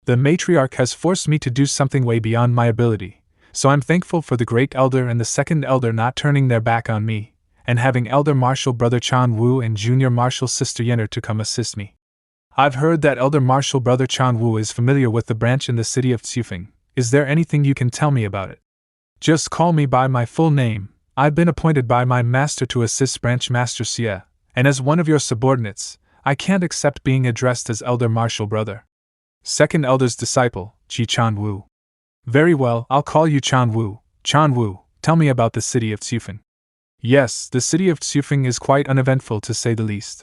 The matriarch has forced me to do something way beyond my ability, so I'm thankful for the Great Elder and the Second Elder not turning their back on me, and having Elder Marshal Brother Chan Wu and Junior Marshal Sister Yenner to come assist me. I've heard that Elder Marshal Brother Chan Wu is familiar with the branch in the city of Tsufeng. Is there anything you can tell me about it? Just call me by my full name. I've been appointed by my master to assist Branch Master Xie, and as one of your subordinates, I can't accept being addressed as Elder Marshal Brother. Second Elder's disciple, Ji Chan Wu. Very well, I'll call you Chan Wu. Chan Wu, tell me about the city of Tsufeng. Yes, the city of Tsufeng is quite uneventful to say the least.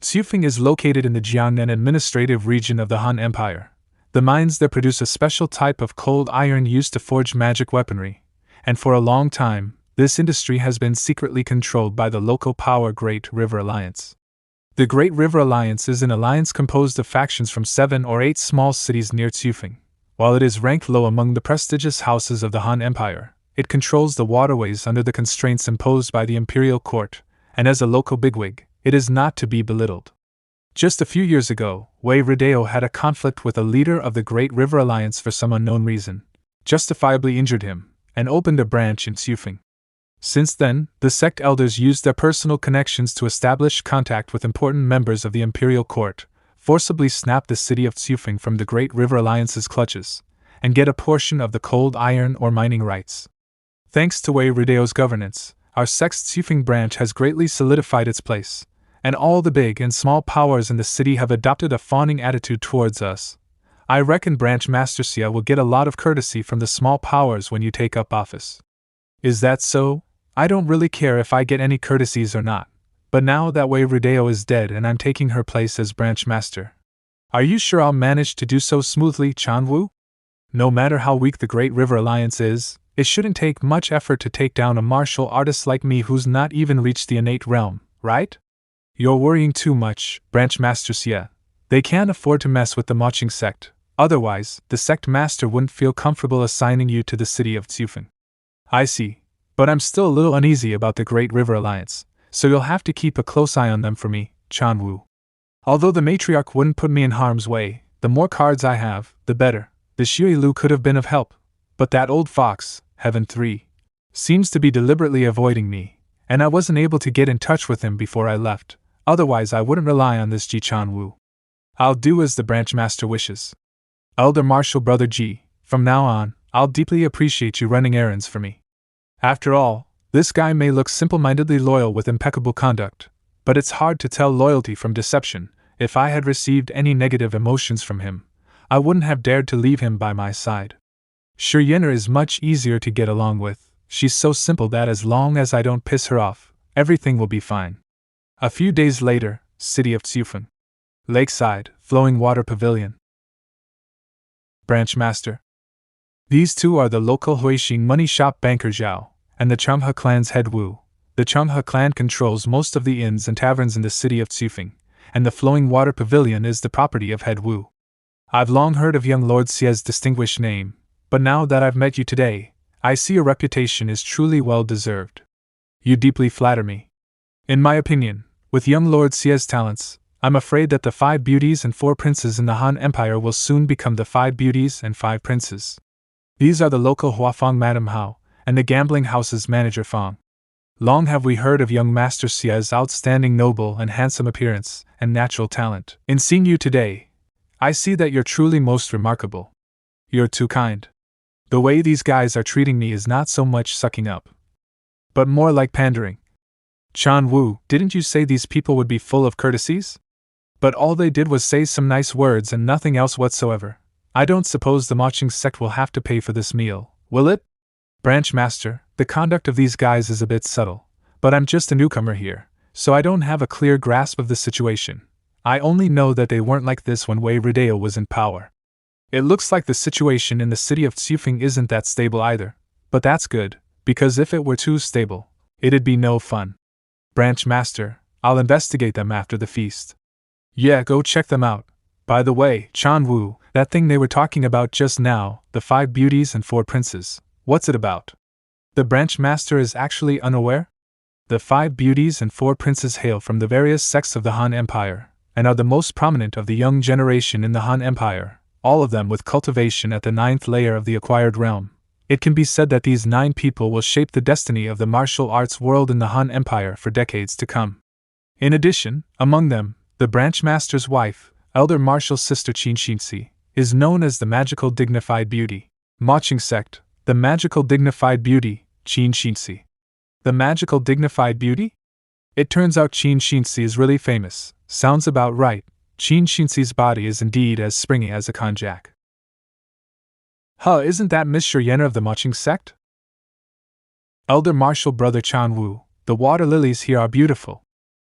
Tsufeng is located in the Jiangnan administrative region of the Han Empire. The mines there produce a special type of cold iron used to forge magic weaponry, and for a long time, this industry has been secretly controlled by the local power Great River Alliance. The Great River Alliance is an alliance composed of factions from 7 or 8 small cities near Tsufeng. While it is ranked low among the prestigious houses of the Han Empire, it controls the waterways under the constraints imposed by the imperial court, and as a local bigwig, it is not to be belittled. Just a few years ago, Wei Rideo had a conflict with a leader of the Great River Alliance for some unknown reason, justifiably injured him, and opened a branch in Tsufeng. Since then, the sect elders used their personal connections to establish contact with important members of the imperial court, forcibly snap the city of Tsufeng from the Great River Alliance's clutches, and get a portion of the cold iron or mining rights. Thanks to Wei Rideo's governance, our sect's Tsufeng branch has greatly solidified its place, and all the big and small powers in the city have adopted a fawning attitude towards us. I reckon Branch Master Xie will get a lot of courtesy from the small powers when you take up office. Is that so? I don't really care if I get any courtesies or not, but now that Wei Rideo is dead and I'm taking her place as branch master, are you sure I'll manage to do so smoothly, Chan Wu? No matter how weak the Great River Alliance is, it shouldn't take much effort to take down a martial artist like me who's not even reached the innate realm, right? You're worrying too much, Branch Master Xie. They can't afford to mess with the Maching sect, otherwise, the sect master wouldn't feel comfortable assigning you to the city of Tsufeng. I see. But I'm still a little uneasy about the Great River Alliance, so you'll have to keep a close eye on them for me, Chan Wu. Although the matriarch wouldn't put me in harm's way, the more cards I have, the better. The Xue Lu could have been of help, but that old fox, Heaven 3, seems to be deliberately avoiding me, and I wasn't able to get in touch with him before I left, otherwise I wouldn't rely on this Ji Chan Wu. I'll do as the branch master wishes. Elder Marshal Brother Ji, from now on, I'll deeply appreciate you running errands for me. After all, this guy may look simple-mindedly loyal with impeccable conduct, but it's hard to tell loyalty from deception. If I had received any negative emotions from him, I wouldn't have dared to leave him by my side. Sure, Yenner is much easier to get along with. She's so simple that as long as I don't piss her off, everything will be fine. A few days later, city of Tsufeng. Lakeside, flowing water pavilion. Branch Master. These two are the local Huixing money shop banker Zhao, and the Changhe clan's head Wu. The Changhe clan controls most of the inns and taverns in the city of Tsufeng, and the flowing water pavilion is the property of head Wu. I've long heard of young Lord Xie's distinguished name, but now that I've met you today, I see your reputation is truly well deserved. You deeply flatter me. In my opinion, with young Lord Xie's talents, I'm afraid that the 5 beauties and 4 princes in the Han Empire will soon become the 5 beauties and 5 princes. These are the local Huafeng Madam Hao, and the gambling house's manager Fang. Long have we heard of young Master Xie's outstanding noble and handsome appearance and natural talent. In seeing you today, I see that you're truly most remarkable. You're too kind. The way these guys are treating me is not so much sucking up, but more like pandering. Chan Wu, didn't you say these people would be full of courtesies? But all they did was say some nice words and nothing else whatsoever. I don't suppose the Maching sect will have to pay for this meal, will it? Branch Master, the conduct of these guys is a bit subtle, but I'm just a newcomer here, so I don't have a clear grasp of the situation. I only know that they weren't like this when Wei Rideo was in power. It looks like the situation in the city of Tsufeng isn't that stable either, but that's good, because if it were too stable, it'd be no fun. Branch Master, I'll investigate them after the feast. Yeah, go check them out. By the way, Chan Wu, that thing they were talking about just now, the 5 beauties and 4 princes, what's it about? The branch master is actually unaware? The 5 beauties and 4 princes hail from the various sects of the Han Empire, and are the most prominent of the young generation in the Han Empire, all of them with cultivation at the 9th layer of the acquired realm. It can be said that these 9 people will shape the destiny of the martial arts world in the Han Empire for decades to come. In addition, among them, the branch master's wife, elder martial sister Qin Xinxi, is known as the magical dignified beauty. Maching sect, the magical dignified beauty, Qin Xinxi. The magical dignified beauty? It turns out Qin Xinxi is really famous. Sounds about right. Qin Xinxi's body is indeed as springy as a konjac. Isn't that Miss Xie Yan of the Maching sect? Elder martial brother Chan Wu, the water lilies here are beautiful.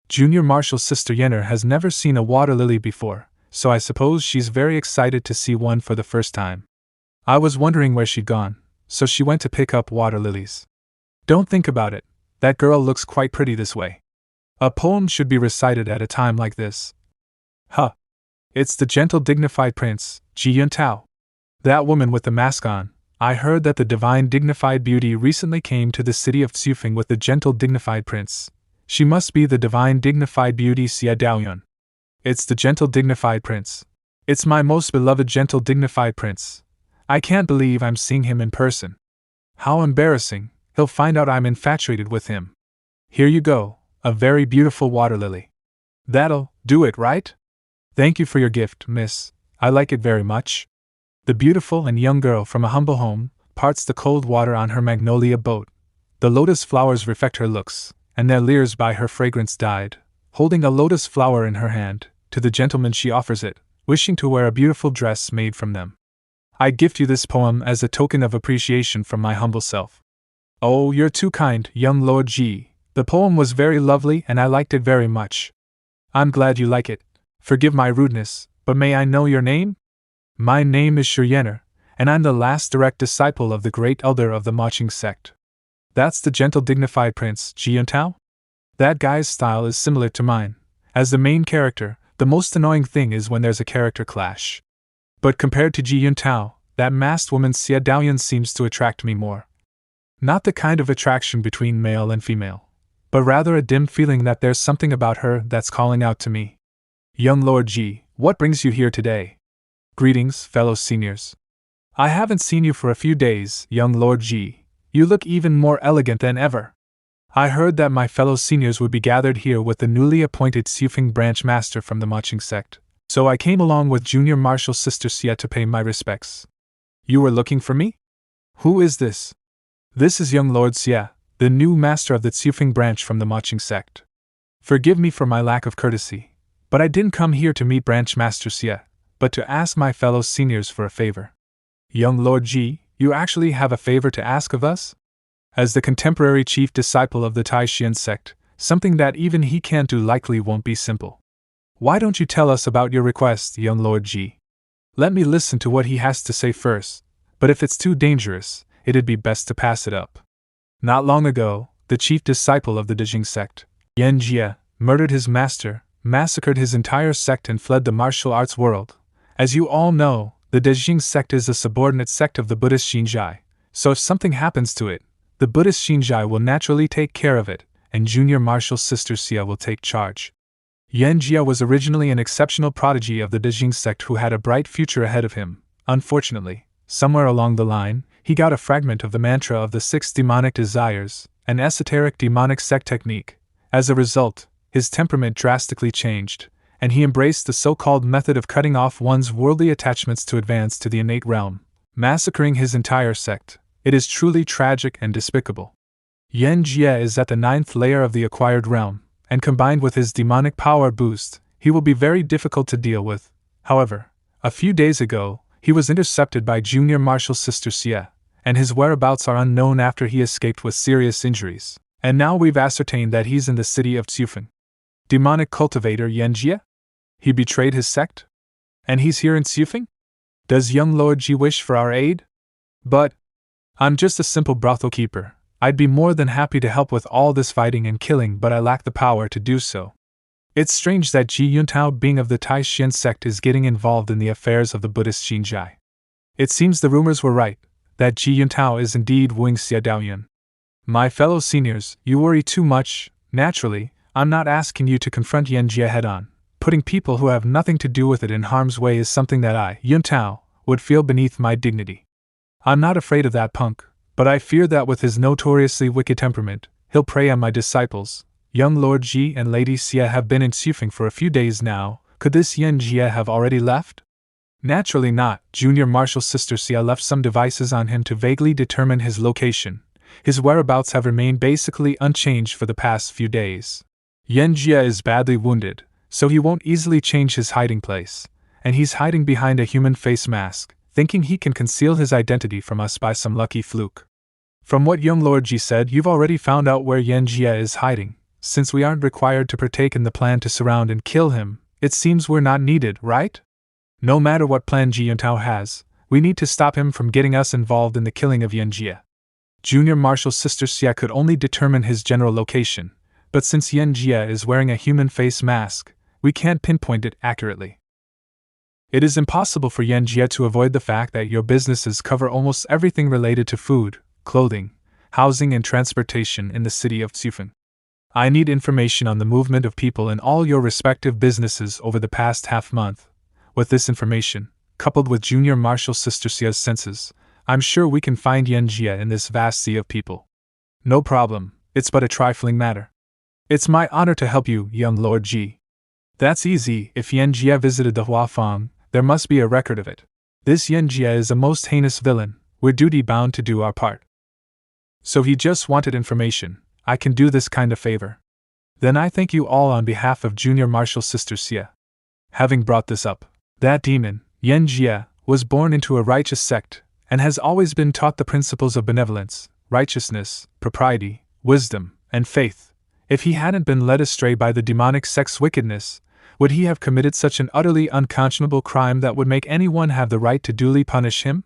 Junior martial sister Yenner has never seen a water lily before, so I suppose she's very excited to see one for the first time. I was wondering where she'd gone, so she went to pick up water lilies. Don't think about it, that girl looks quite pretty this way. A poem should be recited at a time like this. It's the gentle dignified prince, Xie Yan. That woman with the mask on. I heard that the divine dignified beauty recently came to the city of Xufeng with the gentle dignified prince. She must be the divine dignified beauty Xie Daoyun. It's the gentle dignified prince. It's my most beloved gentle dignified prince. I can't believe I'm seeing him in person. How embarrassing, he'll find out I'm infatuated with him. Here you go, a very beautiful water lily. That'll do it, right? Thank you for your gift, miss. I like it very much. The beautiful and young girl from a humble home parts the cold water on her magnolia boat. The lotus flowers reflect her looks, and their leers by her fragrance dyed. Holding a lotus flower in her hand, to the gentleman she offers it, wishing to wear a beautiful dress made from them. I gift you this poem as a token of appreciation from my humble self. Oh, you're too kind, young Lord Ji. The poem was very lovely and I liked it very much. I'm glad you like it. Forgive my rudeness, but may I know your name? My name is Xie Yan, and I'm the last direct disciple of the great elder of the Maching sect. That's the gentle dignified prince, Xie Yan? That guy's style is similar to mine. As the main character, the most annoying thing is when there's a character clash. But compared to Xie Yan, that masked woman Xie Daoyun seems to attract me more. Not the kind of attraction between male and female, but rather a dim feeling that there's something about her that's calling out to me. Young Lord Ji, what brings you here today? Greetings, fellow seniors. I haven't seen you for a few days, young Lord Ji. You look even more elegant than ever. I heard that my fellow seniors would be gathered here with the newly appointed Xufeng branch master from the Maching sect, so I came along with junior martial sister Xie to pay my respects. You were looking for me? Who is this? This is young Lord Xie, the new master of the Xufeng branch from the Maching sect. Forgive me for my lack of courtesy, but I didn't come here to meet branch master Xie, but to ask my fellow seniors for a favor. Young Lord Ji, you actually have a favor to ask of us? As the contemporary chief disciple of the Taishian sect, something that even he can't do likely won't be simple. Why don't you tell us about your request, young Lord Ji? Let me listen to what he has to say first, but if it's too dangerous, it'd be best to pass it up. Not long ago, the chief disciple of the Dejing sect, Yan Jie, murdered his master, massacred his entire sect and fled the martial arts world. As you all know, the Dejing sect is a subordinate sect of the Buddhist Xinzhai, so if something happens to it, the Buddhist Xinzhai will naturally take care of it, and junior martial sister Xie will take charge. Yan Jie was originally an exceptional prodigy of the Dejing sect who had a bright future ahead of him. Unfortunately, somewhere along the line, he got a fragment of the mantra of the 6 demonic desires, an esoteric demonic sect technique. As a result, his temperament drastically changed, and he embraced the so-called method of cutting off one's worldly attachments to advance to the innate realm, massacring his entire sect. It is truly tragic and despicable. Yan Jie is at the 9th layer of the acquired realm, and combined with his demonic power boost, he will be very difficult to deal with. However, a few days ago, he was intercepted by junior martial sister Xie, and his whereabouts are unknown after he escaped with serious injuries, and now we've ascertained that he's in the city of Xufeng. Demonic cultivator Yan Jie? He betrayed his sect? And he's here in Xufeng? Does young Lord Ji wish for our aid? But I'm just a simple brothel keeper. I'd be more than happy to help with all this fighting and killing, but I lack the power to do so. It's strange that Xie Yan, being of the Taishian sect, is getting involved in the affairs of the Buddhist Xinzhai. It seems the rumors were right, that Xie Yan is indeed wooing Xie Daoyun. My fellow seniors, you worry too much. Naturally, I'm not asking you to confront Yan Jie head-on, Putting people who have nothing to do with it in harm's way is something that I, Yun Tao, would feel beneath my dignity. I'm not afraid of that punk, but I fear that with his notoriously wicked temperament, he'll prey on my disciples. Young Lord Xie and Lady Xie have been in Xufeng for a few days now. Could this Yan Jie have already left? Naturally not. Junior Marshal Sister Xie left some devices on him to vaguely determine his location. His whereabouts have remained basically unchanged for the past few days. Yan Jie is badly wounded, so he won't easily change his hiding place, and he's hiding behind a human face mask, thinking he can conceal his identity from us by some lucky fluke. From what young Lord Ji said, you've already found out where Yan Jie is hiding. Since we aren't required to partake in the plan to surround and kill him, it seems we're not needed, right? No matter what plan Ji Yuntao has, we need to stop him from getting us involved in the killing of Yan Jie. Junior Marshal Sister Xie could only determine his general location, but since Yan Jie is wearing a human face mask, we can't pinpoint it accurately. It is impossible for Yan Jie to avoid the fact that your businesses cover almost everything related to food, clothing, housing and transportation in the city of Xufeng. I need information on the movement of people in all your respective businesses over the past half-month. With this information, coupled with Junior Marshal Sister Xie's senses, I'm sure we can find Yan Jie in this vast sea of people. No problem, it's but a trifling matter. It's my honor to help you, young Lord Ji. That's easy. If Yan Jie visited the Huafang, there must be a record of it. This Yan Jie is a most heinous villain. We're duty-bound to do our part. So he just wanted information. I can do this kind of favor. Then I thank you all on behalf of Junior Marshal Sister Xie. Having brought this up, that demon, Yan Jie, was born into a righteous sect, and has always been taught the principles of benevolence, righteousness, propriety, wisdom, and faith. If he hadn't been led astray by the demonic sect's wickedness, would he have committed such an utterly unconscionable crime that would make anyone have the right to duly punish him?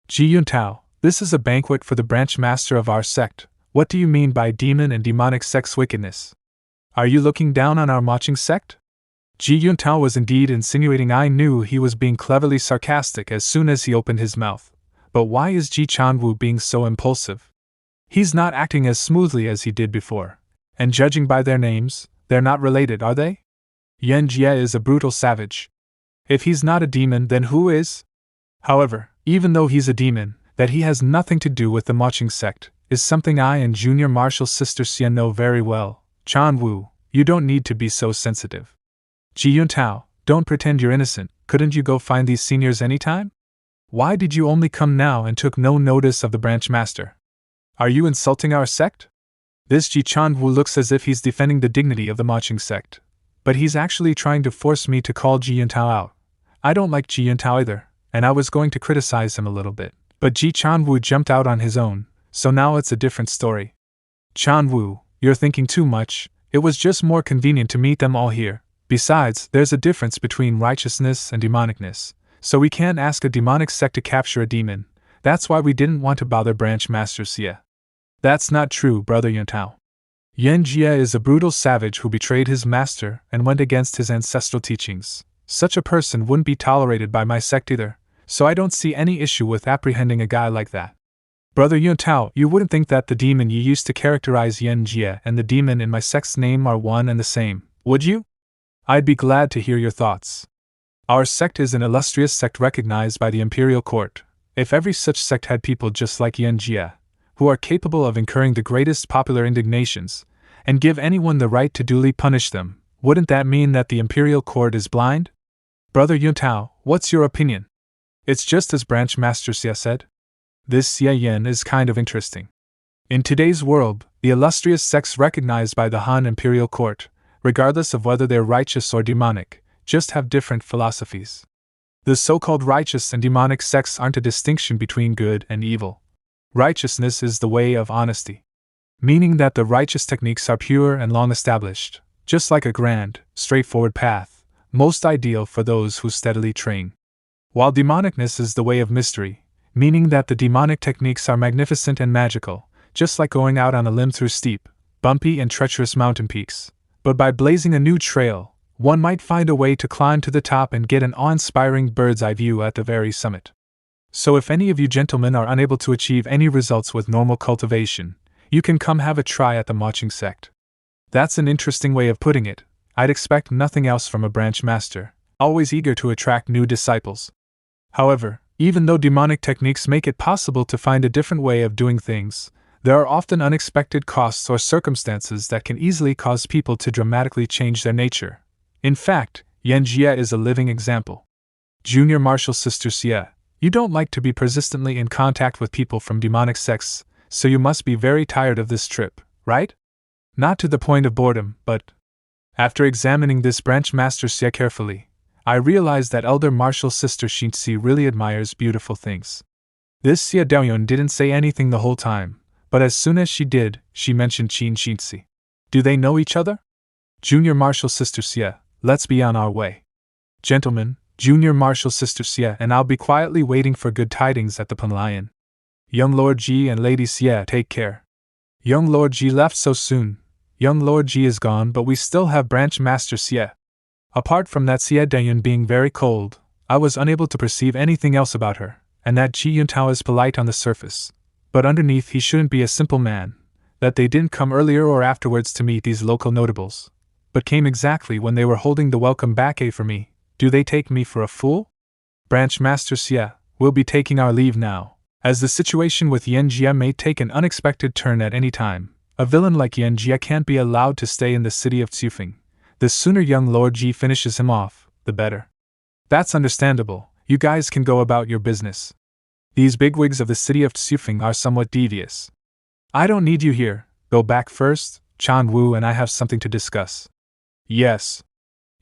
Ji Yuntao, this is a banquet for the branch master of our sect. What do you mean by demon and demonic sect's wickedness? Are you looking down on our marching sect? Ji Yuntao was indeed insinuating. I knew he was being cleverly sarcastic as soon as he opened his mouth. But why is Ji Chanwu being so impulsive? He's not acting as smoothly as he did before. And judging by their names, they're not related, are they? Yan Jie is a brutal savage. If he's not a demon, then who is? However, even though he's a demon, that he has nothing to do with the marching sect is something I and Junior Marshal Sister Xie know very well. Chanwu, you don't need to be so sensitive. Ji Yuntao, don't pretend you're innocent. Couldn't you go find these seniors anytime? Why did you only come now and took no notice of the branch master? Are you insulting our sect? This Ji Chanwu looks as if he's defending the dignity of the marching sect, but he's actually trying to force me to call Ji Yuntao out. I don't like Ji Yuntao either, and I was going to criticize him a little bit, but Ji Chanwu jumped out on his own, so now it's a different story. Chanwu, you're thinking too much. It was just more convenient to meet them all here. Besides, there's a difference between righteousness and demonicness, so we can't ask a demonic sect to capture a demon. That's why we didn't want to bother Branch Master Xie. That's not true, Brother Yuntao. Yan Jie is a brutal savage who betrayed his master and went against his ancestral teachings. Such a person wouldn't be tolerated by my sect either, so I don't see any issue with apprehending a guy like that. Brother Yuntao, you wouldn't think that the demon you used to characterize Yan Jie and the demon in my sect's name are one and the same, would you? I'd be glad to hear your thoughts. Our sect is an illustrious sect recognized by the imperial court. If every such sect had people just like Yan Jie, who are capable of incurring the greatest popular indignations, and give anyone the right to duly punish them, wouldn't that mean that the imperial court is blind? Brother Yuntao, what's your opinion? It's just as Branch Master Xie said. This Xie Yan is kind of interesting. In today's world, the illustrious sects recognized by the Han imperial court, regardless of whether they're righteous or demonic, just have different philosophies. The so-called righteous and demonic sects aren't a distinction between good and evil. Righteousness is the way of honesty, meaning that the righteous techniques are pure and long established, just like a grand, straightforward path, most ideal for those who steadily train. While demonicness is the way of mystery, meaning that the demonic techniques are magnificent and magical, just like going out on a limb through steep, bumpy and treacherous mountain peaks. But by blazing a new trail, one might find a way to climb to the top and get an awe-inspiring bird's-eye view at the very summit. So if any of you gentlemen are unable to achieve any results with normal cultivation, you can come have a try at the marching sect. That's an interesting way of putting it, I'd expect nothing else from a branch master, always eager to attract new disciples. However, even though demonic techniques make it possible to find a different way of doing things, there are often unexpected costs or circumstances that can easily cause people to dramatically change their nature. In fact, Yan Jie is a living example. Junior Martial Sister Xie, you don't like to be persistently in contact with people from demonic sects, so you must be very tired of this trip, right? Not to the point of boredom, but… After examining this branch master Xie carefully, I realized that Elder Martial Sister Xinxi really admires beautiful things. This Xie Daoyun didn't say anything the whole time, but as soon as she did, she mentioned Qin Xinxi. Do they know each other? Junior Martial Sister Xie, let's be on our way. Gentlemen, Junior Martial Sister Xie and I'll be quietly waiting for good tidings at the Panlion. Young Lord Ji and Lady Xie, take care. Young Lord Ji left so soon. Young Lord Ji is gone, but we still have Branch Master Xie. Apart from that Xie Daoyun being very cold, I was unable to perceive anything else about her, and that Ji Yuntao is polite on the surface. But underneath he shouldn't be a simple man, that they didn't come earlier or afterwards to meet these local notables, but came exactly when they were holding the welcome bouquet for me. Do they take me for a fool? Branch Master Xie, we'll be taking our leave now, as the situation with Yan Jie may take an unexpected turn at any time. A villain like Yan Jie can't be allowed to stay in the city of Xufeng. The sooner young Lord Ji finishes him off, the better. That's understandable, you guys can go about your business. These bigwigs of the city of Xufeng are somewhat devious. I don't need you here, go back first, Chan Wu and I have something to discuss. Yes.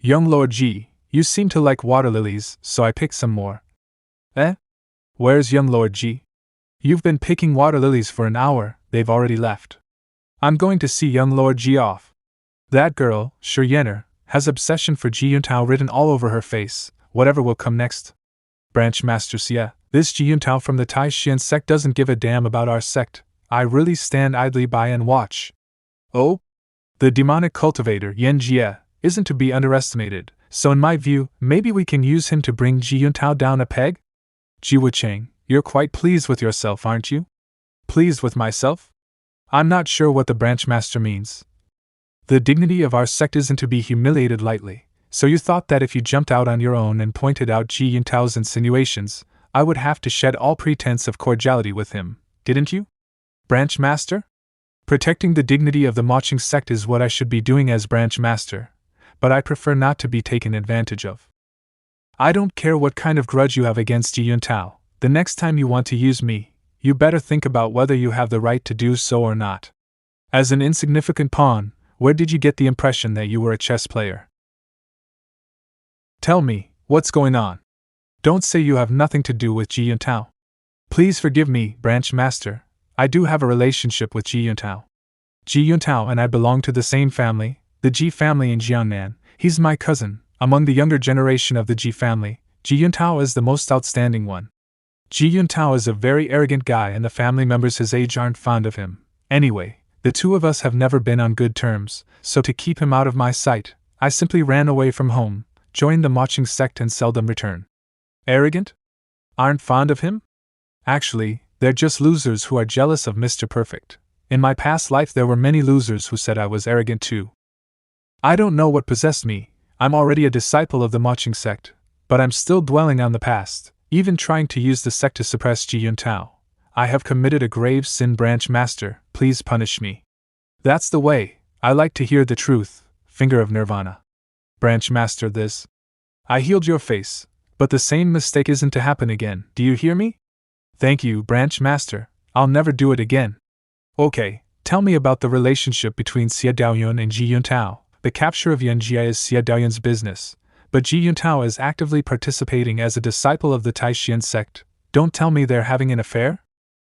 Young Lord Ji, you seem to like water lilies, so I picked some more. Eh? Where's young Lord Ji? You've been picking water lilies for an hour, they've already left. I'm going to see young Lord Ji off. That girl, Xie Yan, has obsession for Ji Yuntao written all over her face, whatever will come next. Branch Master Xie, this Ji Yuntao from the Tai Xian sect doesn't give a damn about our sect. I really stand idly by and watch. Oh? The demonic cultivator, Yan Jie, isn't to be underestimated, so in my view, maybe we can use him to bring Ji Yuntao down a peg? Ji Wucheng, you're quite pleased with yourself, aren't you? Pleased with myself? I'm not sure what the branch master means. The dignity of our sect isn't to be humiliated lightly, so you thought that if you jumped out on your own and pointed out Ji Yuntao's insinuations, I would have to shed all pretense of cordiality with him, didn't you? Branch master? Protecting the dignity of the Maching sect is what I should be doing as branch master, but I prefer not to be taken advantage of. I don't care what kind of grudge you have against Ji Yuntao. The next time you want to use me, you better think about whether you have the right to do so or not. As an insignificant pawn, where did you get the impression that you were a chess player? Tell me, what's going on? Don't say you have nothing to do with Ji Yuntao. Please forgive me, branch master. I do have a relationship with Ji Yuntao. Ji Yuntao and I belong to the same family, the Ji family in Jiangnan. He's my cousin. Among the younger generation of the Ji family, Ji Yuntao is the most outstanding one. Ji Yuntao is a very arrogant guy and the family members his age aren't fond of him. Anyway, the two of us have never been on good terms, so to keep him out of my sight, I simply ran away from home, joined the Maching sect and seldom return. Arrogant? Aren't fond of him? Actually, they're just losers who are jealous of Mr. Perfect. In my past life there were many losers who said I was arrogant too. I don't know what possessed me. I'm already a disciple of the Maching sect, but I'm still dwelling on the past, even trying to use the sect to suppress Ji Yuntao. I have committed a grave sin, branch master, please punish me. That's the way, I like to hear the truth, finger of Nirvana. Branch master, this. I healed your face, but the same mistake isn't to happen again, do you hear me? Thank you, branch master, I'll never do it again. Okay, tell me about the relationship between Xie Daoyun and Ji Yuntao. The capture of Yan Jie is Xie Daoyun's business, but Ji Yuntao is actively participating as a disciple of the Tai Xian sect. Don't tell me they're having an affair?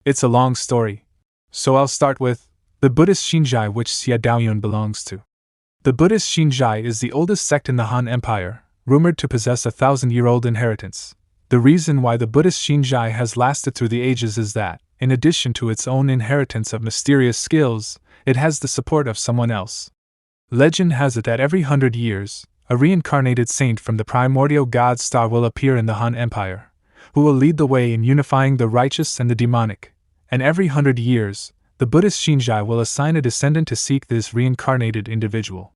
It's a long story, so I'll start with the Buddhist Xinzhai, which Xie Daoyun belongs to. The Buddhist Xinzhai is the oldest sect in the Han Empire, rumored to possess a 1,000-year-old inheritance. The reason why the Buddhist Xinzhai has lasted through the ages is that, in addition to its own inheritance of mysterious skills, it has the support of someone else. Legend has it that every 100 years, a reincarnated saint from the primordial god star will appear in the Han Empire, who will lead the way in unifying the righteous and the demonic, and every 100 years, the Buddhist Xinzhai will assign a descendant to seek this reincarnated individual.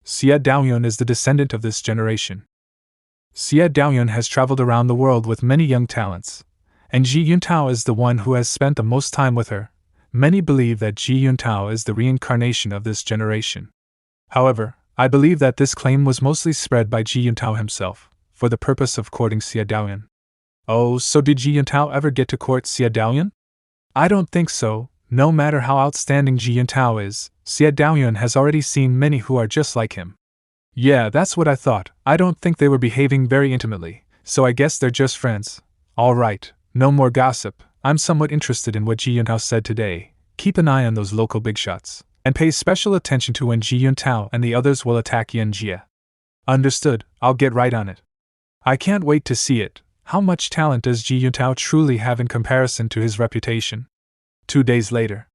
Xie Daoyun is the descendant of this generation. Xie Daoyun has traveled around the world with many young talents, and Ji Yuntao is the one who has spent the most time with her. Many believe that Ji Yuntao is the reincarnation of this generation. However, I believe that this claim was mostly spread by Ji Yuntao himself, for the purpose of courting Xie Daoyun. Oh, so did Ji Yuntao ever get to court Xie Daoyun? I don't think so. No matter how outstanding Ji Yuntao is, Xie Daoyun has already seen many who are just like him. Yeah, that's what I thought. I don't think they were behaving very intimately, so I guess they're just friends. Alright, no more gossip. I'm somewhat interested in what Ji Yuntao said today. Keep an eye on those local big shots, and pay special attention to when Ji Yuntao and the others will attack Yan Jie. Understood, I'll get right on it. I can't wait to see it. How much talent does Ji Yuntao truly have in comparison to his reputation? 2 days later.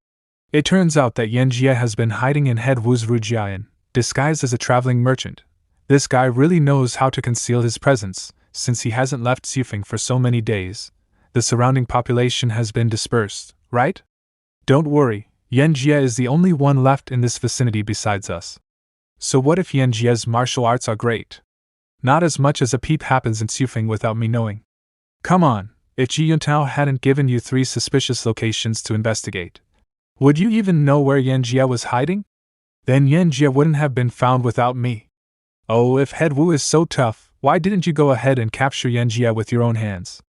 It turns out that Yan Jie has been hiding in Head Wu's Rujian, disguised as a traveling merchant. This guy really knows how to conceal his presence, since he hasn't left Xifeng for so many days. The surrounding population has been dispersed, right? Don't worry, Yan Jie is the only one left in this vicinity besides us. So what if Yan Jie's martial arts are great? Not as much as a peep happens in Xifeng without me knowing. Come on, if Ji Yuntao hadn't given you 3 suspicious locations to investigate, would you even know where Yan Jie was hiding? Then Yan Jie wouldn't have been found without me. Oh, if Head Wu is so tough, why didn't you go ahead and capture Yan Jie with your own hands?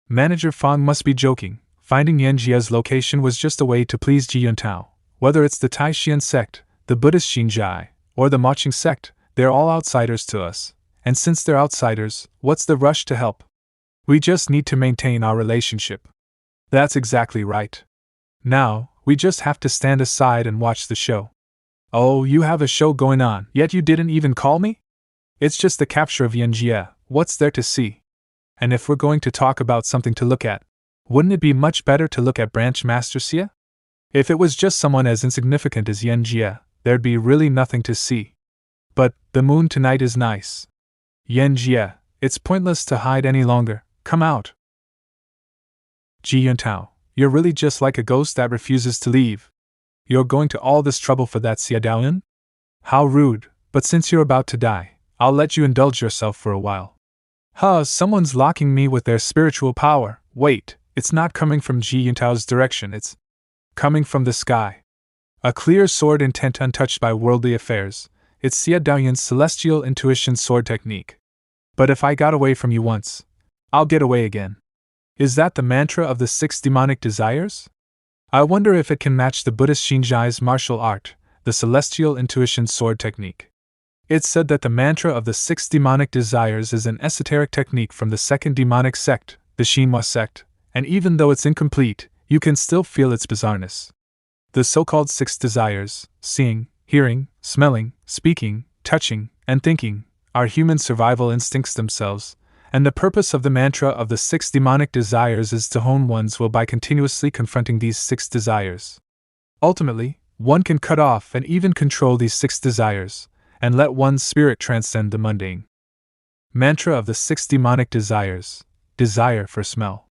Manager Fang must be joking. Finding Yan Jie's location was just a way to please Ji Yuntao. Whether it's the Taishian sect, the Buddhist Xinjiai, or the Maching sect, they're all outsiders to us. And since they're outsiders, what's the rush to help? We just need to maintain our relationship. That's exactly right. Now, we just have to stand aside and watch the show. Oh, you have a show going on, yet you didn't even call me? It's just the capture of Yan Jie. What's there to see? And if we're going to talk about something to look at, wouldn't it be much better to look at Branch Master Xie? If it was just someone as insignificant as Yan Jie, there'd be really nothing to see. But the moon tonight is nice. Yan Jie, it's pointless to hide any longer. Come out. Ji Yuntao, you're really just like a ghost that refuses to leave. You're going to all this trouble for that Xie Daoyun? How rude, but since you're about to die, I'll let you indulge yourself for a while. Someone's locking me with their spiritual power. Wait, it's not coming from Ji Yuntao's direction, it's coming from the sky. A clear sword intent untouched by worldly affairs. It's Xie Daoyun's celestial intuition sword technique. But if I got away from you once, I'll get away again. Is that the mantra of the 6 demonic desires? I wonder if it can match the Buddhist Xinjiai's martial art, the celestial intuition sword technique. It's said that the mantra of the 6 demonic desires is an esoteric technique from the 2nd demonic sect, the Xinhua sect, and even though it's incomplete, you can still feel its bizarreness. The so-called 6 desires, seeing, hearing, smelling, speaking, touching, and thinking, are human survival instincts themselves, and the purpose of the mantra of the 6 demonic desires is to hone one's will by continuously confronting these 6 desires. Ultimately, one can cut off and even control these 6 desires, and let one's spirit transcend the mundane. Mantra of the 6 demonic desires. Desire for smell.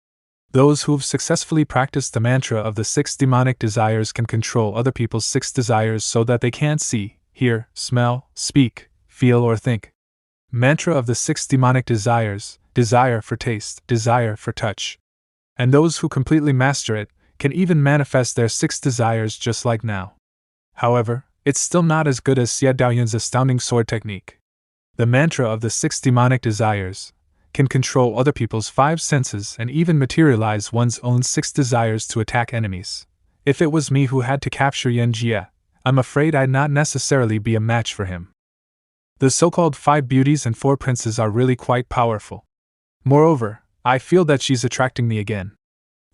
Those who've successfully practiced the mantra of the 6 demonic desires can control other people's 6 desires so that they can't see, hear, smell, speak, feel, or think. Mantra of the 6 demonic desires. Desire for taste, desire for touch. And those who completely master it can even manifest their 6 desires just like now. However, it's still not as good as Xie Daoyun's astounding sword technique. The mantra of the 6 demonic desires can control other people's 5 senses and even materialize one's own 6 desires to attack enemies. If it was me who had to capture Yan Jie, I'm afraid I'd not necessarily be a match for him. The so-called 5 beauties and 4 princes are really quite powerful. Moreover, I feel that she's attracting me again.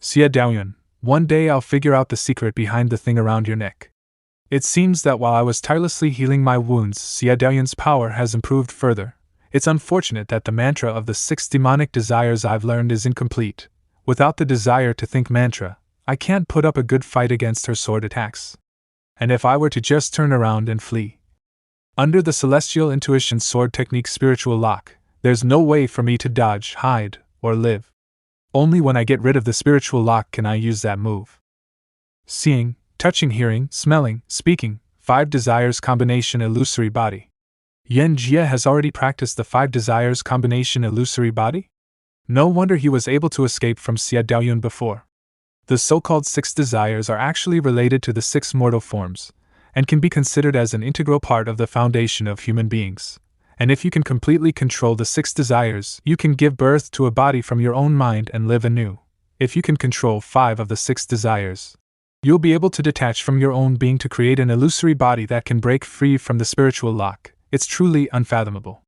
Xie Daoyun, one day I'll figure out the secret behind the thing around your neck. It seems that while I was tirelessly healing my wounds, Xie Daoyun's power has improved further. It's unfortunate that the mantra of the 6 demonic desires I've learned is incomplete. Without the desire to think mantra, I can't put up a good fight against her sword attacks. And if I were to just turn around and flee under the celestial intuition sword technique spiritual lock, there's no way for me to dodge, hide, or live. Only when I get rid of the spiritual lock can I use that move. Seeing, touching, hearing, smelling, speaking, 5 desires combination illusory body. Jie has already practiced the 5 desires combination illusory body? No wonder he was able to escape from Xie Daoyun before. The so-called 6 desires are actually related to the 6 mortal forms, and can be considered as an integral part of the foundation of human beings. And if you can completely control the 6 desires, you can give birth to a body from your own mind and live anew. If you can control 5 of the 6 desires, you'll be able to detach from your own being to create an illusory body that can break free from the spiritual lock. It's truly unfathomable.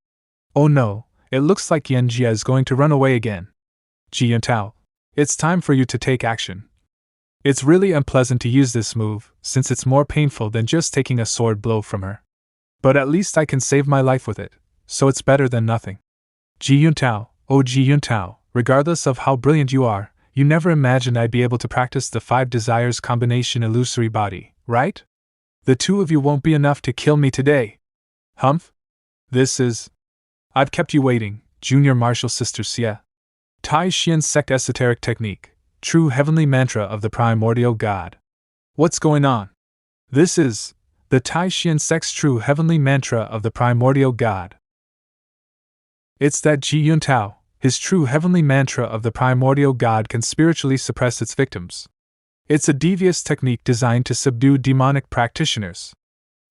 Oh no, it looks like Jie is going to run away again. Ji Yuntao, it's time for you to take action. It's really unpleasant to use this move, since it's more painful than just taking a sword blow from her. But at least I can save my life with it, so it's better than nothing. Ji Yuntao, oh Ji Yuntao, regardless of how brilliant you are, you never imagined I'd be able to practice the 5 desires combination illusory body, right? The 2 of you won't be enough to kill me today. Humph? I've kept you waiting, Junior Martial Sister Xie. Tai Xian Sect Esoteric Technique, True Heavenly Mantra of the Primordial God. What's going on? This is the Tai Xian Sect's True Heavenly Mantra of the Primordial God. It's that Ji Yuntao, his true heavenly mantra of the primordial God, can spiritually suppress its victims. It's a devious technique designed to subdue demonic practitioners.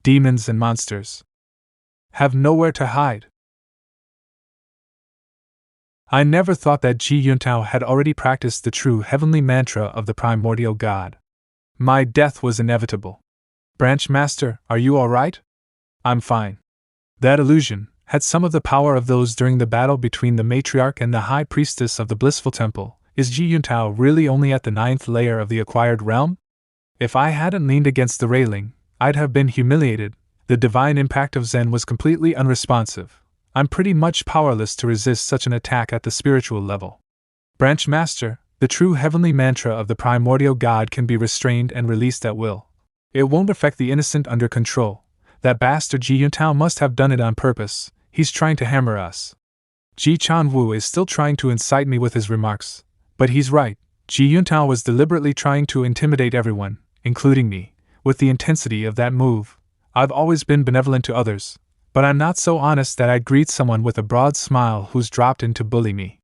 Demons and monsters have nowhere to hide. I never thought that Ji Yuntao had already practiced the true heavenly mantra of the primordial God. My death was inevitable. Branch Master, are you alright? I'm fine. That illusion had some of the power of those during the battle between the matriarch and the high priestess of the blissful temple. Is Ji Yuntao really only at the 9th layer of the acquired realm? If I hadn't leaned against the railing, I'd have been humiliated. The divine impact of Zen was completely unresponsive. I'm pretty much powerless to resist such an attack at the spiritual level. Branch Master, the true heavenly mantra of the primordial God can be restrained and released at will. It won't affect the innocent under control. That bastard Ji Yuntao must have done it on purpose. He's trying to hammer us. Ji Chanwu is still trying to incite me with his remarks. But he's right. Ji Yuntao was deliberately trying to intimidate everyone, including me, with the intensity of that move. I've always been benevolent to others, but I'm not so honest that I'd greet someone with a broad smile who's dropped in to bully me.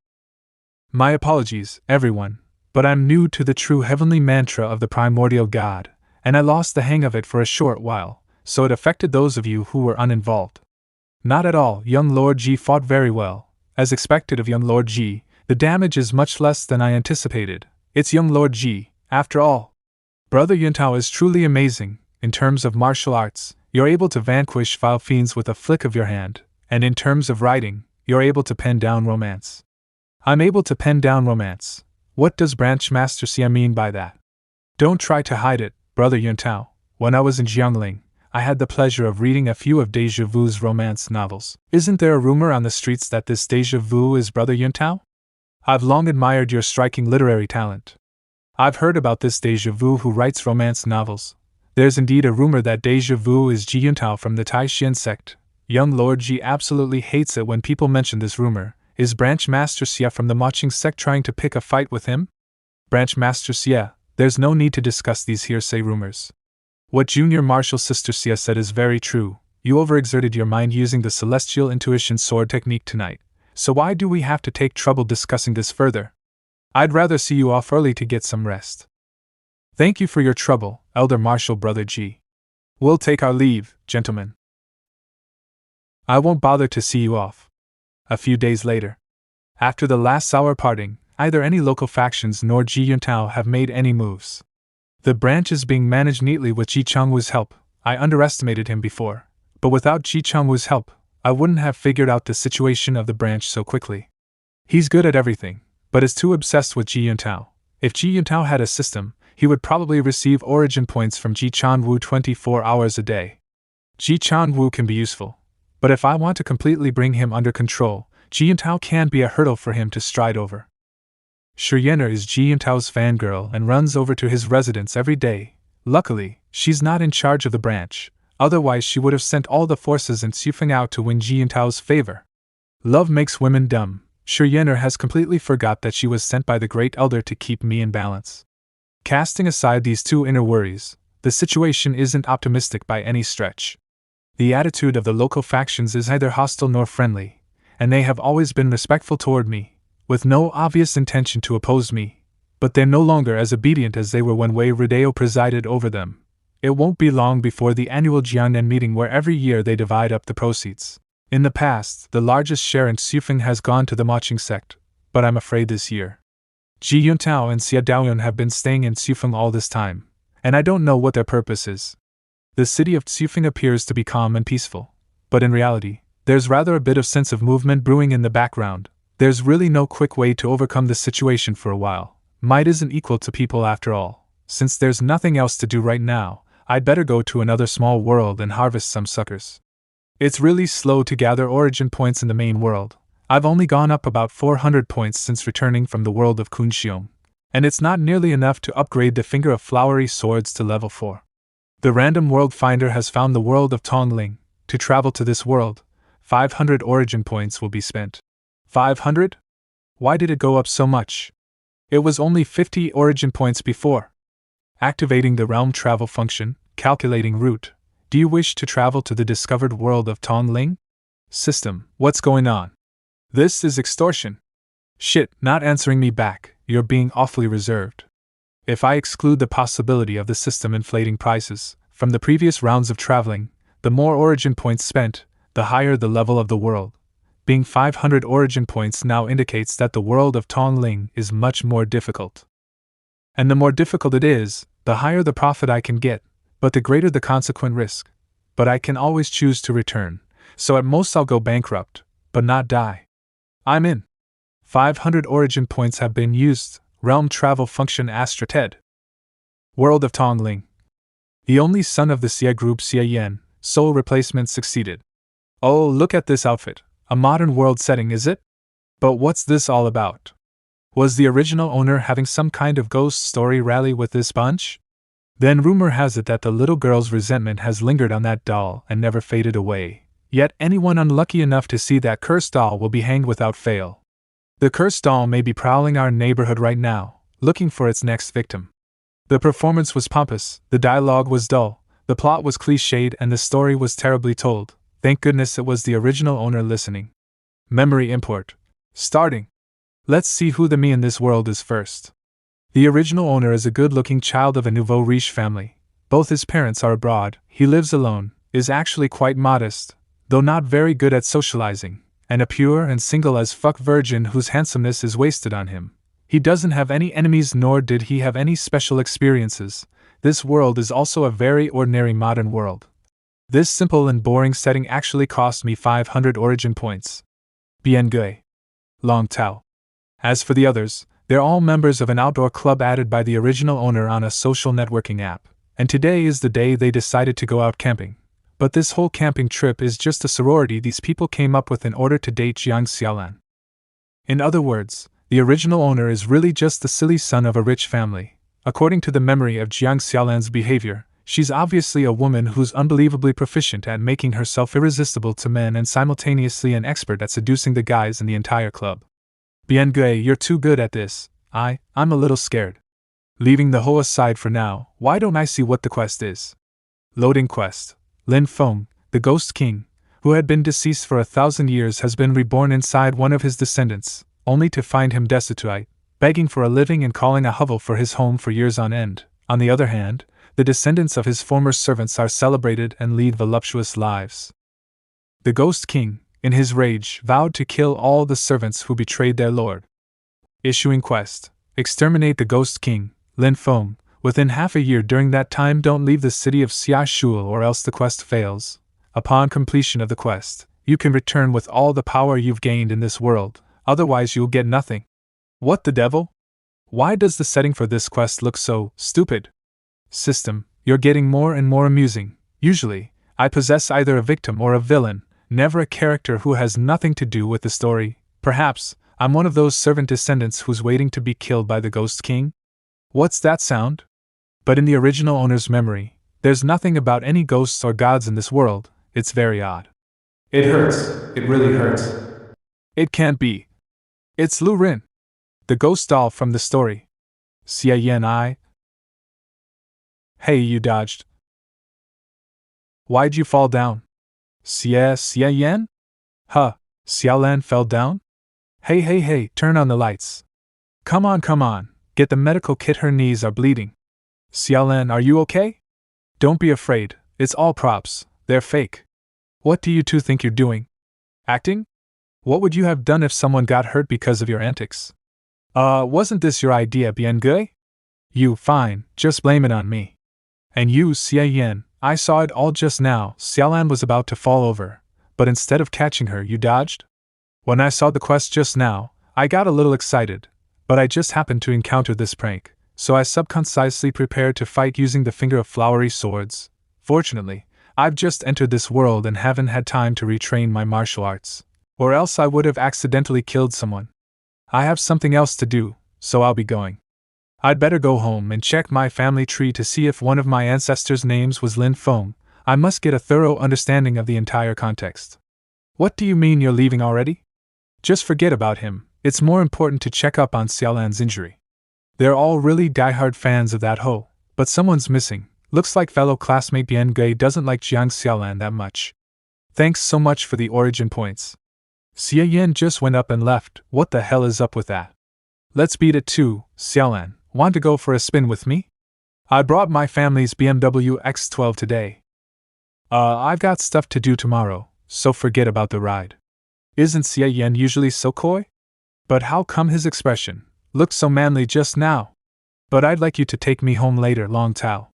My apologies, everyone, but I'm new to the true heavenly mantra of the primordial God, and I lost the hang of it for a short while, so it affected those of you who were uninvolved. Not at all. Young Lord Ji fought very well. As expected of young Lord Ji, the damage is much less than I anticipated. It's young Lord Ji, after all. Brother Yuntao is truly amazing. In terms of martial arts, you're able to vanquish vile fiends with a flick of your hand, and in terms of writing, you're able to pen down romance. I'm able to pen down romance. What does Branch Master Xie mean by that? Don't try to hide it, Brother Yuntao. When I was in Jiangling, I had the pleasure of reading a few of Deja Vu's romance novels. Isn't there a rumor on the streets that this Deja Vu is Brother Yuntao? I've long admired your striking literary talent. I've heard about this Deja Vu who writes romance novels. There's indeed a rumor that Deja Vu is Ji Yuntao from the Tai Xian sect. Young Lord Ji absolutely hates it when people mention this rumor. Is Branch Master Xie from the Maching sect trying to pick a fight with him? Branch Master Xie, there's no need to discuss these hearsay rumors. What Junior Martial Sister Xie said is very true. You overexerted your mind using the Celestial Intuition Sword technique tonight, so why do we have to take trouble discussing this further? I'd rather see you off early to get some rest. Thank you for your trouble, Elder Martial Brother Ji. We'll take our leave, gentlemen. I won't bother to see you off. A few days later. After the last sour parting, neither any local factions nor Ji Yuntao have made any moves. The branch is being managed neatly with Ji Changwu's help. I underestimated him before, but without Ji Changwu's help, I wouldn't have figured out the situation of the branch so quickly. He's good at everything, but is too obsessed with Ji Yuntao. If Ji Yuntao had a system, he would probably receive origin points from Ji Chanwu 24 hours a day. Ji Chanwu can be useful, but if I want to completely bring him under control, Ji Yuntao can be a hurdle for him to stride over. Xie Yan is Ji Yuntao's fangirl and runs over to his residence every day. Luckily, she's not in charge of the branch, otherwise she would have sent all the forces in Xufeng out to win Ji Yuntao's favor. Love makes women dumb. Xie Yan has completely forgot that she was sent by the Great Elder to keep me in balance. Casting aside these two inner worries, the situation isn't optimistic by any stretch. The attitude of the local factions is neither hostile nor friendly, and they have always been respectful toward me, with no obvious intention to oppose me, but they're no longer as obedient as they were when Wei Rodeo presided over them. It won't be long before the annual Xie Yan meeting where every year they divide up the proceeds. In the past, the largest share in Xufeng has gone to the marching sect, but I'm afraid this year Ji Yuntao and Xie Daoyun have been staying in Xufeng all this time, and I don't know what their purpose is. The city of Xufeng appears to be calm and peaceful, but in reality, there's rather a bit of sense of movement brewing in the background. There's really no quick way to overcome the situation for a while. Might isn't equal to people after all. Since there's nothing else to do right now, I'd better go to another small world and harvest some suckers. It's really slow to gather origin points in the main world. I've only gone up about 400 points since returning from the world of Kunxiong, and it's not nearly enough to upgrade the Finger of Flowery Swords to level 4. The random world finder has found the world of Tongling. To travel to this world, 500 origin points will be spent. 500? Why did it go up so much? It was only 50 origin points before. Activating the realm travel function, calculating route. Do you wish to travel to the discovered world of Tongling? System, what's going on? This is extortion. Shit, not answering me back, you're being awfully reserved. If I exclude the possibility of the system inflating prices, from the previous rounds of traveling, the more origin points spent, the higher the level of the world. Being 500 origin points now indicates that the world of Tongling is much more difficult. And the more difficult it is, the higher the profit I can get, but the greater the consequent risk. But I can always choose to return, so at most I'll go bankrupt, but not die. I'm in. 500 origin points have been used. Realm travel function Astra TED. World of Tongling. The only son of the Xie group Xie Yan, soul replacement succeeded. Oh, look at this outfit. A modern world setting, is it? But what's this all about? Was the original owner having some kind of ghost story rally with this bunch? Then rumor has it that the little girl's resentment has lingered on that doll and never faded away. Yet anyone unlucky enough to see that cursed doll will be hanged without fail. The cursed doll may be prowling our neighborhood right now, looking for its next victim. The performance was pompous, the dialogue was dull, the plot was cliched, and the story was terribly told. Thank goodness it was the original owner listening. Memory import. Starting. Let's see who the me in this world is first. The original owner is a good-looking child of a nouveau riche family. Both his parents are abroad, he lives alone, is actually quite modest, though not very good at socializing, and a pure and single as fuck virgin whose handsomeness is wasted on him. He doesn't have any enemies, nor did he have any special experiences. This world is also a very ordinary modern world. This simple and boring setting actually cost me 500 origin points. Bien Gui. Long Tao. As for the others, they're all members of an outdoor club added by the original owner on a social networking app, and today is the day they decided to go out camping. But this whole camping trip is just a sorority these people came up with in order to date Jiang Xiaolan. In other words, the original owner is really just the silly son of a rich family. According to the memory of Jiang Xiaolan's behavior, she's obviously a woman who's unbelievably proficient at making herself irresistible to men and simultaneously an expert at seducing the guys in the entire club. Bien Gui, you're too good at this. I'm a little scared. Leaving the whole aside for now, why don't I see what the quest is? Loading quest. Lin Feng, the Ghost King, who had been deceased for 1,000 years, has been reborn inside one of his descendants, only to find him destitute, begging for a living and calling a hovel for his home for years on end. On the other hand, the descendants of his former servants are celebrated and lead voluptuous lives. The Ghost King, in his rage, vowed to kill all the servants who betrayed their lord. Issuing quest. Exterminate the Ghost King, Lin Feng. Within half a year. During that time, don't leave the city of Xiashul or else the quest fails. Upon completion of the quest, you can return with all the power you've gained in this world, otherwise you'll get nothing. What the devil? Why does the setting for this quest look so stupid? System, you're getting more and more amusing. Usually, I possess either a victim or a villain, never a character who has nothing to do with the story. Perhaps, I'm one of those servant descendants who's waiting to be killed by the Ghost King? What's that sound? But in the original owner's memory, there's nothing about any ghosts or gods in this world. It's very odd. It hurts. It really hurts. It can't be. It's Lu Rin, the ghost doll from the story. Xie Yan. Hey, you dodged. Why'd you fall down? Xie Yan? Huh, Xiaolan fell down? Hey, turn on the lights. Come on, get the medical kit, her knees are bleeding. Xiaolan, are you okay? Don't be afraid, it's all props, they're fake. What do you two think you're doing? Acting? What would you have done if someone got hurt because of your antics? Wasn't this your idea, bien gui? You, fine, just blame it on me. And you, Xie Yan, I saw it all just now. Xiaolan was about to fall over, but instead of catching her, you dodged? When I saw the quest just now, I got a little excited, but I just happened to encounter this prank, so I subconsciously prepared to fight using the finger of flowery swords. Fortunately, I've just entered this world and haven't had time to retrain my martial arts, or else I would have accidentally killed someone. I have something else to do, so I'll be going. I'd better go home and check my family tree to see if one of my ancestors' names was Lin Feng. I must get a thorough understanding of the entire context. What do you mean you're leaving already? Just forget about him, it's more important to check up on Xiaolan's injury. They're all really diehard fans of that hoe, but someone's missing. Looks like fellow classmate Bien Gui doesn't like Jiang Xiaolan that much. Thanks so much for the origin points. Xie Yan just went up and left. What the hell is up with that? Let's beat it too, Xiaolan. Want to go for a spin with me? I brought my family's BMW X12 today. I've got stuff to do tomorrow, so forget about the ride. Isn't Xie Yan usually so coy? But how come his expression looked so manly just now? But I'd like you to take me home later, Long Tao.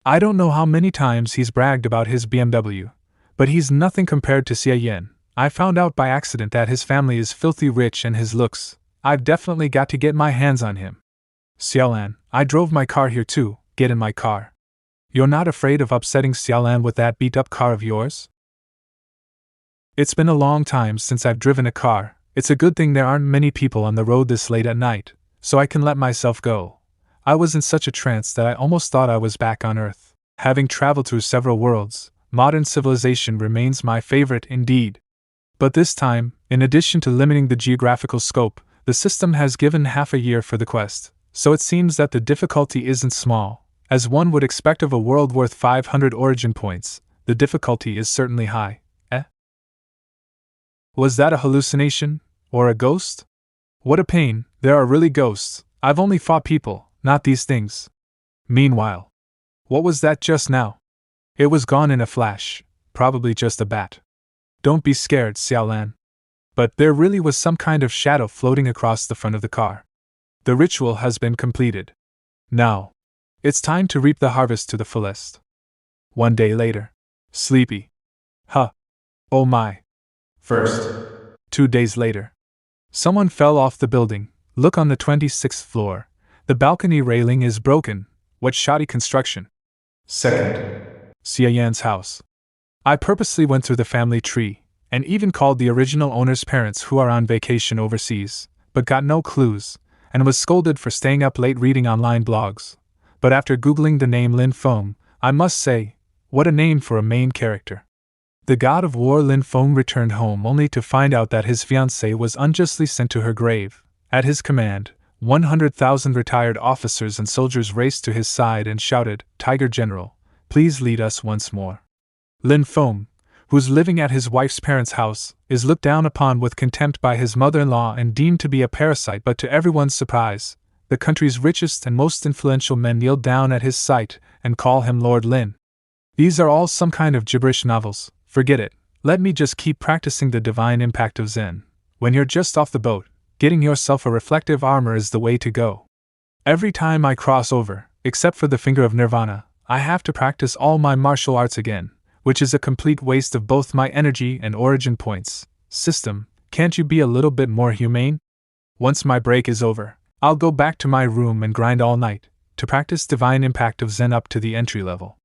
I don't know how many times he's bragged about his BMW, but he's nothing compared to Xie Yan. I found out by accident that his family is filthy rich and his looks. I've definitely got to get my hands on him. Xiaolan, I drove my car here too, get in my car. You're not afraid of upsetting Xiaolan with that beat-up car of yours? It's been a long time since I've driven a car. It's a good thing there aren't many people on the road this late at night, so I can let myself go. I was in such a trance that I almost thought I was back on Earth. Having traveled through several worlds, modern civilization remains my favorite indeed. But this time, in addition to limiting the geographical scope, the system has given half a year for the quest, so it seems that the difficulty isn't small. As one would expect of a world worth 500 origin points, the difficulty is certainly high. Was that a hallucination? Or a ghost? What a pain, there are really ghosts. I've only fought people, not these things. Meanwhile, what was that just now? It was gone in a flash, probably just a bat. Don't be scared, Xiaolan. But there really was some kind of shadow floating across the front of the car. The ritual has been completed. Now, it's time to reap the harvest to the fullest. 1 day later. Sleepy. Huh. Oh my. First. 2 days later. Someone fell off the building. Look on the 26th floor. The balcony railing is broken. What shoddy construction. Second. Xie Yan's house. I purposely went through the family tree, and even called the original owner's parents who are on vacation overseas, but got no clues, and was scolded for staying up late reading online blogs. But after googling the name Lin Feng, I must say, what a name for a main character. The god of war Lin Feng returned home only to find out that his fiancée was unjustly sent to her grave. At his command, 100,000 retired officers and soldiers raced to his side and shouted, "Tiger General, please lead us once more." Lin Feng, who's living at his wife's parents' house, is looked down upon with contempt by his mother-in-law and deemed to be a parasite, but to everyone's surprise, the country's richest and most influential men kneel down at his sight and call him Lord Lin. These are all some kind of gibberish novels. Forget it, let me just keep practicing the divine impact of Zen. When you're just off the boat, getting yourself a reflective armor is the way to go. Every time I cross over, except for the finger of nirvana, I have to practice all my martial arts again, which is a complete waste of both my energy and origin points. System, can't you be a little bit more humane? Once my break is over, I'll go back to my room and grind all night, to practice divine impact of Zen up to the entry level.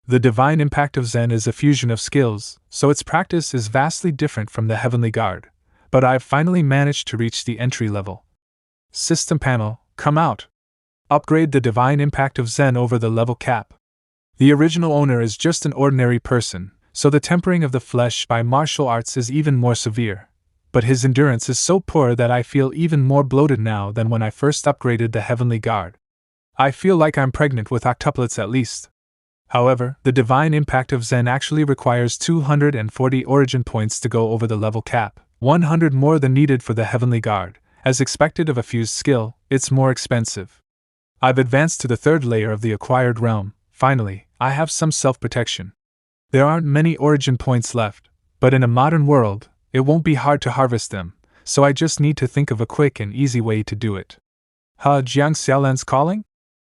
The divine impact of Zen is a fusion of skills, so its practice is vastly different from the Heavenly Guard, but I've finally managed to reach the entry level. System panel, come out. Upgrade the divine impact of Zen over the level cap. The original owner is just an ordinary person, so the tempering of the flesh by martial arts is even more severe. But his endurance is so poor that I feel even more bloated now than when I first upgraded the Heavenly Guard. I feel like I'm pregnant with octuplets at least. However, the divine impact of Zen actually requires 240 origin points to go over the level cap, 100 more than needed for the Heavenly Guard. As expected of a fused skill, it's more expensive. I've advanced to the third layer of the acquired realm. Finally, I have some self-protection. There aren't many origin points left, but in a modern world, it won't be hard to harvest them, so I just need to think of a quick and easy way to do it. Jiang Xiaolan's calling?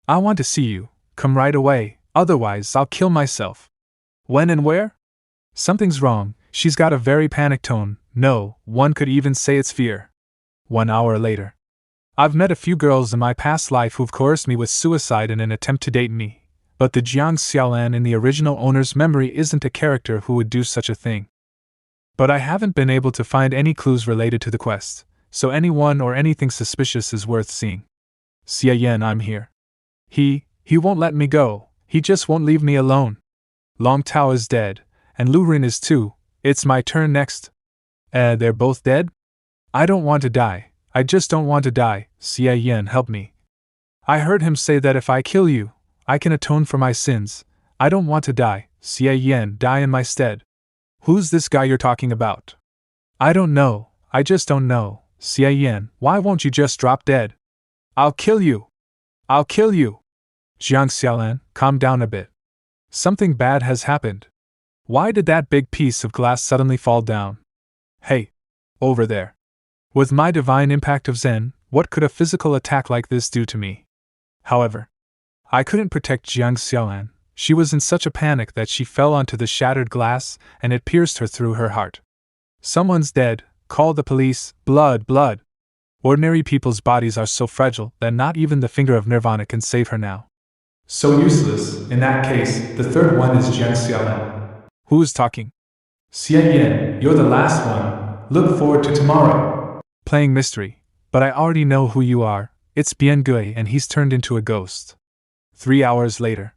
I want to see you. Come right away, otherwise I'll kill myself. When and where? Something's wrong. She's got a very panicked tone. No, one could even say it's fear. 1 hour later. I've met a few girls in my past life who've coerced me with suicide in an attempt to date me, but the Jiang Xiaolan in the original owner's memory isn't a character who would do such a thing. But I haven't been able to find any clues related to the quest, so anyone or anything suspicious is worth seeing. Xie Yan, I'm here. He won't let me go. He just won't leave me alone. Long Tao is dead, and Lu Rin is too. It's my turn next. They're both dead? I don't want to die. I just don't want to die. Xie Yan, help me. I heard him say that if I kill you, I can atone for my sins. I don't want to die. Xie Yan, die in my stead. Who's this guy you're talking about? I don't know. I just don't know. Xie Yan, why won't you just drop dead? I'll kill you. I'll kill you. Jiang Xiaolan, calm down a bit. Something bad has happened. Why did that big piece of glass suddenly fall down? Hey, over there. With my divine impact of Zen, what could a physical attack like this do to me? However, I couldn't protect Jiang Xiaolan. She was in such a panic that she fell onto the shattered glass, and it pierced her through her heart. Someone's dead. Call the police. Blood, blood. Ordinary people's bodies are so fragile that not even the finger of Nirvana can save her now. So useless. In that case, the third one is Jiang Xiaolan. Who is talking? Xie Yan, you're the last one. Look forward to tomorrow. Playing mystery. But I already know who you are. It's Bian Gui and he's turned into a ghost. 3 hours later.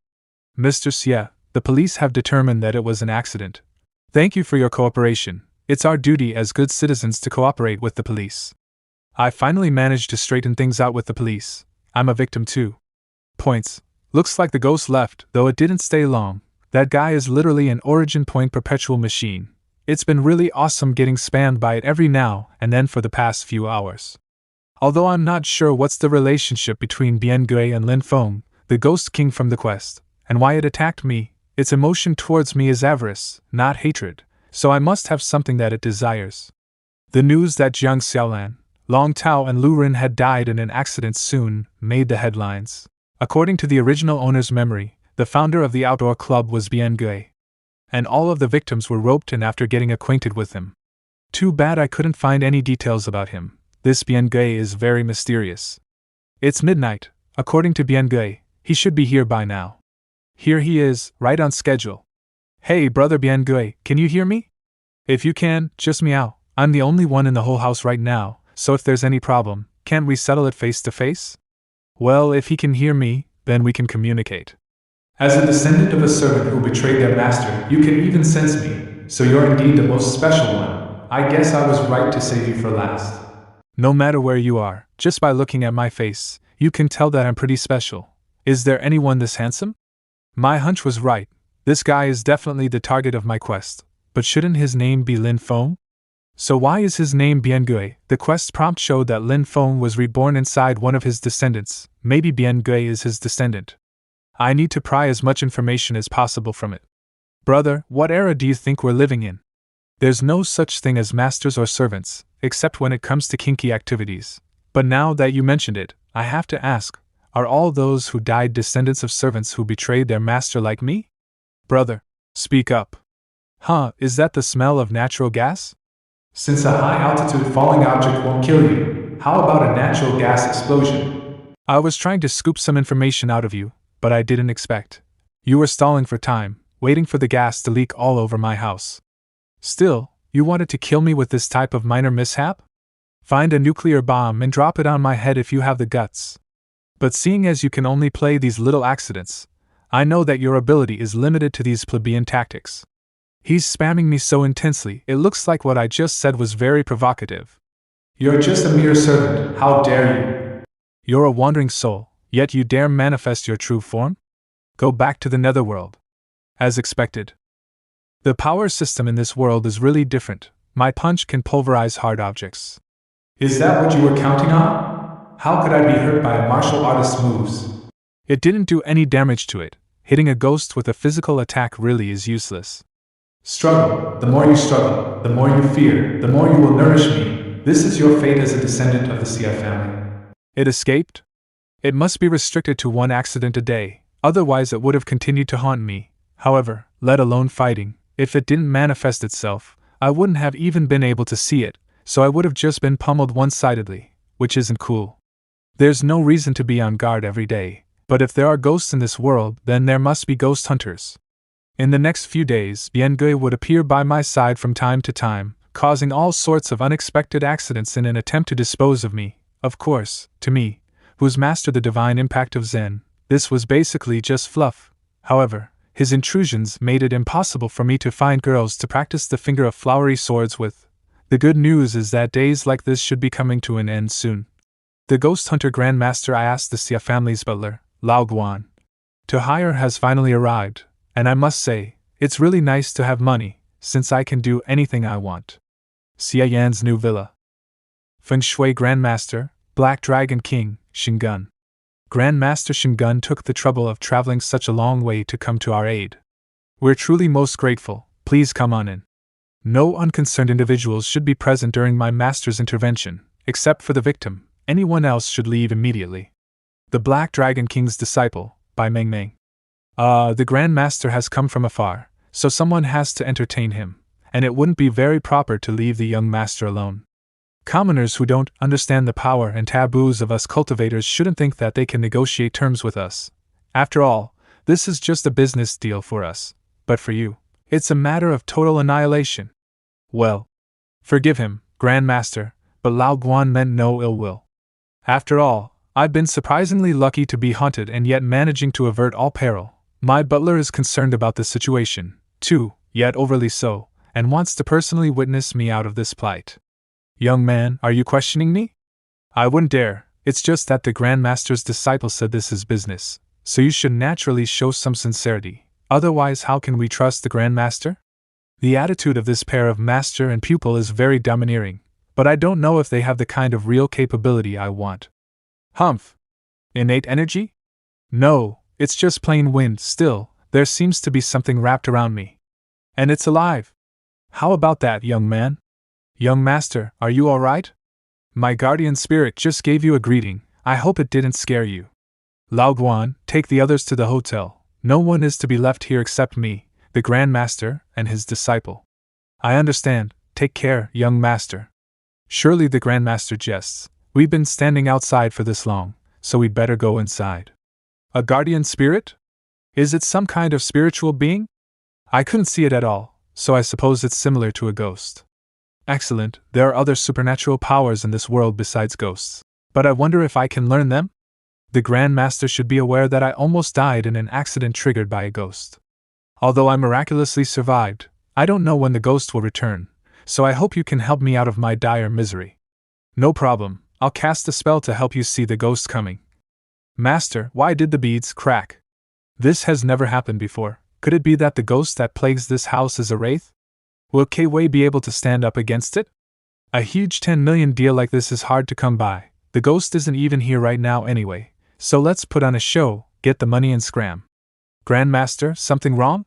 Mr. Xie, the police have determined that it was an accident. Thank you for your cooperation. It's our duty as good citizens to cooperate with the police. I finally managed to straighten things out with the police. I'm a victim too. Points. Looks like the ghost left, though it didn't stay long. That guy is literally an origin point perpetual machine. It's been really awesome getting spammed by it every now and then for the past few hours. Although I'm not sure what's the relationship between Bian Gui and Lin Feng, the Ghost King from the quest, and why it attacked me, its emotion towards me is avarice, not hatred, so I must have something that it desires. The news that Jiang Xiaolan, Long Tao and Lu Rin had died in an accident soon made the headlines. According to the original owner's memory, the founder of the outdoor club was Bian Gui. And all of the victims were roped in after getting acquainted with him. Too bad I couldn't find any details about him. This Bian Gui is very mysterious. It's midnight. According to Bian Gui, he should be here by now. Here he is, right on schedule. Hey brother Bian Gui, can you hear me? If you can, just meow. I'm the only one in the whole house right now, so if there's any problem, can't we settle it face to face? Well, if he can hear me, then we can communicate. As a descendant of a servant who betrayed their master, you can even sense me, so you're indeed the most special one. I guess I was right to save you for last. No matter where you are, just by looking at my face, you can tell that I'm pretty special. Is there anyone this handsome? My hunch was right. This guy is definitely the target of my quest. But shouldn't his name be Lin Feng? So why is his name Bian Gui? The quest prompt showed that Lin Feng was reborn inside one of his descendants. Maybe Bian Gui is his descendant. I need to pry as much information as possible from it. Brother, what era do you think we're living in? There's no such thing as masters or servants, except when it comes to kinky activities. But now that you mentioned it, I have to ask, are all those who died descendants of servants who betrayed their master like me? Brother, speak up. Is that the smell of natural gas? Since a high-altitude falling object won't kill you, how about a natural gas explosion? I was trying to scoop some information out of you, but I didn't expect. You were stalling for time, waiting for the gas to leak all over my house. Still, you wanted to kill me with this type of minor mishap? Find a nuclear bomb and drop it on my head if you have the guts. But seeing as you can only play these little accidents, I know that your ability is limited to these plebeian tactics. He's spamming me so intensely, it looks like what I just said was very provocative. You're just a mere servant, how dare you? You're a wandering soul, yet you dare manifest your true form? Go back to the netherworld. As expected. The power system in this world is really different. My punch can pulverize hard objects. Is that what you were counting on? How could I be hurt by a martial artist's moves? It didn't do any damage to it. Hitting a ghost with a physical attack really is useless. Struggle. The more you struggle, the more you fear, the more you will nourish me. This is your fate as a descendant of the Xie family. It escaped? It must be restricted to one accident a day, otherwise it would have continued to haunt me. However, let alone fighting, if it didn't manifest itself, I wouldn't have even been able to see it, so I would have just been pummeled one-sidedly, which isn't cool. There's no reason to be on guard every day, but if there are ghosts in this world, then there must be ghost hunters. In the next few days, Biengui would appear by my side from time to time, causing all sorts of unexpected accidents in an attempt to dispose of me. Of course, to me, who's mastered the divine impact of Zen, this was basically just fluff. However, his intrusions made it impossible for me to find girls to practice the finger of flowery swords with. The good news is that days like this should be coming to an end soon. The Ghost Hunter Grandmaster I asked the Xie family's butler, Lao Guan, to hire has finally arrived, and I must say, it's really nice to have money, since I can do anything I want. Xie Yan's new villa. Feng Shui Grandmaster, Black Dragon King, Shingun. Grandmaster Shingun took the trouble of traveling such a long way to come to our aid. We're truly most grateful. Please come on in. No unconcerned individuals should be present during my master's intervention, except for the victim. Anyone else should leave immediately. The Black Dragon King's disciple, by Meng Meng. The Grandmaster has come from afar, so someone has to entertain him, and it wouldn't be very proper to leave the young master alone. Commoners who don't understand the power and taboos of us cultivators shouldn't think that they can negotiate terms with us. After all, this is just a business deal for us, but for you, it's a matter of total annihilation. Well, forgive him, Grandmaster, but Lao Guan meant no ill will. After all, I've been surprisingly lucky to be haunted and yet managing to avert all peril. My butler is concerned about the situation, too, yet overly so, and wants to personally witness me out of this plight. Young man, are you questioning me? I wouldn't dare. It's just that the Grandmaster's disciple said this is business, so you should naturally show some sincerity. Otherwise, how can we trust the Grandmaster? The attitude of this pair of master and pupil is very domineering, but I don't know if they have the kind of real capability I want. Humph. Innate energy? No, it's just plain wind. Still, there seems to be something wrapped around me. And it's alive. How about that, young man? Young master, are you all right? My guardian spirit just gave you a greeting. I hope it didn't scare you. Lao Guan, take the others to the hotel. No one is to be left here except me, the Grandmaster, and his disciple. I understand. Take care, young master. Surely the Grandmaster jests. We've been standing outside for this long, so we'd better go inside. A guardian spirit? Is it some kind of spiritual being? I couldn't see it at all, so I suppose it's similar to a ghost. Excellent, there are other supernatural powers in this world besides ghosts. But I wonder if I can learn them? The Grandmaster should be aware that I almost died in an accident triggered by a ghost. Although I miraculously survived, I don't know when the ghost will return, so I hope you can help me out of my dire misery. No problem, I'll cast a spell to help you see the ghost coming. Master, why did the beads crack? This has never happened before. Could it be that the ghost that plagues this house is a wraith? Will K-Wei be able to stand up against it? A huge 10 million deal like this is hard to come by. The ghost isn't even here right now anyway, so let's put on a show, get the money and scram. Grandmaster, something wrong?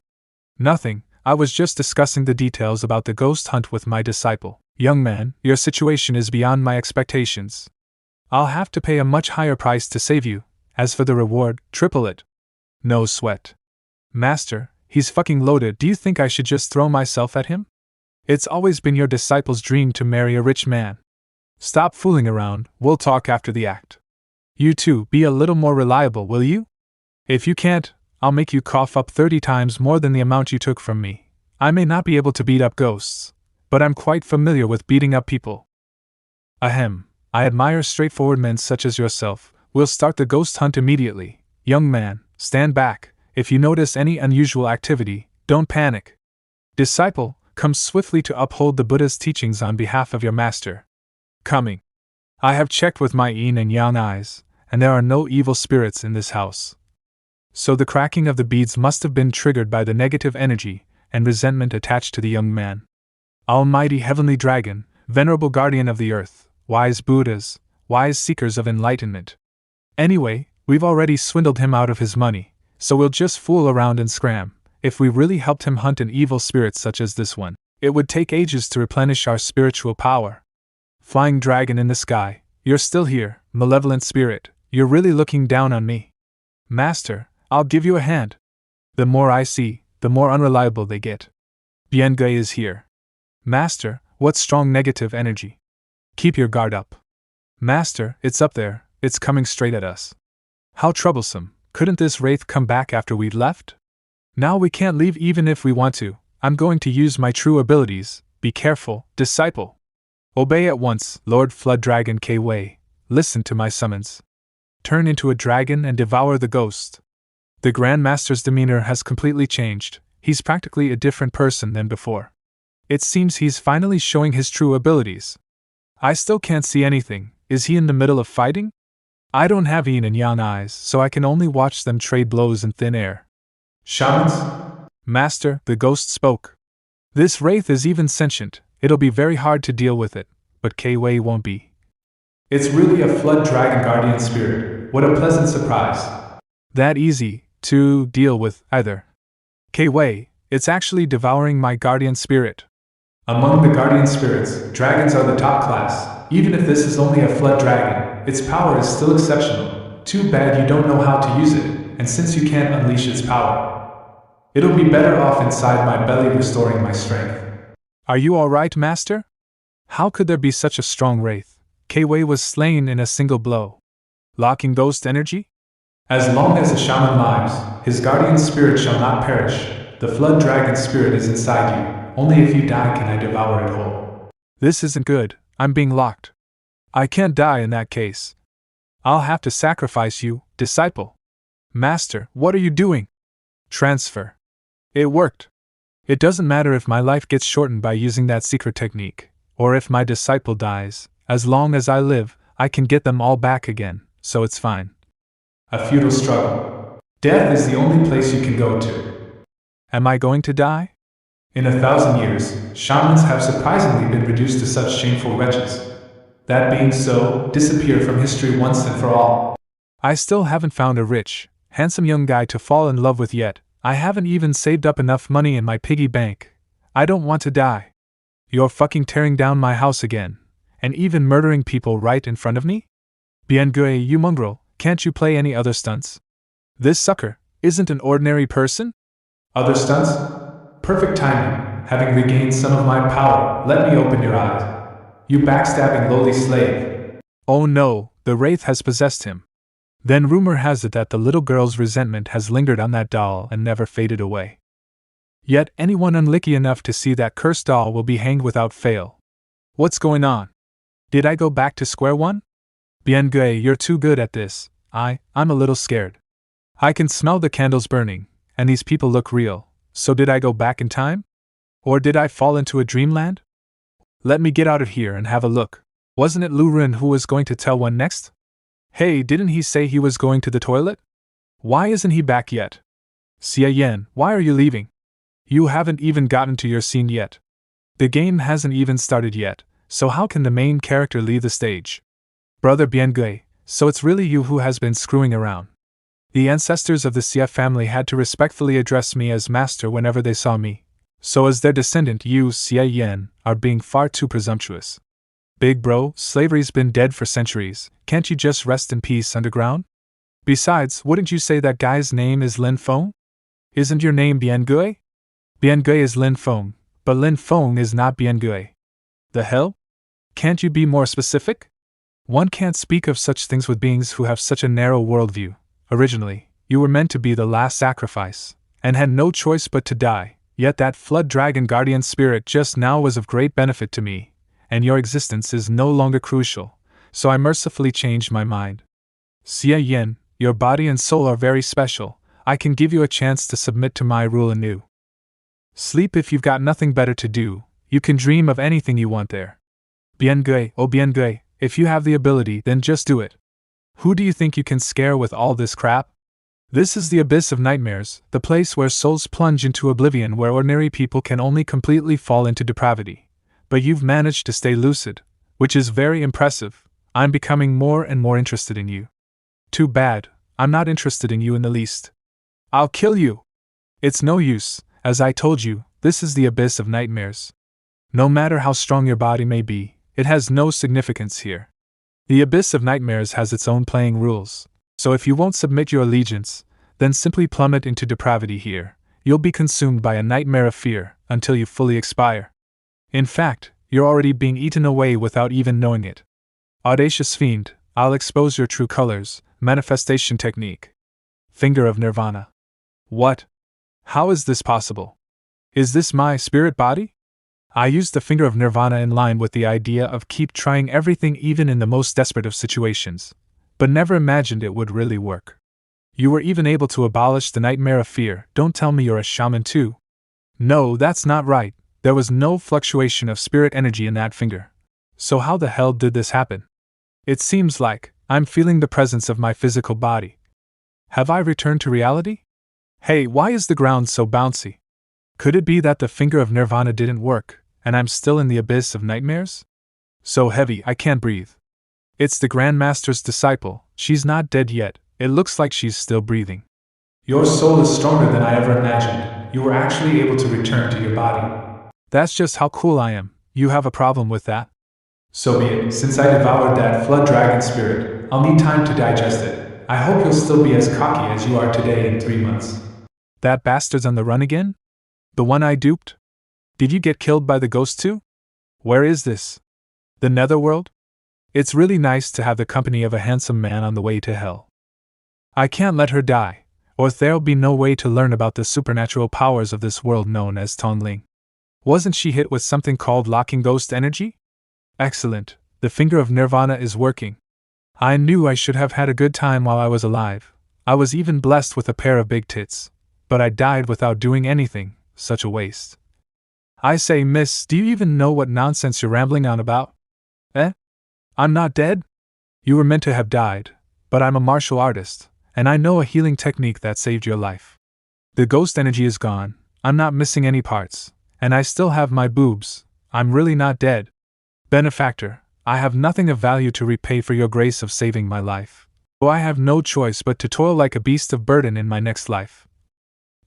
Nothing, I was just discussing the details about the ghost hunt with my disciple. Young man, your situation is beyond my expectations. I'll have to pay a much higher price to save you. As for the reward, triple it. No sweat. Master, he's fucking loaded. Do you think I should just throw myself at him? It's always been your disciple's dream to marry a rich man. Stop fooling around, we'll talk after the act. You two, be a little more reliable, will you? If you can't, I'll make you cough up 30 times more than the amount you took from me. I may not be able to beat up ghosts, but I'm quite familiar with beating up people. Ahem, I admire straightforward men such as yourself. We'll start the ghost hunt immediately. Young man, stand back. If you notice any unusual activity, don't panic. Disciple, come swiftly to uphold the Buddha's teachings on behalf of your master. Coming. I have checked with my yin and yang eyes, and there are no evil spirits in this house. so the cracking of the beads must have been triggered by the negative energy and resentment attached to the young man. Almighty Heavenly Dragon, venerable guardian of the earth, wise Buddhas, wise seekers of enlightenment. Anyway, we've already swindled him out of his money, so we'll just fool around and scram. If we really helped him hunt an evil spirit such as this one, it would take ages to replenish our spiritual power. Flying dragon in the sky, you're still here, malevolent spirit, you're really looking down on me. Master, I'll give you a hand. The more I see, the more unreliable they get. Bienge is here. Master, what strong negative energy. Keep your guard up. Master, it's up there, it's coming straight at us. How troublesome, couldn't this wraith come back after we'd left? Now we can't leave even if we want to. I'm going to use my true abilities. Be careful, disciple. Obey at once, Lord Flood Dragon Kwei. Listen to my summons. Turn into a dragon and devour the ghost. The Grand Master's demeanor has completely changed. He's practically a different person than before. It seems he's finally showing his true abilities. I still can't see anything. Is he in the middle of fighting? I don't have yin and yang eyes, so I can only watch them trade blows in thin air. Shamans? Master, the ghost spoke. This wraith is even sentient. It'll be very hard to deal with it, but Kwei won't be. It's really a flood dragon guardian spirit. What a pleasant surprise. That easy to deal with, either. Kwei, it's actually devouring my guardian spirit. Among the guardian spirits, dragons are the top class. Even if this is only a flood dragon, its power is still exceptional. Too bad you don't know how to use it, and since you can't unleash its power, it'll be better off inside my belly restoring my strength. Are you alright, Master? How could there be such a strong wraith? Kwei was slain in a single blow. Locking ghost energy? As long as the shaman lives, his guardian spirit shall not perish. The flood dragon spirit is inside you. Only if you die can I devour it whole. This isn't good. I'm being locked. I can't die in that case. I'll have to sacrifice you, disciple. Master, what are you doing? Transfer. It worked. It doesn't matter if my life gets shortened by using that secret technique, or if my disciple dies. As long as I live, I can get them all back again, so it's fine. A futile struggle. Death is the only place you can go to. Am I going to die? In 1,000 years, shamans have surprisingly been reduced to such shameful wretches. That being so, disappear from history once and for all. I still haven't found a rich, handsome young guy to fall in love with yet. I haven't even saved up enough money in my piggy bank. I don't want to die. You're fucking tearing down my house again, and even murdering people right in front of me? Bienge, you mongrel, can't you play any other stunts? This sucker isn't an ordinary person? Other stunts? Perfect timing. Having regained some of my power, let me open your eyes. You backstabbing lowly slave. Oh no, the wraith has possessed him. Then rumor has it that the little girl's resentment has lingered on that doll and never faded away. Yet anyone unlucky enough to see that cursed doll will be hanged without fail. What's going on? Did I go back to square one? Bienge, you're too good at this. I'm a little scared. I can smell the candles burning, and these people look real. So did I go back in time? Or did I fall into a dreamland? Let me get out of here and have a look. Wasn't it Lu Ren who was going to tell one next? Hey, didn't he say he was going to the toilet? Why isn't he back yet? Xie Yan, why are you leaving? You haven't even gotten to your scene yet. The game hasn't even started yet, so how can the main character leave the stage? Brother Bienge, so it's really you who has been screwing around. The ancestors of the Xie family had to respectfully address me as master whenever they saw me. So as their descendant, you, Xie Yan, are being far too presumptuous. Big bro, slavery's been dead for centuries. Can't you just rest in peace underground? Besides, wouldn't you say that guy's name is Lin Feng? Isn't your name Bienge? Bienge is Lin Feng, but Lin Feng is not Bienge. The hell? Can't you be more specific? One can't speak of such things with beings who have such a narrow worldview. Originally, you were meant to be the last sacrifice, and had no choice but to die, yet that flood dragon guardian spirit just now was of great benefit to me, and your existence is no longer crucial, so I mercifully changed my mind. Xie Yan, your body and soul are very special. I can give you a chance to submit to my rule anew. Sleep if you've got nothing better to do. You can dream of anything you want there. Bienge, oh Bienge, if you have the ability, then just do it. Who do you think you can scare with all this crap? This is the abyss of nightmares, the place where souls plunge into oblivion, where ordinary people can only completely fall into depravity. But you've managed to stay lucid, which is very impressive. I'm becoming more and more interested in you. Too bad, I'm not interested in you in the least. I'll kill you! It's no use, as I told you, this is the abyss of nightmares. No matter how strong your body may be, it has no significance here. The abyss of nightmares has its own playing rules, so if you won't submit your allegiance, then simply plummet into depravity here. You'll be consumed by a nightmare of fear until you fully expire. In fact, you're already being eaten away without even knowing it. Audacious fiend, I'll expose your true colors. Manifestation technique. Finger of Nirvana. What? How is this possible? Is this my spirit body? I used the finger of Nirvana in line with the idea of keep trying everything even in the most desperate of situations, but never imagined it would really work. You were even able to abolish the nightmare of fear. Don't tell me you're a shaman too. No, that's not right. There was no fluctuation of spirit energy in that finger. So how the hell did this happen? It seems like I'm feeling the presence of my physical body. Have I returned to reality? Hey, why is the ground so bouncy? Could it be that the finger of Nirvana didn't work, and I'm still in the abyss of nightmares? So heavy, I can't breathe. It's the Grand Master's disciple. She's not dead yet. It looks like she's still breathing. Your soul is stronger than I ever imagined. You were actually able to return to your body. That's just how cool I am. You have a problem with that? So be it. Since I devoured that flood dragon spirit, I'll need time to digest it. I hope you'll still be as cocky as you are today in 3 months. That bastard's on the run again? The one I duped? Did you get killed by the ghost too? Where is this? The netherworld? It's really nice to have the company of a handsome man on the way to hell. I can't let her die, or there'll be no way to learn about the supernatural powers of this world known as Tongling. Wasn't she hit with something called locking ghost energy? Excellent, the finger of Nirvana is working. I knew I should have had a good time while I was alive. I was even blessed with a pair of big tits. But I died without doing anything, such a waste. I say, miss, do you even know what nonsense you're rambling on about? Eh? I'm not dead? You were meant to have died, but I'm a martial artist, and I know a healing technique that saved your life. The ghost energy is gone, I'm not missing any parts, and I still have my boobs. I'm really not dead. Benefactor, I have nothing of value to repay for your grace of saving my life. So I have no choice but to toil like a beast of burden in my next life.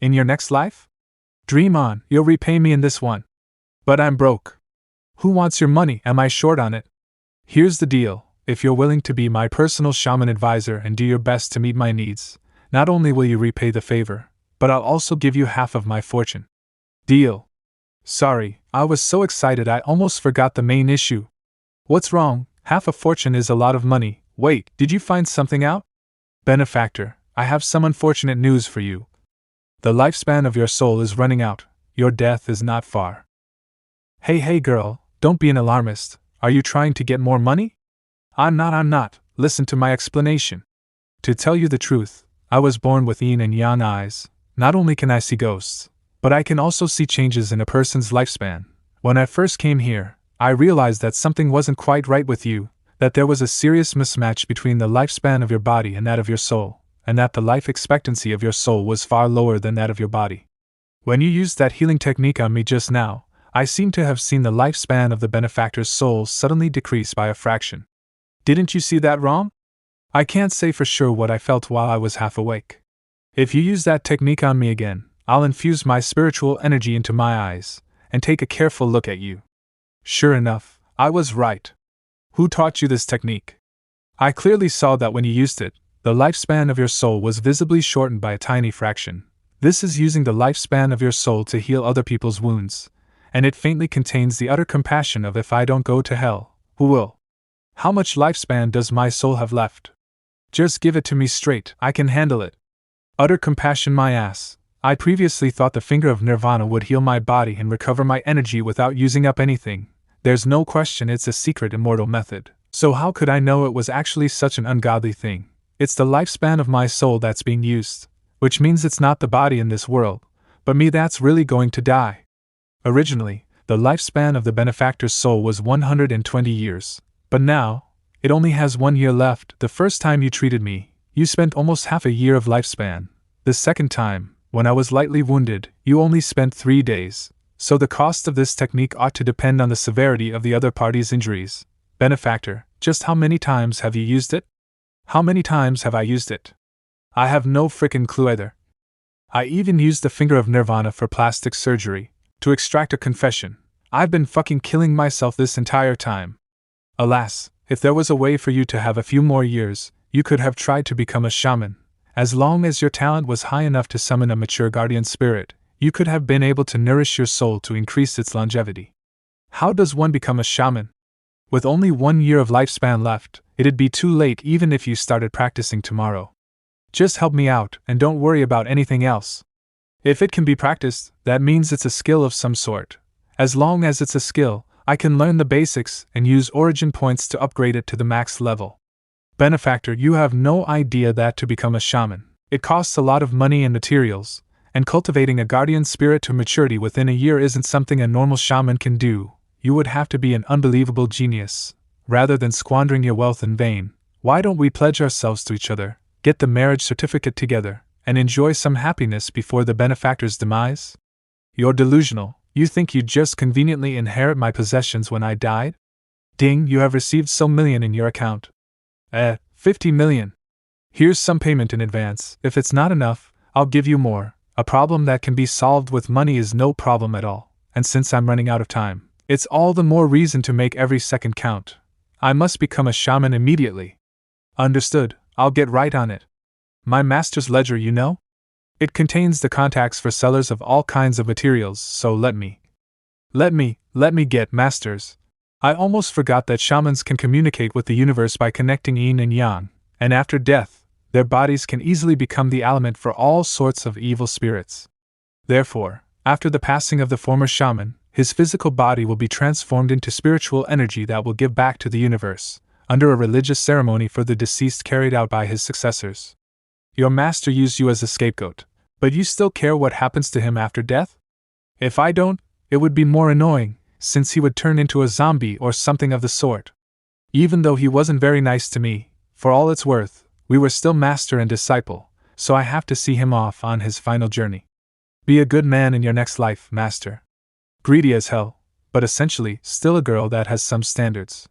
In your next life? Dream on, you'll repay me in this one. But I'm broke. Who wants your money? Am I short on it? Here's the deal. If you're willing to be my personal shaman advisor and do your best to meet my needs, not only will you repay the favor, but I'll also give you half of my fortune. Deal. Sorry, I was so excited I almost forgot the main issue. What's wrong? Half a fortune is a lot of money. Wait, did you find something out? Benefactor, I have some unfortunate news for you. The lifespan of your soul is running out. Your death is not far. Hey girl, don't be an alarmist. Are you trying to get more money? I'm not. Listen to my explanation. To tell you the truth, I was born with yin and yang eyes. Not only can I see ghosts, but I can also see changes in a person's lifespan. When I first came here, I realized that something wasn't quite right with you, that there was a serious mismatch between the lifespan of your body and that of your soul, and that the life expectancy of your soul was far lower than that of your body. When you used that healing technique on me just now, I seem to have seen the lifespan of the benefactor's soul suddenly decrease by a fraction. Didn't you see that wrong? I can't say for sure what I felt while I was half awake. If you use that technique on me again, I'll infuse my spiritual energy into my eyes, and take a careful look at you. Sure enough, I was right. Who taught you this technique? I clearly saw that when you used it, the lifespan of your soul was visibly shortened by a tiny fraction. This is using the lifespan of your soul to heal other people's wounds, and it faintly contains the utter compassion of if I don't go to hell, who will? How much lifespan does my soul have left? Just give it to me straight, I can handle it. Utter compassion my ass. I previously thought the finger of Nirvana would heal my body and recover my energy without using up anything. There's no question it's a secret immortal method. So how could I know it was actually such an ungodly thing? It's the lifespan of my soul that's being used, which means it's not the body in this world, but me that's really going to die. Originally, the lifespan of the benefactor's soul was 120 years, but now, it only has 1 year left. The first time you treated me, you spent almost half a year of lifespan. The second time, when I was lightly wounded, you only spent 3 days. So the cost of this technique ought to depend on the severity of the other party's injuries. Benefactor, just how many times have you used it? How many times have I used it? I have no frickin' clue either. I even used the finger of Nirvana for plastic surgery, to extract a confession. I've been fucking killing myself this entire time. Alas, if there was a way for you to have a few more years, you could have tried to become a shaman. As long as your talent was high enough to summon a mature guardian spirit, you could have been able to nourish your soul to increase its longevity. How does one become a shaman? With only 1 year of lifespan left, it'd be too late even if you started practicing tomorrow. Just help me out and don't worry about anything else. If it can be practiced, that means it's a skill of some sort. As long as it's a skill, I can learn the basics and use origin points to upgrade it to the max level. Benefactor, you have no idea that to become a shaman, it costs a lot of money and materials, and cultivating a guardian spirit to maturity within a year isn't something a normal shaman can do. You would have to be an unbelievable genius. Rather than squandering your wealth in vain, why don't we pledge ourselves to each other, get the marriage certificate together, and enjoy some happiness before the benefactor's demise? You're delusional. You think you'd just conveniently inherit my possessions when I died? Ding, you have received so million in your account. 50 million. Here's some payment in advance. If it's not enough, I'll give you more. A problem that can be solved with money is no problem at all, and since I'm running out of time, it's all the more reason to make every second count. I must become a shaman immediately. Understood, I'll get right on it. My master's ledger, you know? It contains the contacts for sellers of all kinds of materials, so let me get masters. I almost forgot that shamans can communicate with the universe by connecting yin and yang, and after death, their bodies can easily become the element for all sorts of evil spirits. Therefore, after the passing of the former shaman, his physical body will be transformed into spiritual energy that will give back to the universe, under a religious ceremony for the deceased carried out by his successors. Your master used you as a scapegoat, but you still care what happens to him after death? If I don't, it would be more annoying, since he would turn into a zombie or something of the sort. Even though he wasn't very nice to me, for all it's worth, we were still master and disciple, so I have to see him off on his final journey. Be a good man in your next life, master. Greedy as hell, but essentially still a girl that has some standards.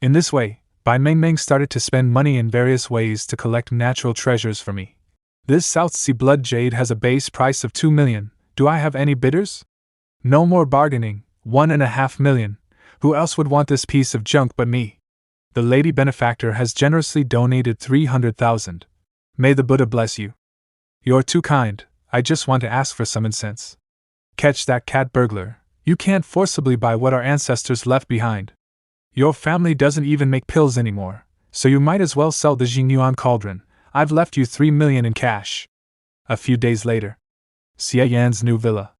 In this way, Bai Mengmeng started to spend money in various ways to collect natural treasures for me. This South Sea blood jade has a base price of 2 million. Do I have any bidders? No more bargaining. 1.5 million. Who else would want this piece of junk but me? The lady benefactor has generously donated 300,000. May the Buddha bless you. You're too kind. I just want to ask for some incense. Catch that cat burglar. You can't forcibly buy what our ancestors left behind. Your family doesn't even make pills anymore, so you might as well sell the Jingyuan cauldron. I've left you 3 million in cash. A few days later. Xie Yan's new villa.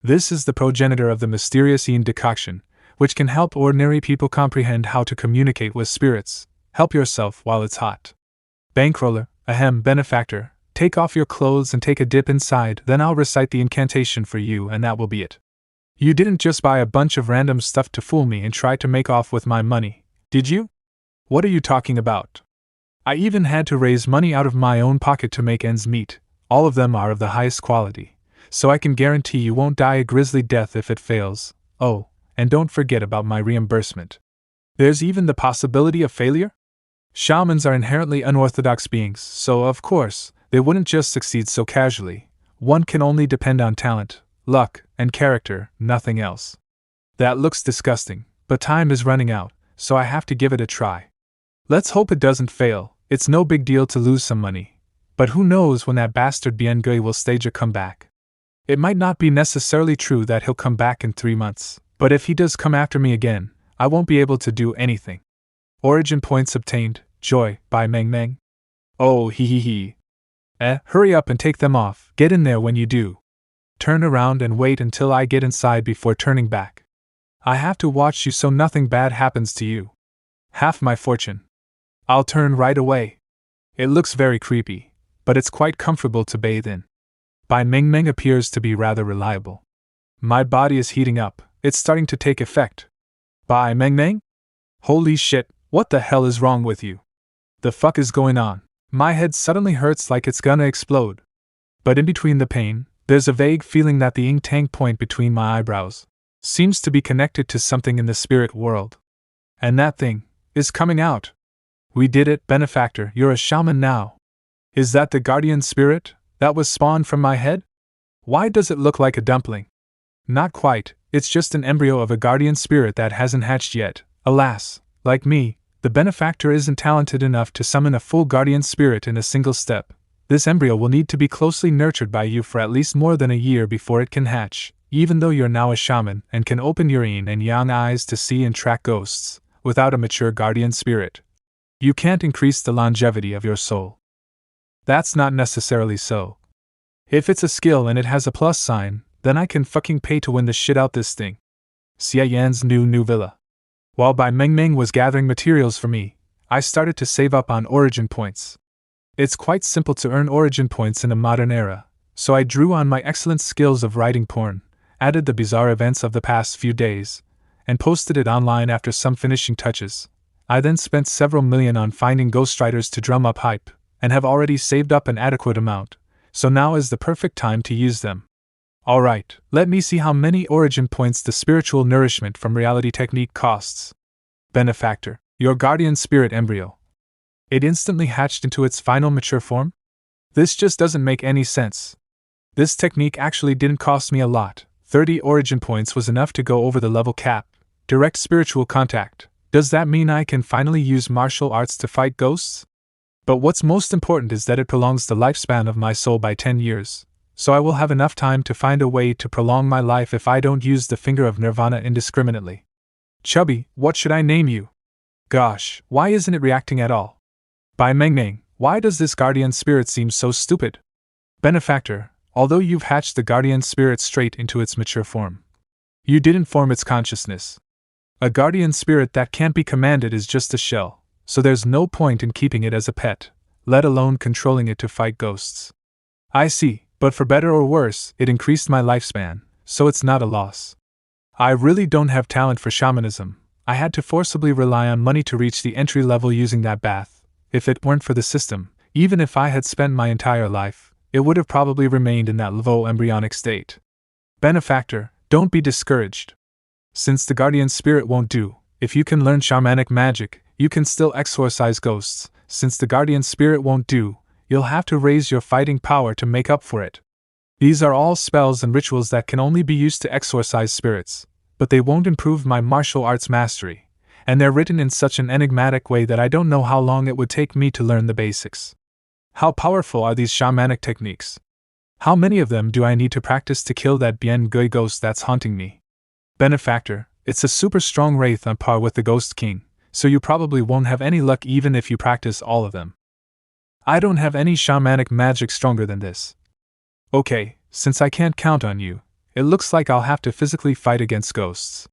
This is the progenitor of the mysterious yin decoction, which can help ordinary people comprehend how to communicate with spirits. Help yourself while it's hot. Bankroller, benefactor, take off your clothes and take a dip inside, then I'll recite the incantation for you and that will be it. You didn't just buy a bunch of random stuff to fool me and try to make off with my money, did you? What are you talking about? I even had to raise money out of my own pocket to make ends meet. All of them are of the highest quality, so I can guarantee you won't die a grisly death if it fails. Oh, and don't forget about my reimbursement. There's even the possibility of failure? Shamans are inherently unorthodox beings, so of course, they wouldn't just succeed so casually. One can only depend on talent, luck, and character, nothing else. That looks disgusting, but time is running out, so I have to give it a try. Let's hope it doesn't fail. It's no big deal to lose some money. But who knows when that bastard Bien Gui will stage a comeback. It might not be necessarily true that he'll come back in 3 months, but if he does come after me again, I won't be able to do anything. Origin points obtained, joy, by Meng Meng. Oh, hee. Hurry up and take them off, get in there when you do. Turn around and wait until I get inside before turning back. I have to watch you so nothing bad happens to you. Half my fortune. I'll turn right away. It looks very creepy, but it's quite comfortable to bathe in. Bai Mengmeng appears to be rather reliable. My body is heating up, it's starting to take effect. Bai Mengmeng? Holy shit, what the hell is wrong with you? The fuck is going on? My head suddenly hurts like it's gonna explode. But in between the pain, there's a vague feeling that the ink tank point between my eyebrows seems to be connected to something in the spirit world. And that thing is coming out. We did it, benefactor, you're a shaman now. Is that the guardian spirit that was spawned from my head? Why does it look like a dumpling? Not quite, it's just an embryo of a guardian spirit that hasn't hatched yet. Alas, like me, the benefactor isn't talented enough to summon a full guardian spirit in a single step. This embryo will need to be closely nurtured by you for at least more than a year before it can hatch, even though you're now a shaman and can open your yin and yang eyes to see and track ghosts. Without a mature guardian spirit, you can't increase the longevity of your soul. That's not necessarily so. If it's a skill and it has a plus sign, then I can fucking pay to win the shit out this thing. Xie Yan's new villa. While Bai Meng was gathering materials for me, I started to save up on origin points. It's quite simple to earn origin points in a modern era, so I drew on my excellent skills of writing porn, added the bizarre events of the past few days, and posted it online after some finishing touches. I then spent several million on finding ghostwriters to drum up hype, and have already saved up an adequate amount, so now is the perfect time to use them. Alright, let me see how many origin points the spiritual nourishment from reality technique costs. Benefactor, your guardian spirit embryo. It instantly hatched into its final mature form? This just doesn't make any sense. This technique actually didn't cost me a lot. 30 origin points was enough to go over the level cap. Direct spiritual contact. Does that mean I can finally use martial arts to fight ghosts? But what's most important is that it prolongs the lifespan of my soul by 10 years. So I will have enough time to find a way to prolong my life if I don't use the finger of nirvana indiscriminately. Chubby, what should I name you? Gosh, why isn't it reacting at all? Bai Meng, why does this guardian spirit seem so stupid? Benefactor, although you've hatched the guardian spirit straight into its mature form, you didn't form its consciousness. A guardian spirit that can't be commanded is just a shell, so there's no point in keeping it as a pet, let alone controlling it to fight ghosts. I see. But for better or worse, it increased my lifespan, so it's not a loss. I really don't have talent for shamanism. I had to forcibly rely on money to reach the entry level using that bath. If it weren't for the system, even if I had spent my entire life, it would have probably remained in that low embryonic state. Benefactor, don't be discouraged. Since the guardian spirit won't do, if you can learn shamanic magic, you can still exorcise ghosts. Since the guardian spirit won't do, you'll have to raise your fighting power to make up for it. These are all spells and rituals that can only be used to exorcise spirits, but they won't improve my martial arts mastery, and they're written in such an enigmatic way that I don't know how long it would take me to learn the basics. How powerful are these shamanic techniques? How many of them do I need to practice to kill that Bien Gui ghost that's haunting me? Benefactor, it's a super strong wraith on par with the Ghost King, so you probably won't have any luck even if you practice all of them. I don't have any shamanic magic stronger than this. Okay, since I can't count on you, it looks like I'll have to physically fight against ghosts.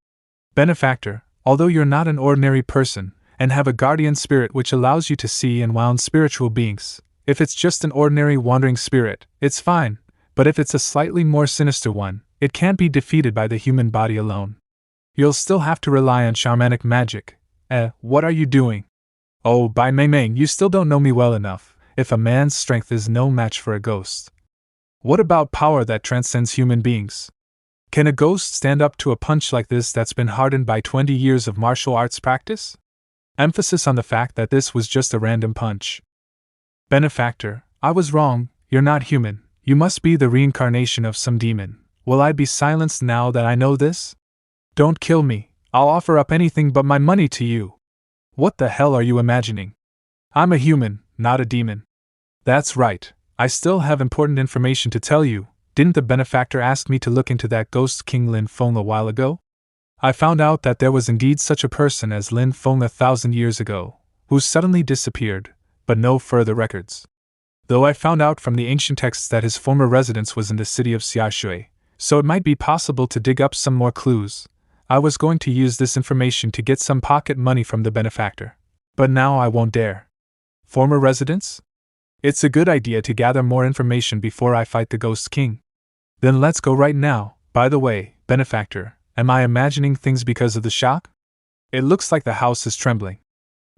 Benefactor, although you're not an ordinary person, and have a guardian spirit which allows you to see and wound spiritual beings, if it's just an ordinary wandering spirit, it's fine, but if it's a slightly more sinister one, it can't be defeated by the human body alone. You'll still have to rely on shamanic magic. What are you doing? Oh, Bai Meng, you still don't know me well enough. If a man's strength is no match for a ghost. What about power that transcends human beings? Can a ghost stand up to a punch like this that's been hardened by 20 years of martial arts practice? Emphasis on the fact that this was just a random punch. Benefactor, I was wrong, you're not human, you must be the reincarnation of some demon. Will I be silenced now that I know this? Don't kill me, I'll offer up anything but my money to you. What the hell are you imagining? I'm a human, not a demon. That's right, I still have important information to tell you. Didn't the benefactor ask me to look into that ghost King Lin Feng a while ago? I found out that there was indeed such a person as Lin Feng 1,000 years ago, who suddenly disappeared, but no further records. Though I found out from the ancient texts that his former residence was in the city of Xiaoshui, so it might be possible to dig up some more clues. I was going to use this information to get some pocket money from the benefactor. But now I won't dare. Former residence? It's a good idea to gather more information before I fight the Ghost King. Then let's go right now. By the way, benefactor, am I imagining things because of the shock? It looks like the house is trembling.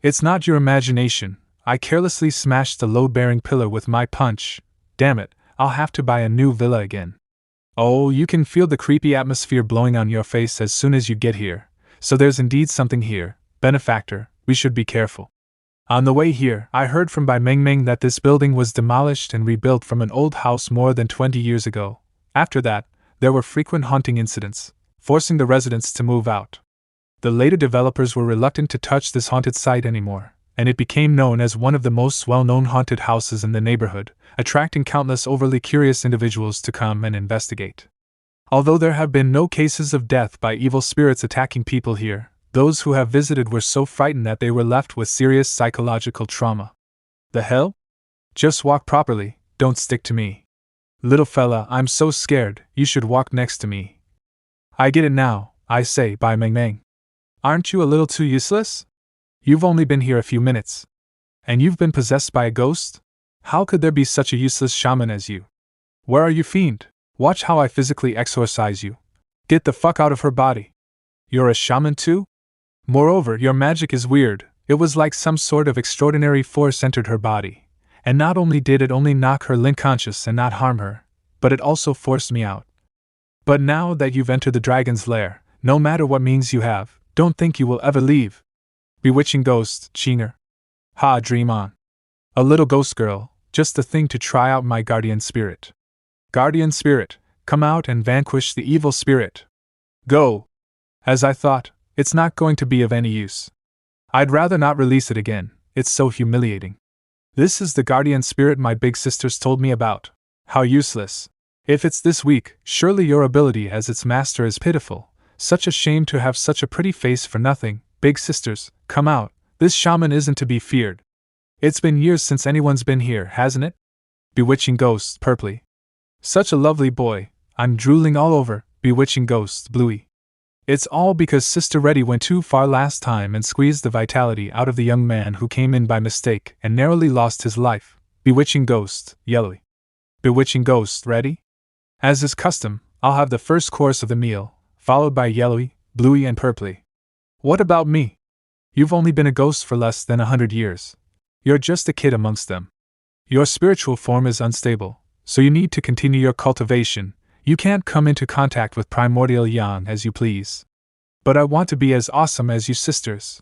It's not your imagination, I carelessly smashed the load-bearing pillar with my punch. Damn it, I'll have to buy a new villa again. Oh, you can feel the creepy atmosphere blowing on your face as soon as you get here. So there's indeed something here, benefactor, we should be careful. On the way here, I heard from Bai Mengmeng that this building was demolished and rebuilt from an old house more than 20 years ago. After that, there were frequent haunting incidents, forcing the residents to move out. The later developers were reluctant to touch this haunted site anymore, and it became known as one of the most well-known haunted houses in the neighborhood, attracting countless overly curious individuals to come and investigate. Although there have been no cases of death by evil spirits attacking people here, those who have visited were so frightened that they were left with serious psychological trauma. The hell? Just walk properly, don't stick to me. Little fella, I'm so scared, you should walk next to me. I get it now, I say, Bai Mengmeng. Aren't you a little too useless? You've only been here a few minutes. And you've been possessed by a ghost? How could there be such a useless shaman as you? Where are you, fiend? Watch how I physically exorcise you. Get the fuck out of her body. You're a shaman too? Moreover, your magic is weird. It was like some sort of extraordinary force entered her body. And not only did it only knock her unconscious and not harm her, but it also forced me out. But now that you've entered the dragon's lair, no matter what means you have, don't think you will ever leave. Bewitching ghost, Chinger. Ha, dream on. A little ghost girl, just the thing to try out my guardian spirit. Guardian spirit, come out and vanquish the evil spirit. Go! As I thought, it's not going to be of any use. I'd rather not release it again, it's so humiliating. This is the guardian spirit my big sisters told me about. How useless. If it's this weak, surely your ability as its master is pitiful. Such a shame to have such a pretty face for nothing. Big sisters, come out, this shaman isn't to be feared. It's been years since anyone's been here, hasn't it? Bewitching ghost, purply. Such a lovely boy, I'm drooling all over, bewitching ghost, bluey. It's all because Sister Reddy went too far last time and squeezed the vitality out of the young man who came in by mistake and narrowly lost his life. Bewitching ghost, yellowy. Bewitching ghost, ready? As is custom, I'll have the first course of the meal, followed by yellowy, bluey and purply. What about me? You've only been a ghost for less than 100 years. You're just a kid amongst them. Your spiritual form is unstable, so you need to continue your cultivation. You can't come into contact with primordial yang as you please. But I want to be as awesome as you sisters.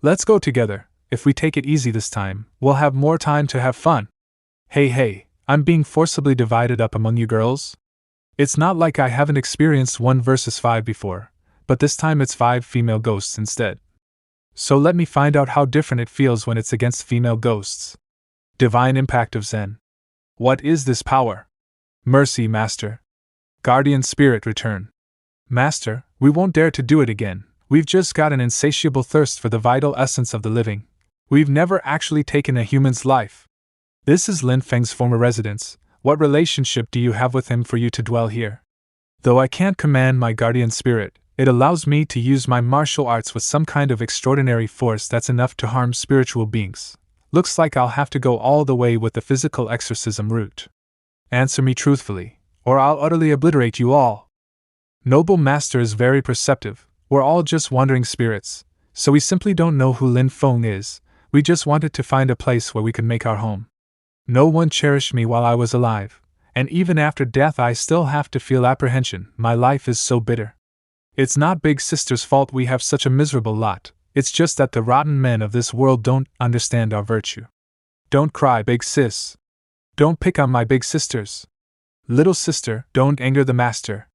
Let's go together. If we take it easy this time, we'll have more time to have fun. Hey, I'm being forcibly divided up among you girls? It's not like I haven't experienced 1 versus 5 before, but this time it's 5 female ghosts instead. So let me find out how different it feels when it's against female ghosts. Divine impact of Zen. What is this power? Mercy, Master. Guardian Spirit, return. Master, we won't dare to do it again. We've just got an insatiable thirst for the vital essence of the living. We've never actually taken a human's life. This is Lin Feng's former residence. What relationship do you have with him for you to dwell here? Though I can't command my guardian spirit, it allows me to use my martial arts with some kind of extraordinary force that's enough to harm spiritual beings. Looks like I'll have to go all the way with the physical exorcism route. Answer me truthfully, or I'll utterly obliterate you all. Noble Master is very perceptive. We're all just wandering spirits, so we simply don't know who Lin Feng is. We just wanted to find a place where we could make our home. No one cherished me while I was alive, and even after death I still have to feel apprehension. My life is so bitter. It's not Big Sister's fault we have such a miserable lot. It's just that the rotten men of this world don't understand our virtue. Don't cry, Big Sis. Don't pick on my big sisters. Little sister, don't anger the master.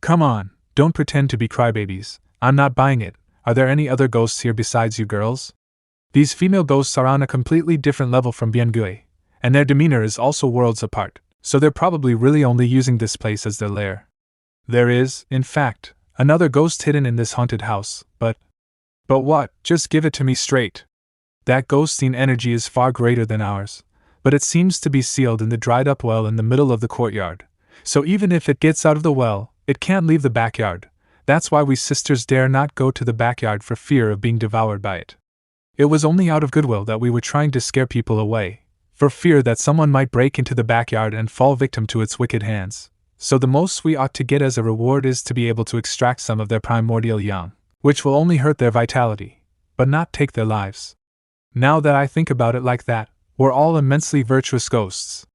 Come on, don't pretend to be crybabies. I'm not buying it. Are there any other ghosts here besides you girls? These female ghosts are on a completely different level from Biangui, and their demeanor is also worlds apart, so they're probably really only using this place as their lair. There is, in fact, another ghost hidden in this haunted house, but what? Just give it to me straight. That ghostine energy is far greater than ours, but it seems to be sealed in the dried-up well in the middle of the courtyard, so even if it gets out of the well, it can't leave the backyard. That's why we sisters dare not go to the backyard for fear of being devoured by it. It was only out of goodwill that we were trying to scare people away, for fear that someone might break into the backyard and fall victim to its wicked hands. So the most we ought to get as a reward is to be able to extract some of their primordial yang, which will only hurt their vitality, but not take their lives. Now that I think about it like that, we're all immensely virtuous ghosts.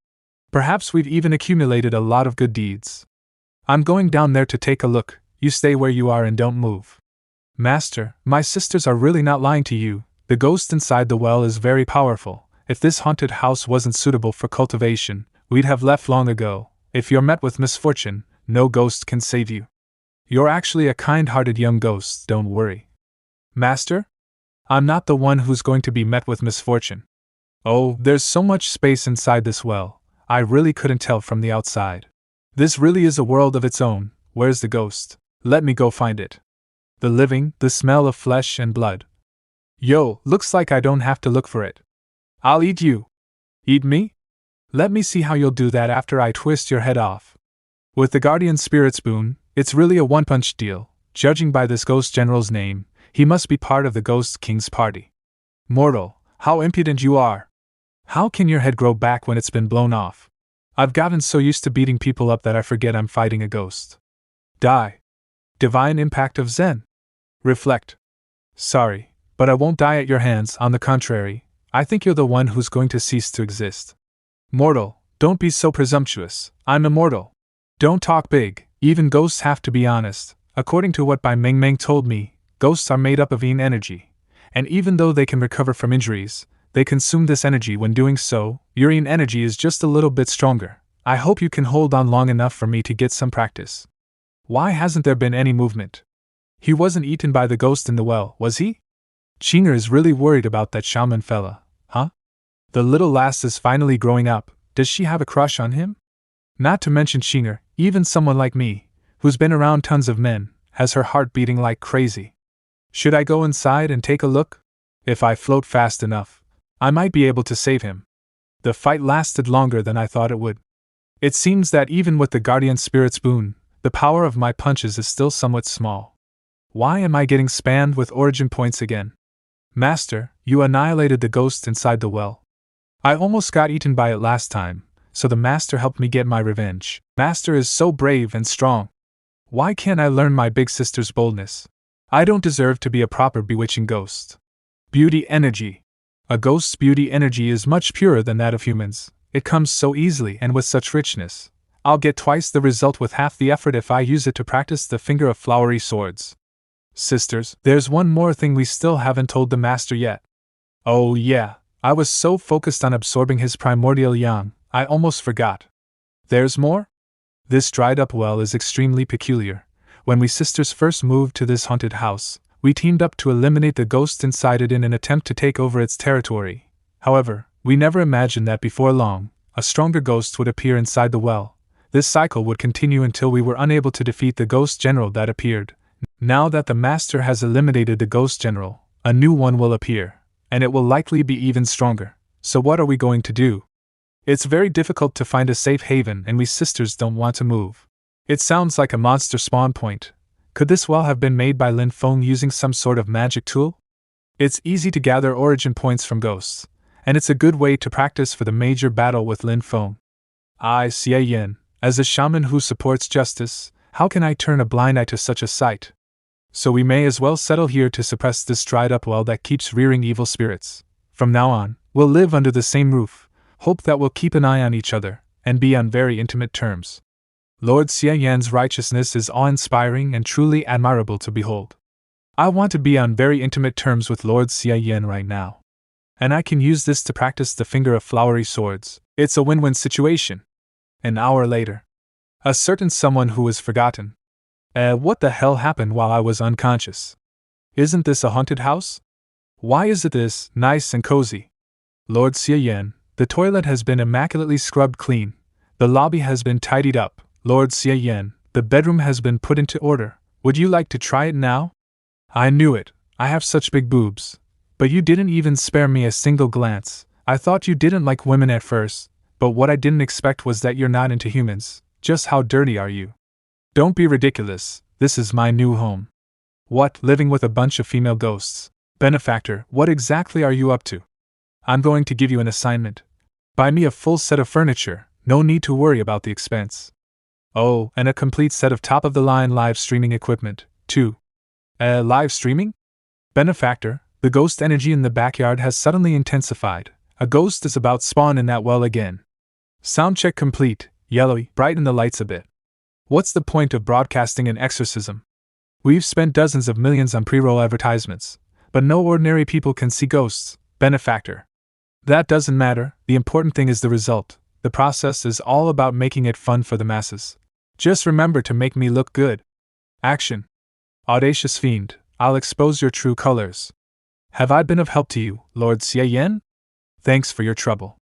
Perhaps we've even accumulated a lot of good deeds. I'm going down there to take a look. You stay where you are and don't move. Master, my sisters are really not lying to you. The ghost inside the well is very powerful. If this haunted house wasn't suitable for cultivation, we'd have left long ago. If you're met with misfortune, no ghost can save you. You're actually a kind-hearted young ghost, don't worry. Master? I'm not the one who's going to be met with misfortune. Oh, there's so much space inside this well, I really couldn't tell from the outside. This really is a world of its own. Where's the ghost? Let me go find it. The living, the smell of flesh and blood. Yo, looks like I don't have to look for it. I'll eat you. Eat me? Let me see how you'll do that after I twist your head off. With the guardian spirit's boon, it's really a one-punch deal. Judging by this ghost general's name, he must be part of the Ghost King's party. Mortal, how impudent you are! How can your head grow back when it's been blown off? I've gotten so used to beating people up that I forget I'm fighting a ghost. Die. Divine impact of Zen. Reflect. Sorry, but I won't die at your hands. On the contrary, I think you're the one who's going to cease to exist. Mortal, don't be so presumptuous. I'm immortal. Don't talk big. Even ghosts have to be honest. According to what Bai Meng Meng told me, ghosts are made up of yin energy, and even though they can recover from injuries, they consume this energy. When doing so, your yin energy is just a little bit stronger. I hope you can hold on long enough for me to get some practice. Why hasn't there been any movement? He wasn't eaten by the ghost in the well, was he? Qinger is really worried about that shaman fella, huh? The little lass is finally growing up. Does she have a crush on him? Not to mention Qinger, even someone like me, who's been around tons of men, has her heart beating like crazy. Should I go inside and take a look? If I float fast enough, I might be able to save him. The fight lasted longer than I thought it would. It seems that even with the guardian spirit's boon, the power of my punches is still somewhat small. Why am I getting spammed with origin points again? Master, you annihilated the ghost inside the well. I almost got eaten by it last time, so the master helped me get my revenge. Master is so brave and strong. Why can't I learn my big sister's boldness? I don't deserve to be a proper bewitching ghost. Beauty energy. A ghost's beauty energy is much purer than that of humans. It comes so easily and with such richness. I'll get twice the result with half the effort if I use it to practice the finger of flowery swords. Sisters, there's one more thing we still haven't told the master yet. Oh yeah, I was so focused on absorbing his primordial yang, I almost forgot. There's more? This dried-up well is extremely peculiar. When we sisters first moved to this haunted house, we teamed up to eliminate the ghost inside it in an attempt to take over its territory. However, we never imagined that before long, a stronger ghost would appear inside the well. This cycle would continue until we were unable to defeat the ghost general that appeared. Now that the master has eliminated the ghost general, a new one will appear, and it will likely be even stronger. So what are we going to do? It's very difficult to find a safe haven and we sisters don't want to move. It sounds like a monster spawn point. Could this well have been made by Lin Feng using some sort of magic tool? It's easy to gather origin points from ghosts, and it's a good way to practice for the major battle with Lin Feng. Xie Yan, as a shaman who supports justice, how can I turn a blind eye to such a sight? So we may as well settle here to suppress this dried-up well that keeps rearing evil spirits. From now on, we'll live under the same roof, hope that we'll keep an eye on each other, and be on very intimate terms. Lord Xie Yan's righteousness is awe-inspiring and truly admirable to behold. I want to be on very intimate terms with Lord Xie Yan right now. And I can use this to practice the finger of flowery swords. It's a win-win situation. An hour later. A certain someone who was forgotten. What the hell happened while I was unconscious? Isn't this a haunted house? Why is it this nice and cozy? Lord Xie Yan, the toilet has been immaculately scrubbed clean. The lobby has been tidied up. Lord Xie Yan, the bedroom has been put into order. Would you like to try it now? I knew it. I have such big boobs. But you didn't even spare me a single glance. I thought you didn't like women at first, but what I didn't expect was that you're not into humans. Just how dirty are you? Don't be ridiculous. This is my new home. What, living with a bunch of female ghosts? Benefactor, what exactly are you up to? I'm going to give you an assignment. Buy me a full set of furniture. No need to worry about the expense. Oh, and a complete set of top-of-the-line live streaming equipment, too. Live streaming? Benefactor, The ghost energy in the backyard has suddenly intensified. A ghost is about to spawn in that well again. Sound check complete. Yellowy, brighten the lights a bit. What's the point of broadcasting an exorcism? We've spent dozens of millions on pre-roll advertisements, but no ordinary people can see ghosts. Benefactor. That doesn't matter, the important thing is the result. The process is all about making it fun for the masses. Just remember to make me look good. Action. Audacious fiend, I'll expose your true colors. Have I been of help to you, Lord Xie Yan? Thanks for your trouble.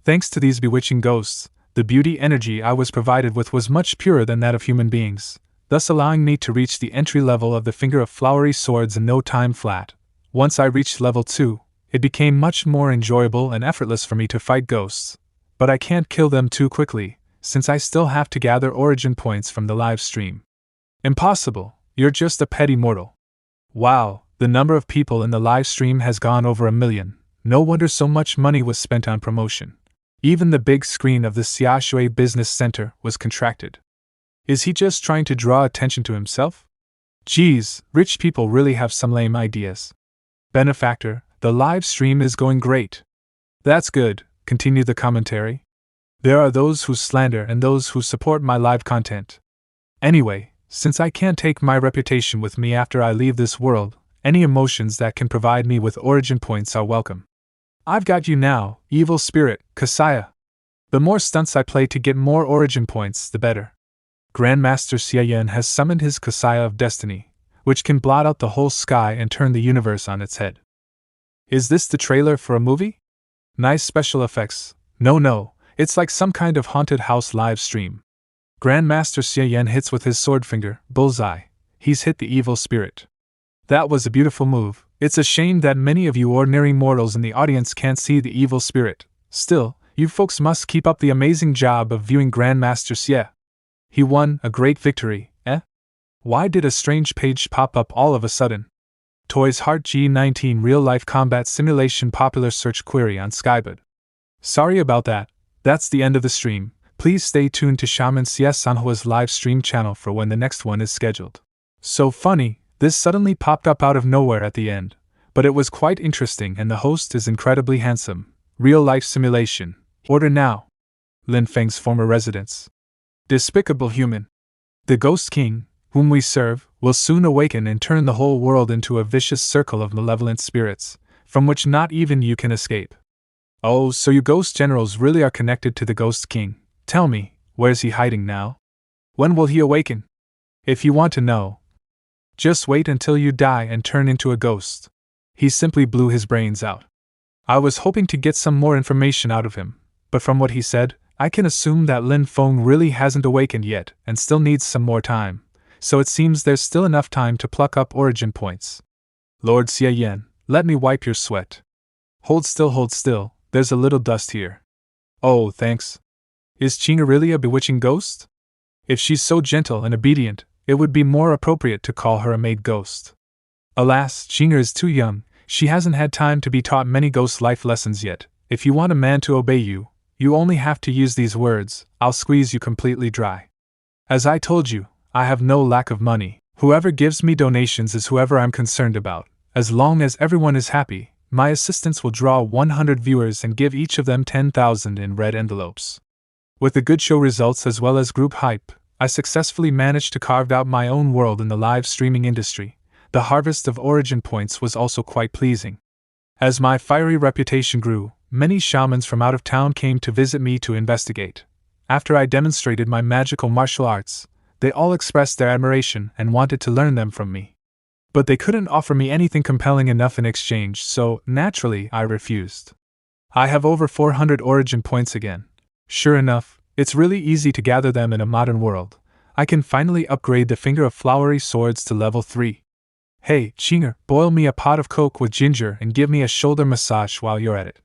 Thanks to these bewitching ghosts, the beauty energy I was provided with was much purer than that of human beings, thus allowing me to reach the entry level of the finger of flowery swords in no time flat. Once I reached level 2, it became much more enjoyable and effortless for me to fight ghosts. But I can't kill them too quickly, since I still have to gather origin points from the live stream. Impossible, you're just a petty mortal. Wow, the number of people in the live stream has gone over 1 million. No wonder so much money was spent on promotion. Even the big screen of the Xiaoshui Business Center was contracted. Is he just trying to draw attention to himself? Geez, rich people really have some lame ideas. Benefactor, the live stream is going great. That's good, continued the commentary. There are those who slander and those who support my live content. Anyway, since I can't take my reputation with me after I leave this world, any emotions that can provide me with origin points are welcome. I've got you now, evil spirit, Kasaya. The more stunts I play to get more origin points, the better. Grandmaster Xie Yan has summoned his Kasaya of Destiny, which can blot out the whole sky and turn the universe on its head. Is this the trailer for a movie? Nice special effects. No, it's like some kind of haunted house live stream. Grandmaster Xie Yan hits with his sword finger, bullseye. He's hit the evil spirit. That was a beautiful move. It's a shame that many of you ordinary mortals in the audience can't see the evil spirit. Still, you folks must keep up the amazing job of viewing Grandmaster Xie. He won a great victory, eh? Why did a strange page pop up all of a sudden? Toys Heart G19 Real-Life Combat Simulation Popular Search Query on Skybud. Sorry about that. That's the end of the stream. Please stay tuned to Shaman CS Sanhua's live stream channel for when the next one is scheduled. So funny. This suddenly popped up out of nowhere at the end, but it was quite interesting and the host is incredibly handsome. Real-life simulation. Order now. Lin Feng's former residence. Despicable human. The Ghost King, whom we serve, will soon awaken and turn the whole world into a vicious circle of malevolent spirits, from which not even you can escape. Oh, so you ghost generals really are connected to the Ghost King. Tell me, where's he hiding now? When will he awaken? If you want to know, just wait until you die and turn into a ghost. He simply blew his brains out. I was hoping to get some more information out of him, but from what he said, I can assume that Lin Feng really hasn't awakened yet and still needs some more time, so it seems there's still enough time to pluck up origin points. Lord Xie Yan, let me wipe your sweat. Hold still, there's a little dust here. Oh, thanks. Is Qing'er really a bewitching ghost? If she's so gentle and obedient, it would be more appropriate to call her a maid ghost. Alas, Qing'er is too young, she hasn't had time to be taught many ghost life lessons yet. If you want a man to obey you, you only have to use these words, I'll squeeze you completely dry. As I told you, I have no lack of money. Whoever gives me donations is whoever I'm concerned about. As long as everyone is happy, my assistants will draw 100 viewers and give each of them 10,000 in red envelopes. With the good show results as well as group hype, I successfully managed to carve out my own world in the live streaming industry. The harvest of origin points was also quite pleasing. As my fiery reputation grew, many shamans from out of town came to visit me to investigate. After I demonstrated my magical martial arts, they all expressed their admiration and wanted to learn them from me. But they couldn't offer me anything compelling enough in exchange, so naturally I refused. I have over 400 origin points again. Sure enough, it's really easy to gather them in a modern world. I can finally upgrade the finger of flowery swords to level 3. Hey, Qing'er, boil me a pot of coke with ginger and give me a shoulder massage while you're at it.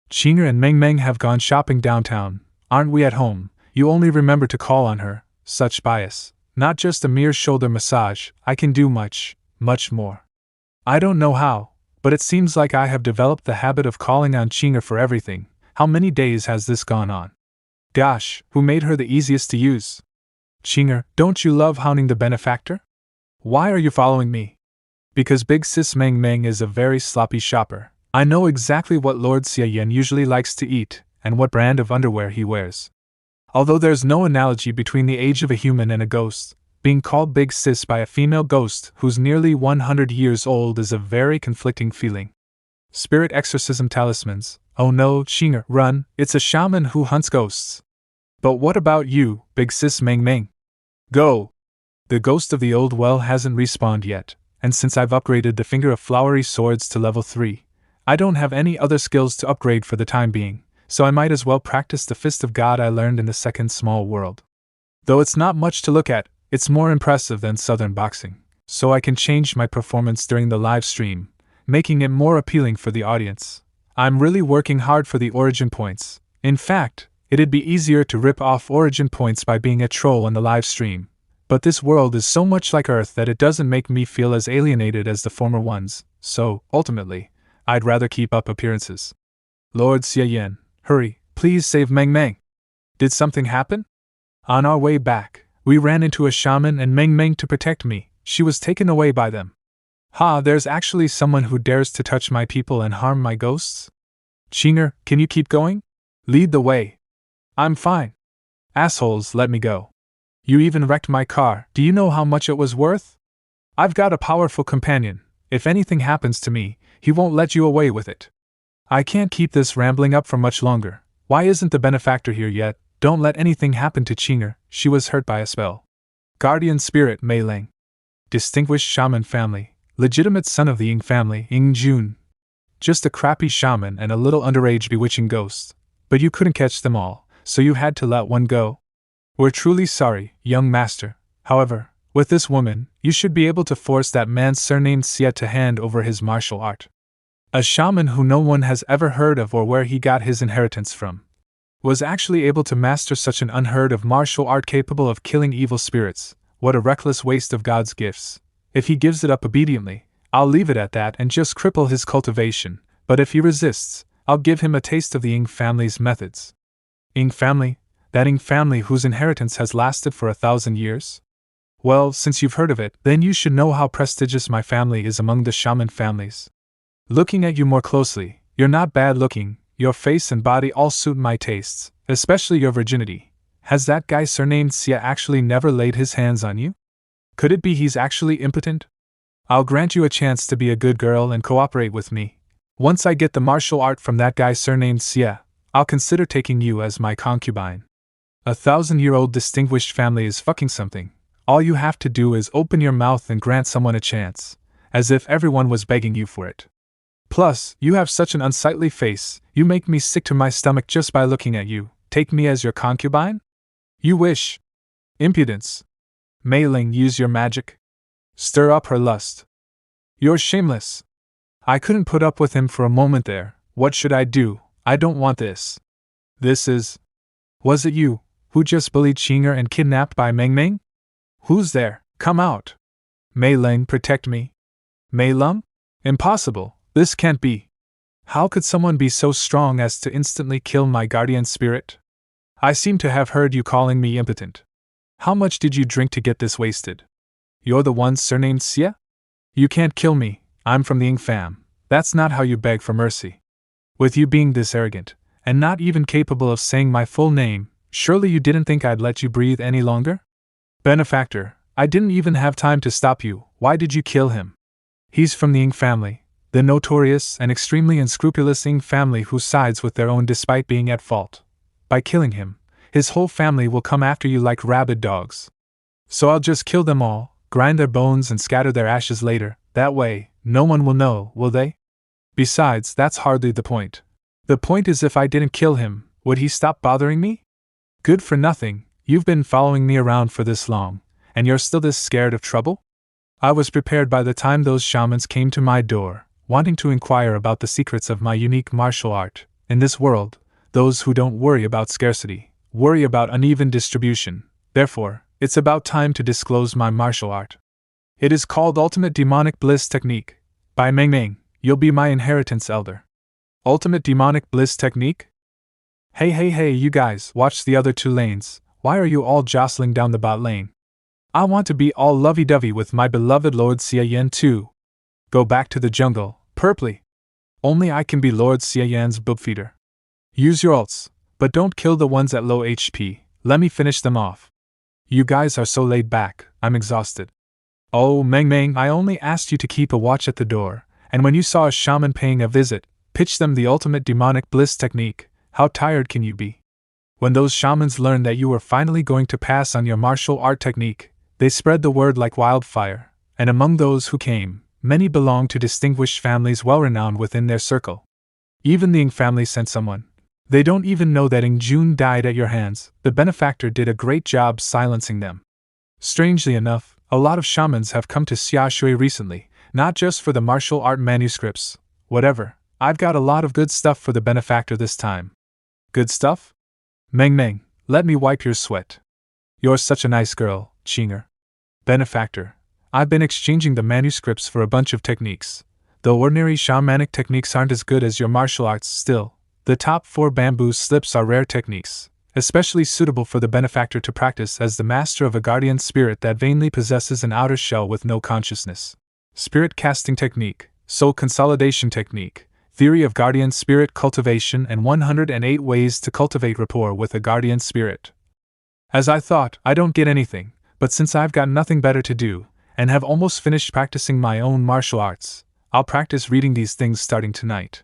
Qing'er and Meng Meng have gone shopping downtown. Aren't we at home? You only remember to call on her. Such bias. Not just a mere shoulder massage, I can do much more. I don't know how, but it seems like I have developed the habit of calling on Qing'er for everything. How many days has this gone on? Gosh, who made her the easiest to use? Qing'er, don't you love hounding the benefactor? Why are you following me? Because Big Sis Meng Meng is a very sloppy shopper. I know exactly what Lord Xie Yan usually likes to eat, and what brand of underwear he wears. Although there's no analogy between the age of a human and a ghost, being called Big Sis by a female ghost who's nearly 100 years old is a very conflicting feeling. Spirit exorcism talismans. Oh no, Xinger, run, it's a shaman who hunts ghosts. But what about you, Big Sis Meng Meng? Go! The ghost of the old well hasn't respawned yet, and since I've upgraded the Finger of Flowery Swords to level 3, I don't have any other skills to upgrade for the time being, so I might as well practice the Fist of God I learned in the second small world. Though it's not much to look at, it's more impressive than Southern boxing, so I can change my performance during the live stream, making it more appealing for the audience. I'm really working hard for the origin points. In fact, it'd be easier to rip off origin points by being a troll on the live stream. But this world is so much like Earth that it doesn't make me feel as alienated as the former ones, so, ultimately, I'd rather keep up appearances. Lord Xie Yan, hurry, please save Meng Meng. Did something happen? On our way back, we ran into a shaman and Meng Meng to protect me. She was taken away by them. Ha, there's actually someone who dares to touch my people and harm my ghosts? Xinger, can you keep going? Lead the way. I'm fine. Assholes, let me go. You even wrecked my car. Do you know how much it was worth? I've got a powerful companion. If anything happens to me, he won't let you away with it. I can't keep this rambling up for much longer. Why isn't the benefactor here yet? Don't let anything happen to Xinger. She was hurt by a spell. Guardian Spirit Mei Ling. Distinguished shaman family. Legitimate son of the Ying family, Ying Jun. Just a crappy shaman and a little underage bewitching ghost. But you couldn't catch them all, so you had to let one go. We're truly sorry, young master. However, with this woman, you should be able to force that man surnamed Xie to hand over his martial art. A shaman who no one has ever heard of or where he got his inheritance from, was actually able to master such an unheard of martial art capable of killing evil spirits. What a reckless waste of God's gifts. If he gives it up obediently, I'll leave it at that and just cripple his cultivation, but if he resists, I'll give him a taste of the Ying family's methods. Ying family? That Ying family whose inheritance has lasted for 1,000 years? Well, since you've heard of it, then you should know how prestigious my family is among the shaman families. Looking at you more closely, you're not bad looking, your face and body all suit my tastes, especially your virginity. Has that guy surnamed Xie actually never laid his hands on you? Could it be he's actually impotent? I'll grant you a chance to be a good girl and cooperate with me. Once I get the martial art from that guy surnamed Xie, I'll consider taking you as my concubine. 1,000-year-old distinguished family is fucking something. All you have to do is open your mouth and grant someone a chance, as if everyone was begging you for it. Plus, you have such an unsightly face, you make me sick to my stomach just by looking at you. Take me as your concubine? You wish. Impudence. Mei Ling, use your magic. Stir up her lust. You're shameless. I couldn't put up with him for a moment there. What should I do? I don't want this. This is... Was it you, who just bullied Xinger and kidnapped by Meng Meng? Who's there? Come out. Mei Ling, protect me. Mei Lung? Impossible. This can't be. How could someone be so strong as to instantly kill my guardian spirit? I seem to have heard you calling me impotent. How much did you drink to get this wasted? You're the one surnamed Xie? You can't kill me, I'm from the Ying fam. That's not how you beg for mercy. With you being this arrogant, and not even capable of saying my full name, surely you didn't think I'd let you breathe any longer? Benefactor, I didn't even have time to stop you. Why did you kill him? He's from the Ying family, the notorious and extremely unscrupulous Ying family who sides with their own despite being at fault. By killing him, his whole family will come after you like rabid dogs. So I'll just kill them all, grind their bones and scatter their ashes later. That way, no one will know, will they? Besides, that's hardly the point. The point is, if I didn't kill him, would he stop bothering me? Good for nothing, you've been following me around for this long, and you're still this scared of trouble? I was prepared by the time those shamans came to my door, wanting to inquire about the secrets of my unique martial art. In this world, those who don't worry about scarcity, worry about uneven distribution. Therefore, it's about time to disclose my martial art. It is called Ultimate Demonic Bliss Technique. By Meng Meng, you'll be my inheritance elder. Ultimate Demonic Bliss Technique? Hey, you guys, watch the other two lanes. Why are you all jostling down the bot lane? I want to be all lovey-dovey with my beloved Lord Xie Yan too. Go back to the jungle, Purpley. Only I can be Lord Xie Yan's boobfeeder. Use your ults, but don't kill the ones at low HP, let me finish them off. You guys are so laid back, I'm exhausted. Oh, Meng Meng, I only asked you to keep a watch at the door, and when you saw a shaman paying a visit, pitch them the ultimate demonic bliss technique. How tired can you be? When those shamans learned that you were finally going to pass on your martial art technique, they spread the word like wildfire, and among those who came, many belonged to distinguished families well renowned within their circle. Even the Ng family sent someone. They don't even know that Ng Jun died at your hands. The benefactor did a great job silencing them. Strangely enough, a lot of shamans have come to Xiashui recently, not just for the martial art manuscripts. Whatever, I've got a lot of good stuff for the benefactor this time. Good stuff? Meng Meng, let me wipe your sweat. You're such a nice girl, Qinger. Benefactor, I've been exchanging the manuscripts for a bunch of techniques. Though ordinary shamanic techniques aren't as good as your martial arts, still, the top 4 bamboo slips are rare techniques, especially suitable for the benefactor to practice as the master of a guardian spirit that vainly possesses an outer shell with no consciousness. Spirit casting technique, soul consolidation technique, theory of guardian spirit cultivation, and 108 ways to cultivate rapport with a guardian spirit. As I thought, I don't get anything, but since I've got nothing better to do, and have almost finished practicing my own martial arts, I'll practice reading these things starting tonight.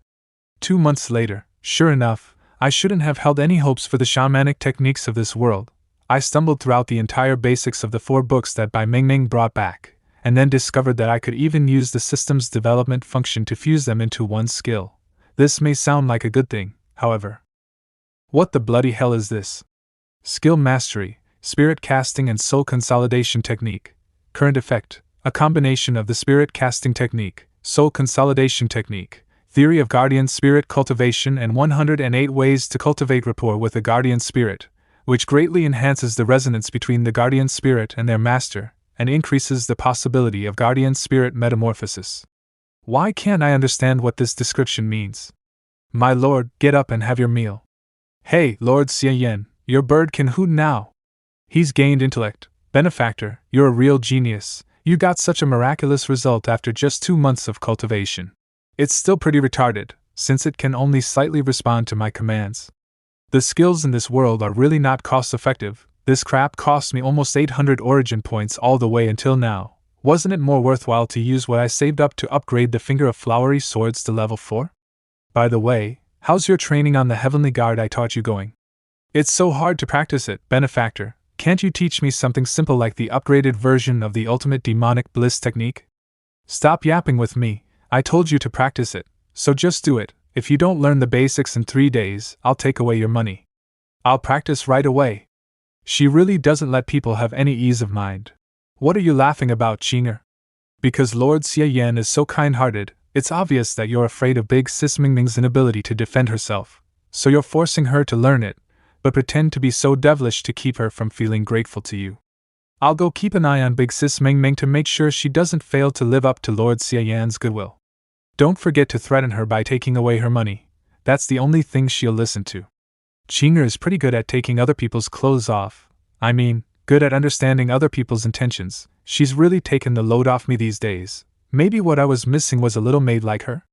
2 months later, sure enough, I shouldn't have held any hopes for the shamanic techniques of this world. I stumbled throughout the entire basics of the 4 books that Bai Mingming brought back, and then discovered that I could even use the system's development function to fuse them into one skill. This may sound like a good thing, however. What the bloody hell is this? Skill Mastery, Spirit Casting and Soul Consolidation Technique. Current effect, a combination of the Spirit Casting Technique, Soul Consolidation Technique, Theory of Guardian Spirit Cultivation, and 108 ways to cultivate rapport with a guardian spirit, which greatly enhances the resonance between the guardian spirit and their master, and increases the possibility of guardian spirit metamorphosis. Why can't I understand what this description means? My lord, get up and have your meal. Hey, Lord Xie Yan, your bird can hoot now. He's gained intellect. Benefactor, you're a real genius. You got such a miraculous result after just 2 months of cultivation. It's still pretty retarded, since it can only slightly respond to my commands. The skills in this world are really not cost-effective. This crap cost me almost 800 origin points all the way until now. Wasn't it more worthwhile to use what I saved up to upgrade the Finger of Flowery Swords to level 4? By the way, how's your training on the Heavenly Guard I taught you going? It's so hard to practice it, Benefactor. Can't you teach me something simple like the upgraded version of the Ultimate Demonic Bliss technique? Stop yapping with me. I told you to practice it, so just do it. If you don't learn the basics in 3 days, I'll take away your money. I'll practice right away. She really doesn't let people have any ease of mind. What are you laughing about, Qinger? Because Lord Xie Yan is so kind-hearted, it's obvious that you're afraid of Big Sis Mingming's inability to defend herself, so you're forcing her to learn it, but pretend to be so devilish to keep her from feeling grateful to you. I'll go keep an eye on Big Sis Mingming to make sure she doesn't fail to live up to Lord Xie Yan's goodwill. Don't forget to threaten her by taking away her money. That's the only thing she'll listen to. Qinger is pretty good at taking other people's clothes off. I mean, good at understanding other people's intentions. She's really taken the load off me these days. Maybe what I was missing was a little maid like her?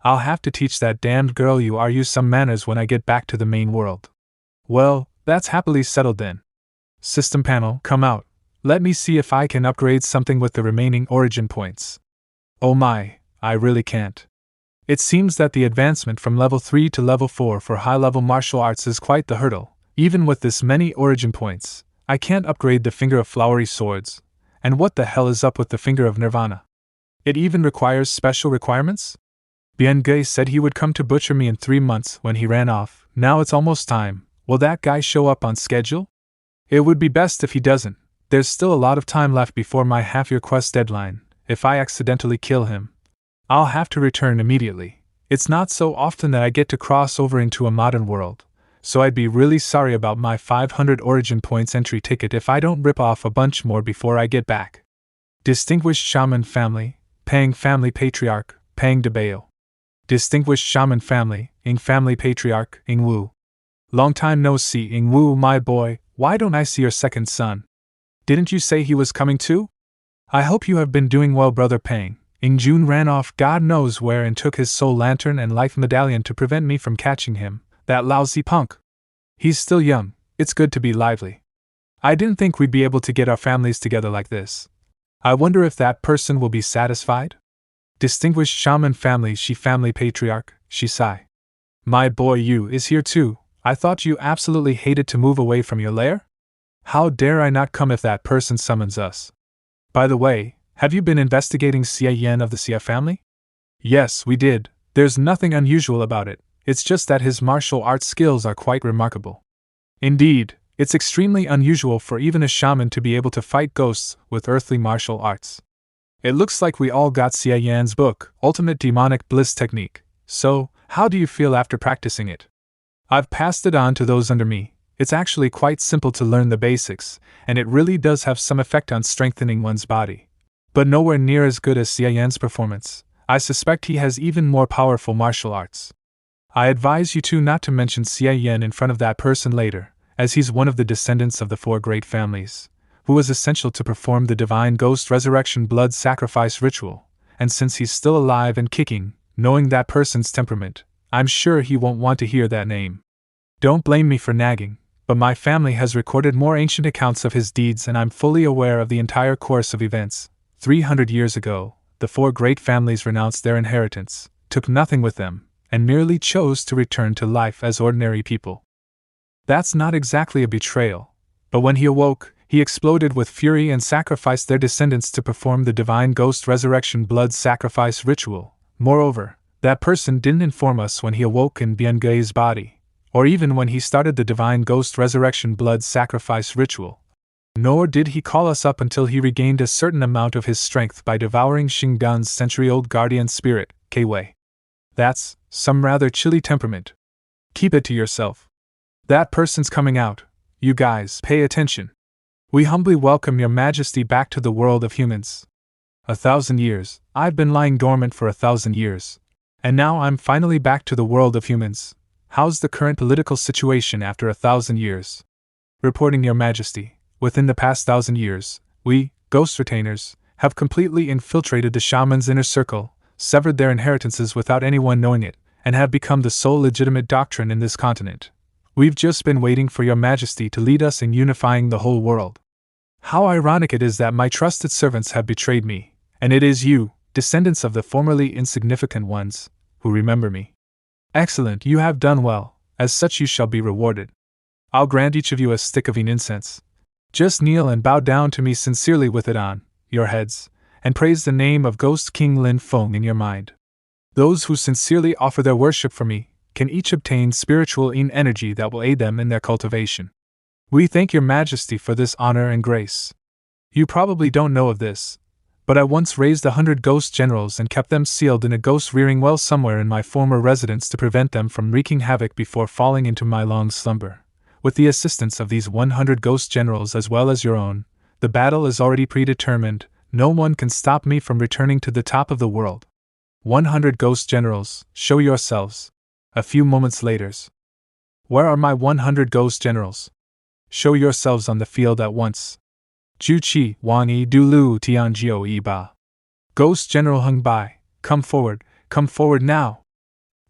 I'll have to teach that damned girl you some manners when I get back to the main world. Well, that's happily settled then. System panel, come out. Let me see if I can upgrade something with the remaining origin points. Oh my, I really can't. It seems that the advancement from level 3 to level 4 for high-level martial arts is quite the hurdle. Even with this many origin points, I can't upgrade the Finger of Flowery Swords. And what the hell is up with the Finger of Nirvana? It even requires special requirements? Bien Gay said he would come to butcher me in 3 months when he ran off. Now it's almost time. Will that guy show up on schedule? It would be best if he doesn't. There's still a lot of time left before my half-year quest deadline. If I accidentally kill him, I'll have to return immediately. It's not so often that I get to cross over into a modern world, so I'd be really sorry about my 500 origin points entry ticket if I don't rip off a bunch more before I get back. Distinguished Shaman Family, Pang Family Patriarch, Pang Debao. Distinguished Shaman Family, Ing Family Patriarch, Ing Wu. Long time no see, Ing Wu, my boy. Why don't I see your second son? Didn't you say he was coming too? I hope you have been doing well, Brother Pang. Jun ran off God knows where and took his soul lantern and life medallion to prevent me from catching him, that lousy punk. He's still young, it's good to be lively. I didn't think we'd be able to get our families together like this. I wonder if that person will be satisfied? Distinguished shaman family, she family patriarch, she sigh. My boy Yu is here too. I thought you absolutely hated to move away from your lair? How dare I not come if that person summons us? By the way, have you been investigating Xie Yan of the Xie family? Yes, we did. There's nothing unusual about it, it's just that his martial arts skills are quite remarkable. Indeed, it's extremely unusual for even a shaman to be able to fight ghosts with earthly martial arts. It looks like we all got Xie Yan's book, Ultimate Demonic Bliss Technique, so, how do you feel after practicing it? I've passed it on to those under me. It's actually quite simple to learn the basics, and it really does have some effect on strengthening one's body. But nowhere near as good as Xie Yan's performance. I suspect he has even more powerful martial arts. I advise you two not to mention Xie Yan in front of that person later, as he's one of the descendants of the four great families, who was essential to perform the divine ghost resurrection blood sacrifice ritual, and since he's still alive and kicking, knowing that person's temperament, I'm sure he won't want to hear that name. Don't blame me for nagging, but my family has recorded more ancient accounts of his deeds and I'm fully aware of the entire course of events. 300 years ago, the four great families renounced their inheritance, took nothing with them, and merely chose to return to life as ordinary people. That's not exactly a betrayal, but when he awoke, he exploded with fury and sacrificed their descendants to perform the divine ghost resurrection blood sacrifice ritual. Moreover, that person didn't inform us when he awoke in Biengei's body, or even when he started the divine ghost resurrection blood sacrifice ritual. Nor did he call us up until he regained a certain amount of his strength by devouring Xingdan's century-old guardian spirit, Kwei. That's some rather chilly temperament. Keep it to yourself. That person's coming out. You guys, pay attention. We humbly welcome your majesty back to the world of humans. 1,000 years, I've been lying dormant for 1,000 years. And now I'm finally back to the world of humans. How's the current political situation after 1,000 years? Reporting your majesty. Within the past 1,000 years, we, ghost retainers, have completely infiltrated the shaman's inner circle, severed their inheritances without anyone knowing it, and have become the sole legitimate doctrine in this continent. We've just been waiting for your majesty to lead us in unifying the whole world. How ironic it is that my trusted servants have betrayed me, and it is you, descendants of the formerly insignificant ones, who remember me. Excellent, you have done well, as such you shall be rewarded. I'll grant each of you a stick of incense. Just kneel and bow down to me sincerely with it on your heads, and praise the name of Ghost King Lin Feng in your mind. Those who sincerely offer their worship for me can each obtain spiritual energy that will aid them in their cultivation. We thank your majesty for this honor and grace. You probably don't know of this, but I once raised 100 ghost generals and kept them sealed in a ghost rearing well somewhere in my former residence to prevent them from wreaking havoc before falling into my long slumber. With the assistance of these 100 ghost generals as well as your own, the battle is already predetermined. No one can stop me from returning to the top of the world. 100 ghost generals, show yourselves. A few moments later. Where are my 100 ghost generals? Show yourselves on the field at once. Juqi, Wang Yi Du Lu Tianjiu Yi Ba. Ghost General Hung Bai, come forward now.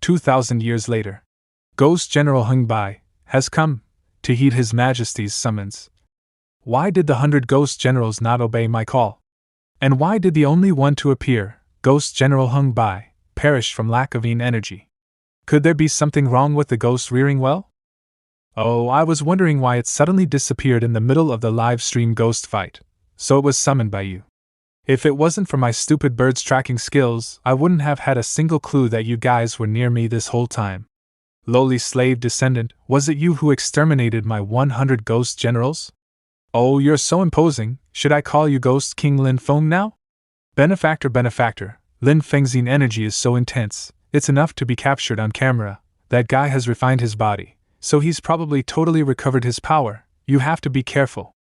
2,000 years later. Ghost General Hung Bai has come to heed His Majesty's summons. Why did the 100 ghost generals not obey my call? And why did the only one to appear, Ghost General Hung Bai, perish from lack of energy? Could there be something wrong with the ghost rearing well? Oh, I was wondering why it suddenly disappeared in the middle of the live stream ghost fight, so it was summoned by you. If it wasn't for my stupid birds tracking skills, I wouldn't have had a single clue that you guys were near me this whole time. Lowly slave descendant, was it you who exterminated my 100 ghost generals? Oh, you're so imposing. Should I call you Ghost King Lin Feng now? Benefactor, Lin Feng's energy is so intense, it's enough to be captured on camera. That guy has refined his body, so he's probably totally recovered his power. You have to be careful.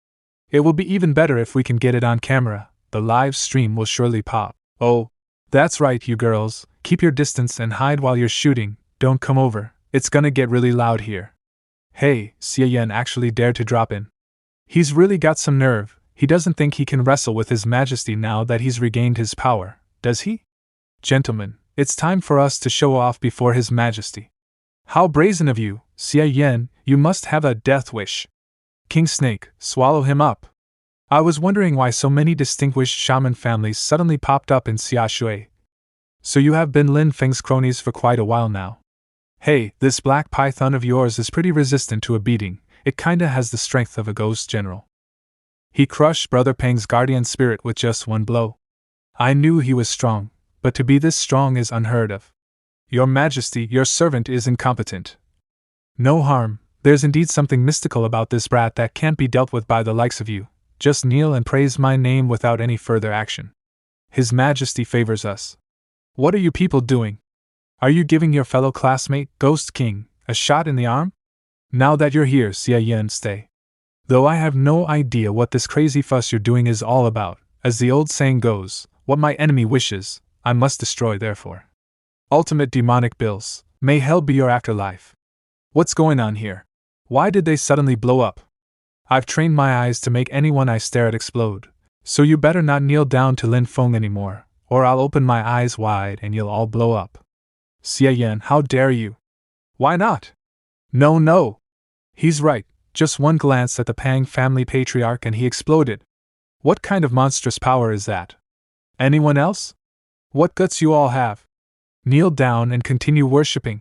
It will be even better if we can get it on camera. The live stream will surely pop. Oh, that's right, you girls. Keep your distance and hide while you're shooting. Don't come over. It's gonna get really loud here. Hey, Xie Yan actually dared to drop in. He's really got some nerve. He doesn't think he can wrestle with His Majesty now that he's regained his power. does he? Gentlemen, it's time for us to show off before His Majesty. How brazen of you, Xie Yan, you must have a death wish. King Snake, swallow him up. I was wondering why so many distinguished shaman families suddenly popped up in Xiashui. So you have been Lin Feng's cronies for quite a while now. Hey, this black python of yours is pretty resistant to a beating, it kinda has the strength of a ghost general. He crushed Brother Peng's guardian spirit with just one blow. I knew he was strong, but to be this strong is unheard of. Your Majesty, your servant is incompetent. No harm, there's indeed something mystical about this brat that can't be dealt with by the likes of you. Just kneel and praise my name without any further action. His Majesty favors us. What are you people doing? Are you giving your fellow classmate, Ghost King, a shot in the arm? Now that you're here, Xie Yan, stay. Though I have no idea what this crazy fuss you're doing is all about, as the old saying goes, what my enemy wishes, I must destroy therefore. Ultimate demonic bills, may hell be your afterlife. What's going on here? Why did they suddenly blow up? I've trained my eyes to make anyone I stare at explode, so you better not kneel down to Lin Feng anymore, or I'll open my eyes wide and you'll all blow up. Xie Yan, how dare you? Why not? No. He's right, just one glance at the Pang family patriarch and he exploded. What kind of monstrous power is that? Anyone else? What guts you all have? Kneel down and continue worshipping.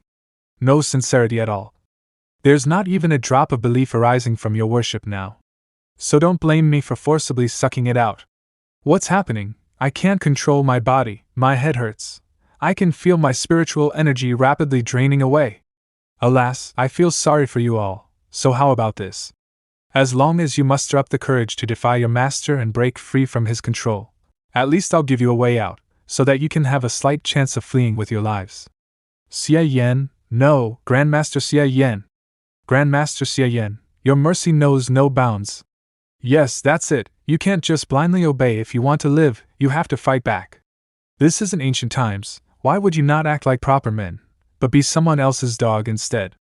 No sincerity at all. There's not even a drop of belief arising from your worship now. So don't blame me for forcibly sucking it out. What's happening? I can't control my body, my head hurts. I can feel my spiritual energy rapidly draining away. Alas, I feel sorry for you all, so how about this? As long as you muster up the courage to defy your master and break free from his control, at least I'll give you a way out, so that you can have a slight chance of fleeing with your lives. Xie Yan, no, Grandmaster Xie Yan. Grandmaster Xie Yan, your mercy knows no bounds. Yes, that's it, you can't just blindly obey if you want to live, you have to fight back. This isn't ancient times, why would you not act like proper men, but be someone else's dog instead?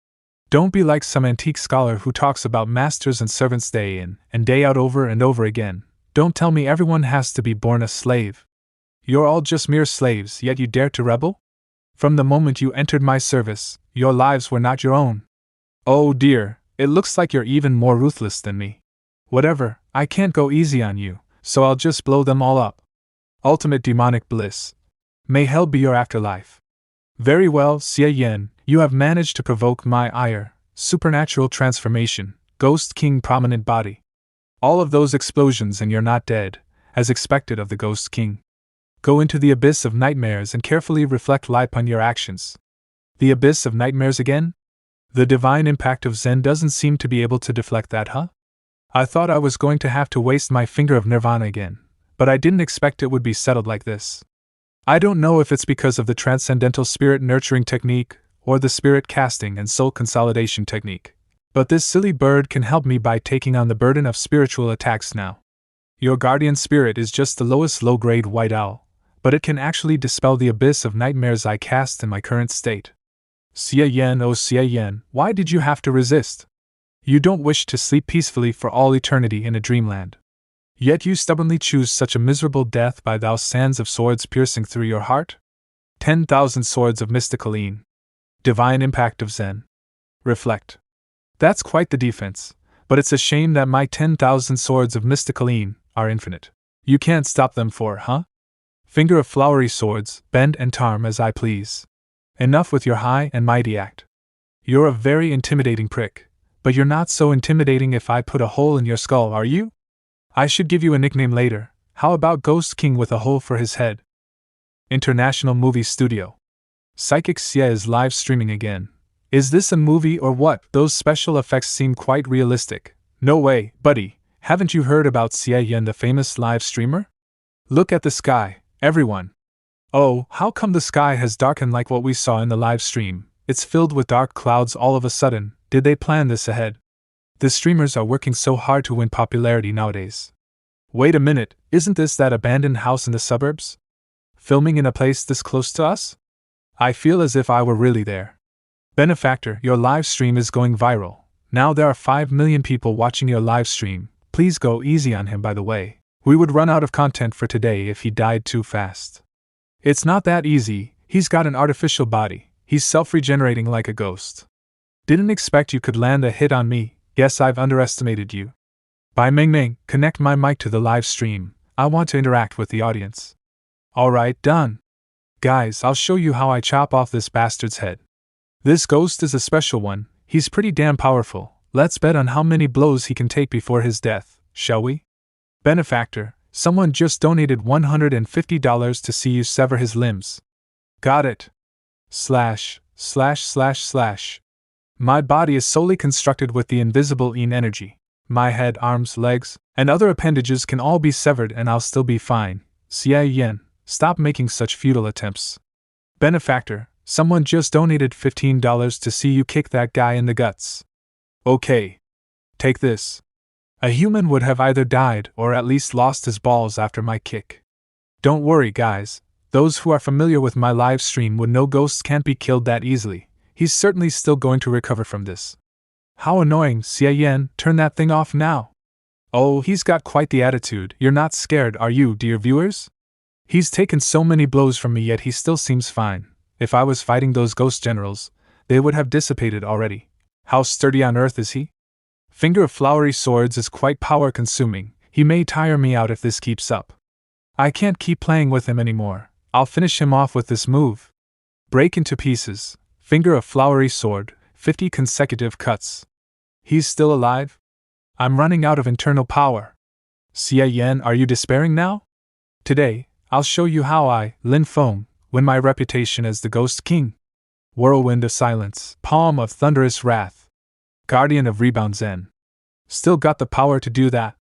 Don't be like some antique scholar who talks about masters and servants day in and day out over and over again. Don't tell me everyone has to be born a slave. You're all just mere slaves, yet you dare to rebel? From the moment you entered my service, your lives were not your own. Oh dear, it looks like you're even more ruthless than me. Whatever, I can't go easy on you, so I'll just blow them all up. Ultimate demonic bliss. May hell be your afterlife. Very well, Xie Yan, you have managed to provoke my ire, supernatural transformation, Ghost King prominent body. All of those explosions and you're not dead, as expected of the Ghost King. Go into the abyss of nightmares and carefully reflect upon your actions. The abyss of nightmares again? The divine impact of Zen doesn't seem to be able to deflect that, huh? I thought I was going to have to waste my finger of nirvana again, but I didn't expect it would be settled like this. I don't know if it's because of the transcendental spirit nurturing technique, or the spirit casting and soul consolidation technique, but this silly bird can help me by taking on the burden of spiritual attacks now. Your guardian spirit is just the lowest low-grade white owl, but it can actually dispel the abyss of nightmares I cast in my current state. Xie Yan, oh Xie Yan, why did you have to resist? You don't wish to sleep peacefully for all eternity in a dreamland. Yet you stubbornly choose such a miserable death by thou sands of swords piercing through your heart? 10,000 swords of mystical een. Divine impact of Zen. Reflect. That's quite the defense, but it's a shame that my 10,000 swords of mystical een are infinite. You can't stop them huh? Finger of flowery swords, bend and tarm as I please. Enough with your high and mighty act. You're a very intimidating prick, but you're not so intimidating if I put a hole in your skull, are you? I should give you a nickname later. How about Ghost King with a hole for his head? International Movie Studio. Psychic Xie is live streaming again. Is this a movie or what? Those special effects seem quite realistic. No way, buddy, haven't you heard about Xie Yan, the famous live streamer? Look at the sky, everyone. Oh, how come the sky has darkened like what we saw in the live stream? It's filled with dark clouds all of a sudden. Did they plan this ahead? The streamers are working so hard to win popularity nowadays. Wait a minute, isn't this that abandoned house in the suburbs? Filming in a place this close to us? I feel as if I were really there. Benefactor, your live stream is going viral. Now there are 5 million people watching your live stream. Please go easy on him, by the way. We would run out of content for today if he died too fast. It's not that easy, he's got an artificial body, he's self-regenerating like a ghost. Didn't expect you could land a hit on me, guess I've underestimated you. By Ming Ming, connect my mic to the live stream, I want to interact with the audience. Alright, done. Guys, I'll show you how I chop off this bastard's head. This ghost is a special one, he's pretty damn powerful. Let's bet on how many blows he can take before his death, shall we? Benefactor, someone just donated $150 to see you sever his limbs. Got it. / My body is solely constructed with the invisible Yin energy. My head, arms, legs, and other appendages can all be severed and I'll still be fine. Xie Yan, stop making such futile attempts. Benefactor, someone just donated $15 to see you kick that guy in the guts. Okay. Take this. A human would have either died or at least lost his balls after my kick. Don't worry, guys. Those who are familiar with my live stream would know ghosts can't be killed that easily. He's certainly still going to recover from this. How annoying, Xie Yan, turn that thing off now. Oh, he's got quite the attitude. You're not scared, are you, dear viewers? He's taken so many blows from me yet he still seems fine. If I was fighting those ghost generals, they would have dissipated already. How sturdy on earth is he? Finger of Flowery Swords is quite power-consuming. He may tire me out if this keeps up. I can't keep playing with him anymore. I'll finish him off with this move. Break into pieces. Finger of Flowery Sword, 50 consecutive cuts. He's still alive? I'm running out of internal power. Xie Yan, are you despairing now? Today, I'll show you how I, Lin Feng, win my reputation as the Ghost King. Whirlwind of Silence, Palm of Thunderous Wrath. Guardian of Rebound Zen. Still got the power to do that.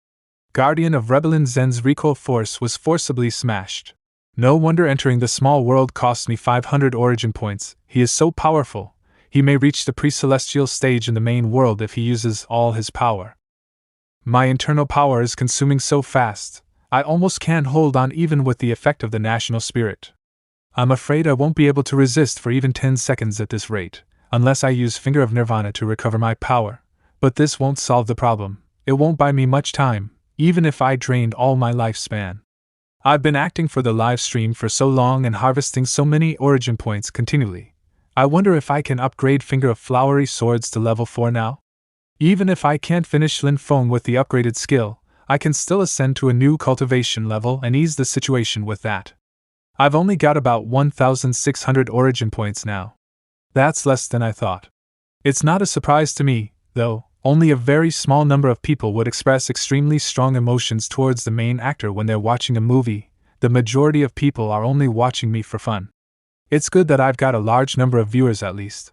Guardian of Rebellion Zen's recoil force was forcibly smashed. No wonder entering the small world cost me 500 origin points. He is so powerful, he may reach the pre-celestial stage in the main world if he uses all his power. My internal power is consuming so fast, I almost can't hold on even with the effect of the national spirit. I'm afraid I won't be able to resist for even 10 seconds at this rate, unless I use Finger of Nirvana to recover my power. But this won't solve the problem. It won't buy me much time, even if I drained all my lifespan. I've been acting for the live stream for so long and harvesting so many origin points continually. I wonder if I can upgrade Finger of Flowery Swords to level 4 now? Even if I can't finish Lin Feng with the upgraded skill, I can still ascend to a new cultivation level and ease the situation with that. I've only got about 1,600 origin points now. That's less than I thought. It's not a surprise to me, though. Only a very small number of people would express extremely strong emotions towards the main actor when they're watching a movie. The majority of people are only watching me for fun. It's good that I've got a large number of viewers at least.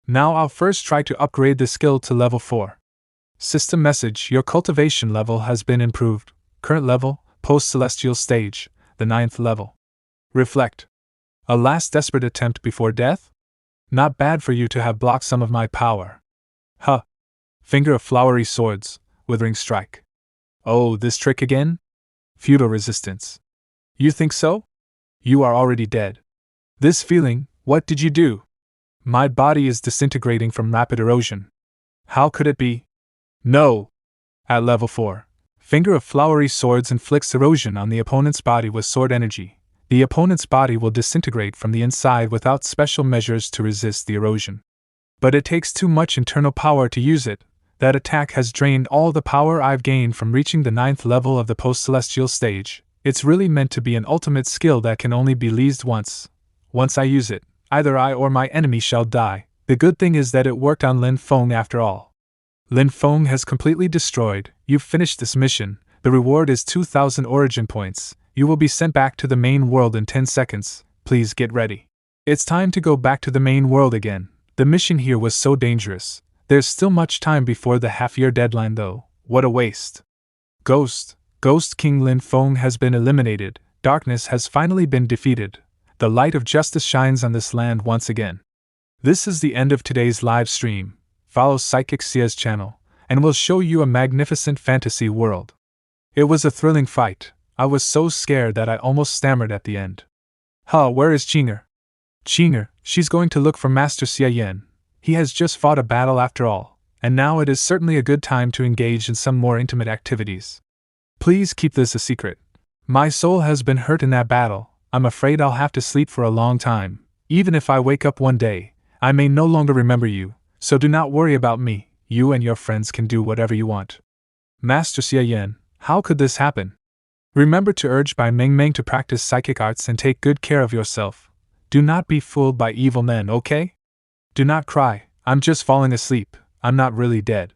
Now I'll first try to upgrade the skill to level 4. System message: your cultivation level has been improved. Current level, post-celestial stage, the 9th level. Reflect. A last desperate attempt before death? Not bad for you to have blocked some of my power. Huh. Finger of Flowery Swords, Withering Strike. Oh, this trick again? Feudal resistance. You think so? You are already dead. This feeling, what did you do? My body is disintegrating from rapid erosion. How could it be? No! At level 4, Finger of Flowery Swords inflicts erosion on the opponent's body with sword energy. The opponent's body will disintegrate from the inside without special measures to resist the erosion. But it takes too much internal power to use it. That attack has drained all the power I've gained from reaching the 9th level of the post-celestial stage. It's really meant to be an ultimate skill that can only be leased once. Once I use it, either I or my enemy shall die. The good thing is that it worked on Lin Feng after all. Lin Feng has completely destroyed. You've finished this mission. The reward is 2,000 origin points. You will be sent back to the main world in 10 seconds. Please get ready. It's time to go back to the main world again. The mission here was so dangerous. There's still much time before the half-year deadline though. What a waste. Ghost King Lin Feng has been eliminated. Darkness has finally been defeated. The light of justice shines on this land once again. This is the end of today's live stream. Follow Psychic Xie's channel, and we'll show you a magnificent fantasy world. It was a thrilling fight. I was so scared that I almost stammered at the end. Huh, where is Qing'er? Qing'er, she's going to look for Master Xie Yan. He has just fought a battle after all, and now it is certainly a good time to engage in some more intimate activities. Please keep this a secret. My soul has been hurt in that battle. I'm afraid I'll have to sleep for a long time. Even if I wake up one day, I may no longer remember you, so do not worry about me. You and your friends can do whatever you want. Master Xie Yan, how could this happen? Remember to urge Bai Meng Meng to practice psychic arts and take good care of yourself. Do not be fooled by evil men, okay? Do not cry, I'm just falling asleep, I'm not really dead.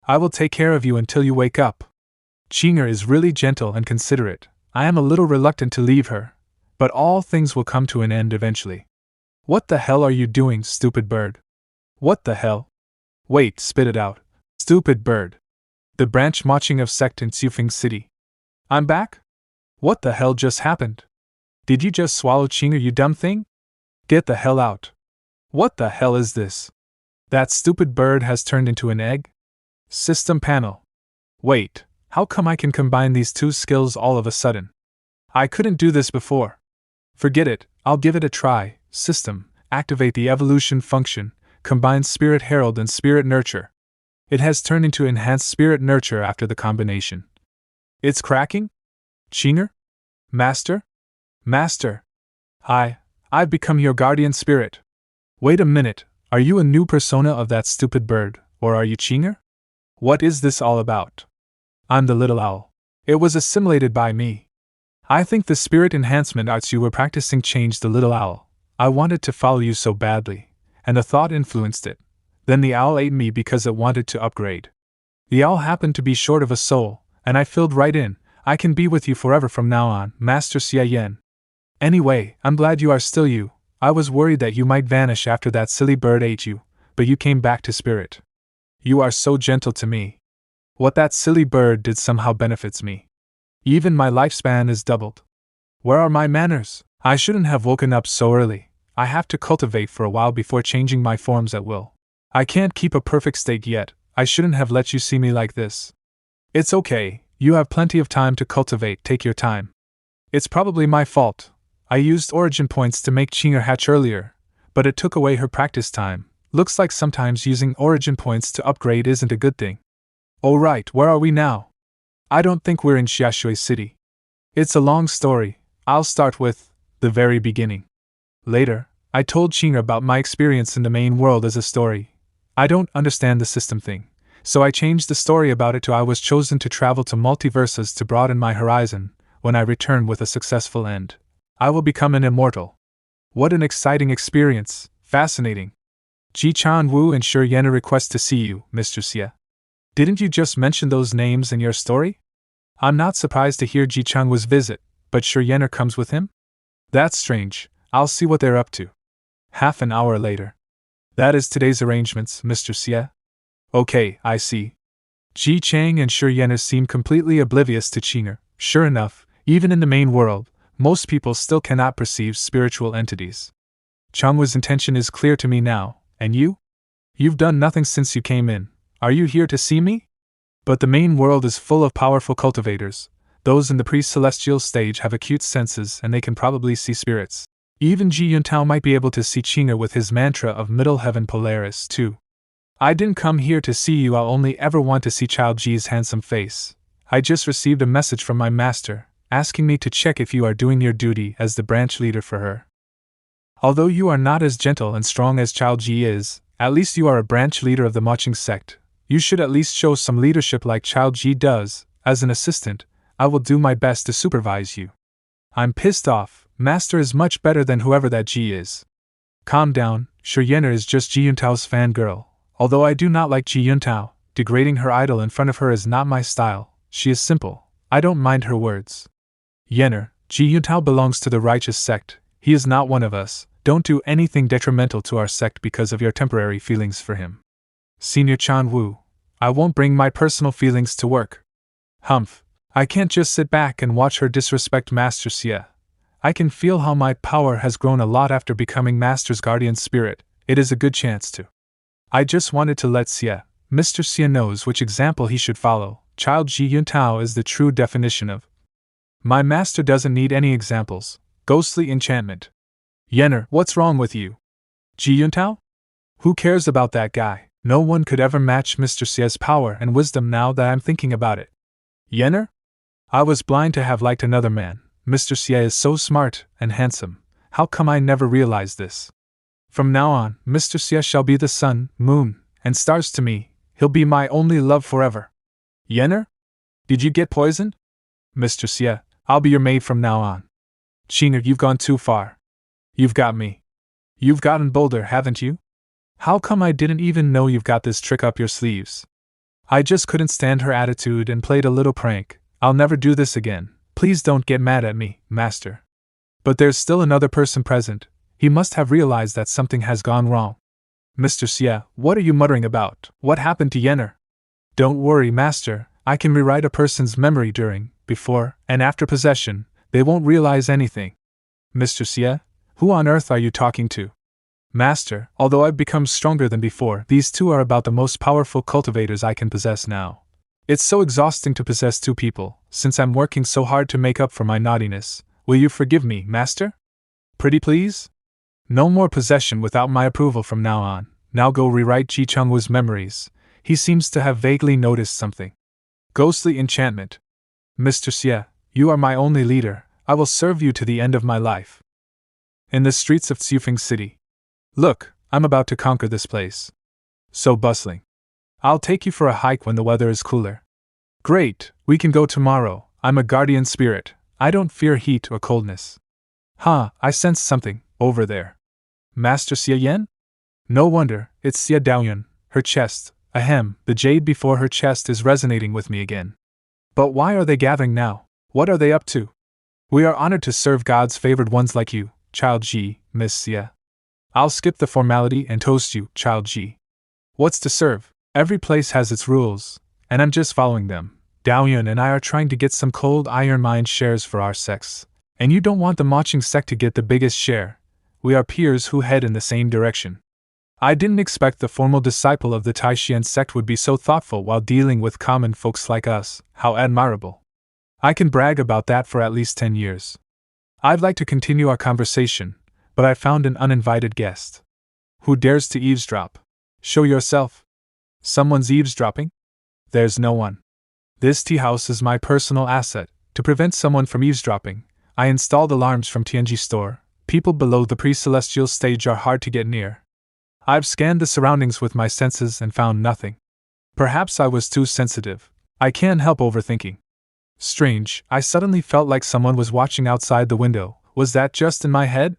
I will take care of you until you wake up. Qing'er is really gentle and considerate. I am a little reluctant to leave her, but all things will come to an end eventually. What the hell are you doing, stupid bird? What the hell? Wait, spit it out. Stupid bird. The branch marching of sect in Xufeng City. I'm back? What the hell just happened? Did you just swallow Qing'er, you dumb thing? Get the hell out. What the hell is this? That stupid bird has turned into an egg? System panel. Wait, how come I can combine these two skills all of a sudden? I couldn't do this before. Forget it, I'll give it a try. System, activate the evolution function, combine Spirit Herald and Spirit Nurture. It has turned into enhanced Spirit Nurture after the combination. It's cracking? Qing'er? Master? Master. I've become your guardian spirit. Wait a minute, are you a new persona of that stupid bird, or are you Qing'er? What is this all about? I'm the little owl. It was assimilated by me. I think the spirit enhancement arts you were practicing changed the little owl. I wanted to follow you so badly, and the thought influenced it. Then the owl ate me because it wanted to upgrade. The owl happened to be short of a soul, and I filled right in. I can be with you forever from now on, Master Xie Yan. Anyway, I'm glad you are still you. I was worried that you might vanish after that silly bird ate you, but you came back to spirit. You are so gentle to me. What that silly bird did somehow benefits me. Even my lifespan is doubled. Where are my manners? I shouldn't have woken up so early. I have to cultivate for a while before changing my forms at will. I can't keep a perfect state yet. I shouldn't have let you see me like this. It's okay, you have plenty of time to cultivate, take your time. It's probably my fault. I used origin points to make Qing'er hatch earlier, but it took away her practice time. Looks like sometimes using origin points to upgrade isn't a good thing. Oh right, where are we now? I don't think we're in Xiashui City. It's a long story. I'll start with the very beginning. Later, I told Qing'er about my experience in the main world as a story. I don't understand the system thing, so I changed the story about it to I was chosen to travel to multiverses to broaden my horizon. When I return with a successful end, I will become an immortal. What an exciting experience, fascinating. Ji Chan Wu and Xie Yan request to see you, Mr. Xie. Didn't you just mention those names in your story? I'm not surprised to hear Ji Chan Wu's visit, but Xie Yan comes with him? That's strange, I'll see what they're up to. Half an hour later. That is today's arrangements, Mr. Xie. Okay, I see. Ji Chang and Xie Yan seem completely oblivious to Qing'er. Sure enough, even in the main world, most people still cannot perceive spiritual entities. Changwu's intention is clear to me now, and you? You've done nothing since you came in. Are you here to see me? But the main world is full of powerful cultivators. Those in the pre-celestial stage have acute senses and they can probably see spirits. Even Ji Yuntao might be able to see Qing'er with his mantra of Middle Heaven Polaris too. I didn't come here to see you, I'll only ever want to see Child Ji's handsome face. I just received a message from my master, asking me to check if you are doing your duty as the branch leader for her. Although you are not as gentle and strong as Child Ji is, at least you are a branch leader of the marching sect. You should at least show some leadership like Child Ji does. As an assistant, I will do my best to supervise you. I'm pissed off. Master is much better than whoever that Ji is. Calm down, Xie Yan is just Ji Yuntao's fangirl. Although I do not like Ji Yuntao, degrading her idol in front of her is not my style. She is simple. I don't mind her words. Yenner, Ji Yuntao belongs to the righteous sect. He is not one of us. Don't do anything detrimental to our sect because of your temporary feelings for him. Senior Chan Wu, I won't bring my personal feelings to work. Humph, I can't just sit back and watch her disrespect Master Xie. I can feel how my power has grown a lot after becoming Master's guardian spirit. It is a good chance to. I just wanted to let Xie, Mr. Xie knows which example he should follow. Child Ji Yuntao is the true definition of. My master doesn't need any examples. Ghostly enchantment. Yenner, what's wrong with you? Ji Yuntao? Who cares about that guy? No one could ever match Mr. Xie's power and wisdom now that I'm thinking about it. Yenner? I was blind to have liked another man. Mr. Xie is so smart and handsome. How come I never realized this? From now on, Mr. Xie shall be the sun, moon, and stars to me. He'll be my only love forever. Yenner? Did you get poisoned? Mr. Xie, I'll be your maid from now on. Xing'er, you've gone too far. You've got me. You've gotten bolder, haven't you? How come I didn't even know you've got this trick up your sleeves? I just couldn't stand her attitude and played a little prank. I'll never do this again. Please don't get mad at me, master. But there's still another person present. He must have realized that something has gone wrong. Mr. Xie, what are you muttering about? What happened to Yenner? Don't worry, master. I can rewrite a person's memory during, before, and after possession. They won't realize anything. Mr. Xie, who on earth are you talking to? Master, although I've become stronger than before, these two are about the most powerful cultivators I can possess now. It's so exhausting to possess two people, since I'm working so hard to make up for my naughtiness. Will you forgive me, master? Pretty please? No more possession without my approval from now on. Now go rewrite Ji Chengwu's memories. He seems to have vaguely noticed something. Ghostly enchantment. Mr. Xie, you are my only leader. I will serve you to the end of my life. In the streets of Xufeng City. Look, I'm about to conquer this place. So bustling. I'll take you for a hike when the weather is cooler. Great, we can go tomorrow. I'm a guardian spirit. I don't fear heat or coldness. I sense something, over there. Master Xie Yan? No wonder, it's Xie Daoyuan, her chest, the jade before her chest is resonating with me again. But why are they gathering now? What are they up to? We are honored to serve God's favored ones like you, Child Ji, Miss Xie. I'll skip the formality and toast you, Child Ji. What's to serve? Every place has its rules, and I'm just following them. Daoyuan and I are trying to get some cold iron mine shares for our sects, and you don't want the Maching sect to get the biggest share. We are peers who head in the same direction. I didn't expect the formal disciple of the Taishian sect would be so thoughtful while dealing with common folks like us. How admirable. I can brag about that for at least 10 years. I'd like to continue our conversation, but I found an uninvited guest. Who dares to eavesdrop? Show yourself. Someone's eavesdropping? There's no one. This tea house is my personal asset. To prevent someone from eavesdropping, I installed alarms from Tianji store. People below the pre-celestial stage are hard to get near. I've scanned the surroundings with my senses and found nothing. Perhaps I was too sensitive. I can't help overthinking. Strange, I suddenly felt like someone was watching outside the window. Was that just in my head?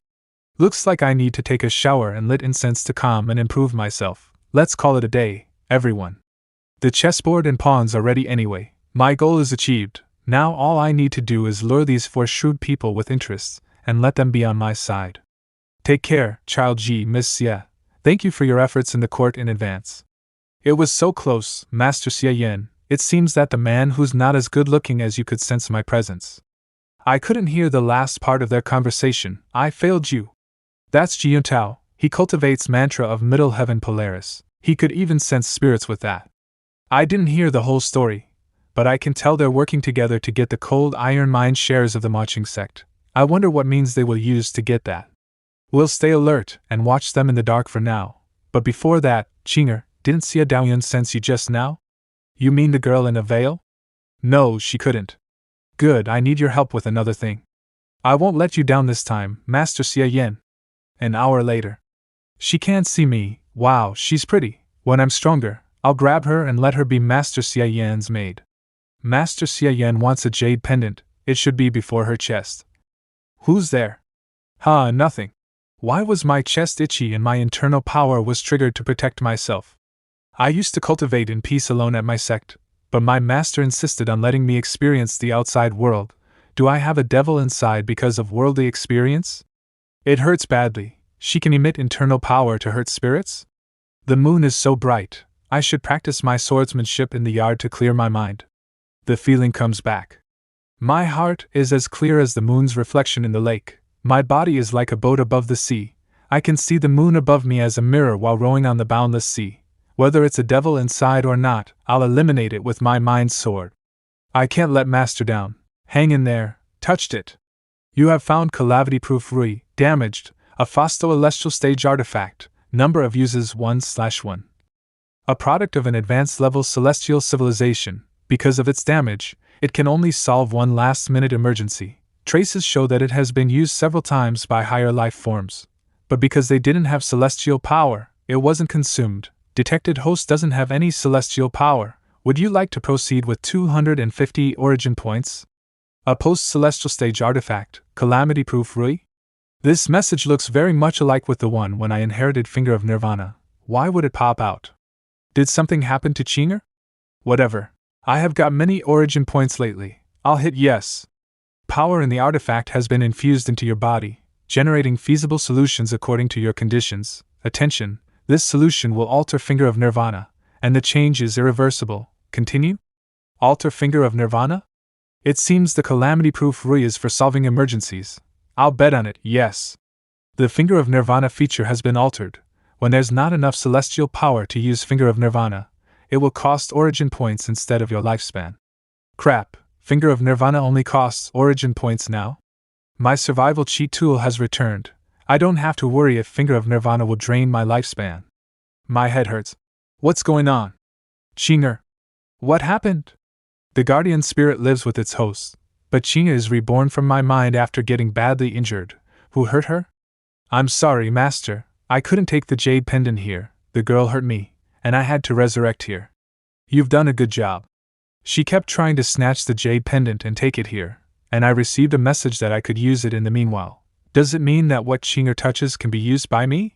Looks like I need to take a shower and lit incense to calm and improve myself. Let's call it a day, everyone. The chessboard and pawns are ready anyway. My goal is achieved. Now all I need to do is lure these 4 shrewd people with interests, and let them be on my side. Take care, Child Ji, Miss Xie. Thank you for your efforts in the court in advance. It was so close, Master Xie Yan. It seems that the man who's not as good looking as you could sense my presence. I couldn't hear the last part of their conversation. I failed you. That's Ji Tao. He cultivates mantra of Middle Heaven Polaris. He could even sense spirits with that. I didn't hear the whole story, but I can tell they're working together to get the cold iron mine shares of the Maching sect. I wonder what means they will use to get that. We'll stay alert and watch them in the dark for now. But before that, Xing'er, didn't Xie Daoyuan sense you just now? You mean the girl in a veil? No, she couldn't. Good, I need your help with another thing. I won't let you down this time, Master Xie Yan. An hour later. She can't see me. Wow, she's pretty. When I'm stronger, I'll grab her and let her be Master Xie Yan's maid. Master Xie Yan wants a jade pendant. It should be before her chest. Who's there? Nothing. Why was my chest itchy and my internal power was triggered to protect myself? I used to cultivate in peace alone at my sect, but my master insisted on letting me experience the outside world. Do I have a devil inside because of worldly experience? It hurts badly. She can emit internal power to hurt spirits? The moon is so bright. I should practice my swordsmanship in the yard to clear my mind. The feeling comes back. My heart is as clear as the moon's reflection in the lake. My body is like a boat above the sea. I can see the moon above me as a mirror while rowing on the boundless sea. Whether it's a devil inside or not, I'll eliminate it with my mind's sword. I can't let Master down. Hang in there. Touched it. You have found calamity-proof Rui, damaged, a phosto-celestial stage artifact, number of uses 1/1. A product of an advanced level celestial civilization. Because of its damage, it can only solve one last-minute emergency. Traces show that it has been used several times by higher life forms. But because they didn't have celestial power, it wasn't consumed. Detected host doesn't have any celestial power. Would you like to proceed with 250 origin points? A post-celestial stage artifact, calamity-proof Rui? This message looks very much alike with the one when I inherited Finger of Nirvana. Why would it pop out? Did something happen to Chinger? Whatever. I have got many origin points lately. I'll hit yes. Power in the artifact has been infused into your body, generating feasible solutions according to your conditions. Attention, this solution will alter Finger of Nirvana, and the change is irreversible. Continue? Alter Finger of Nirvana? It seems the calamity-proof Rui is for solving emergencies. I'll bet on it, yes. The Finger of Nirvana feature has been altered. When there's not enough celestial power to use Finger of Nirvana, it will cost origin points instead of your lifespan. Crap, Finger of Nirvana only costs origin points now? My survival cheat tool has returned. I don't have to worry if Finger of Nirvana will drain my lifespan. My head hurts. What's going on? Chinger. What happened? The guardian spirit lives with its host, but Chinger is reborn from my mind after getting badly injured. Who hurt her? I'm sorry, Master. I couldn't take the jade pendant here. The girl hurt me, and I had to resurrect here. You've done a good job. She kept trying to snatch the jade pendant and take it here, and I received a message that I could use it in the meanwhile. Does it mean that what Chinger touches can be used by me?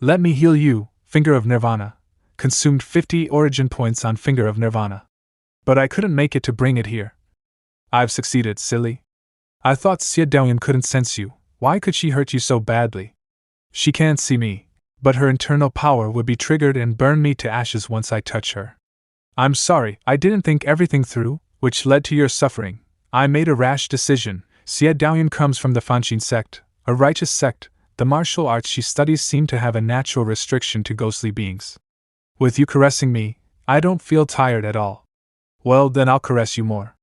Let me heal you, Finger of Nirvana. Consumed 50 origin points on Finger of Nirvana. But I couldn't make it to bring it here. I've succeeded, silly. I thought Xie Yan couldn't sense you. Why could she hurt you so badly? She can't see me, but her internal power would be triggered and burn me to ashes once I touch her. I'm sorry, I didn't think everything through, which led to your suffering. I made a rash decision. Xie Yan comes from the Fanxin sect, a righteous sect. The martial arts she studies seem to have a natural restriction to ghostly beings. With you caressing me, I don't feel tired at all. Well, then I'll caress you more.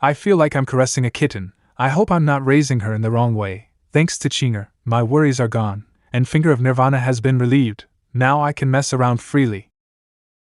I feel like I'm caressing a kitten. I hope I'm not raising her in the wrong way. Thanks to Chinger, my worries are gone, and Finger of Nirvana has been relieved. Now I can mess around freely.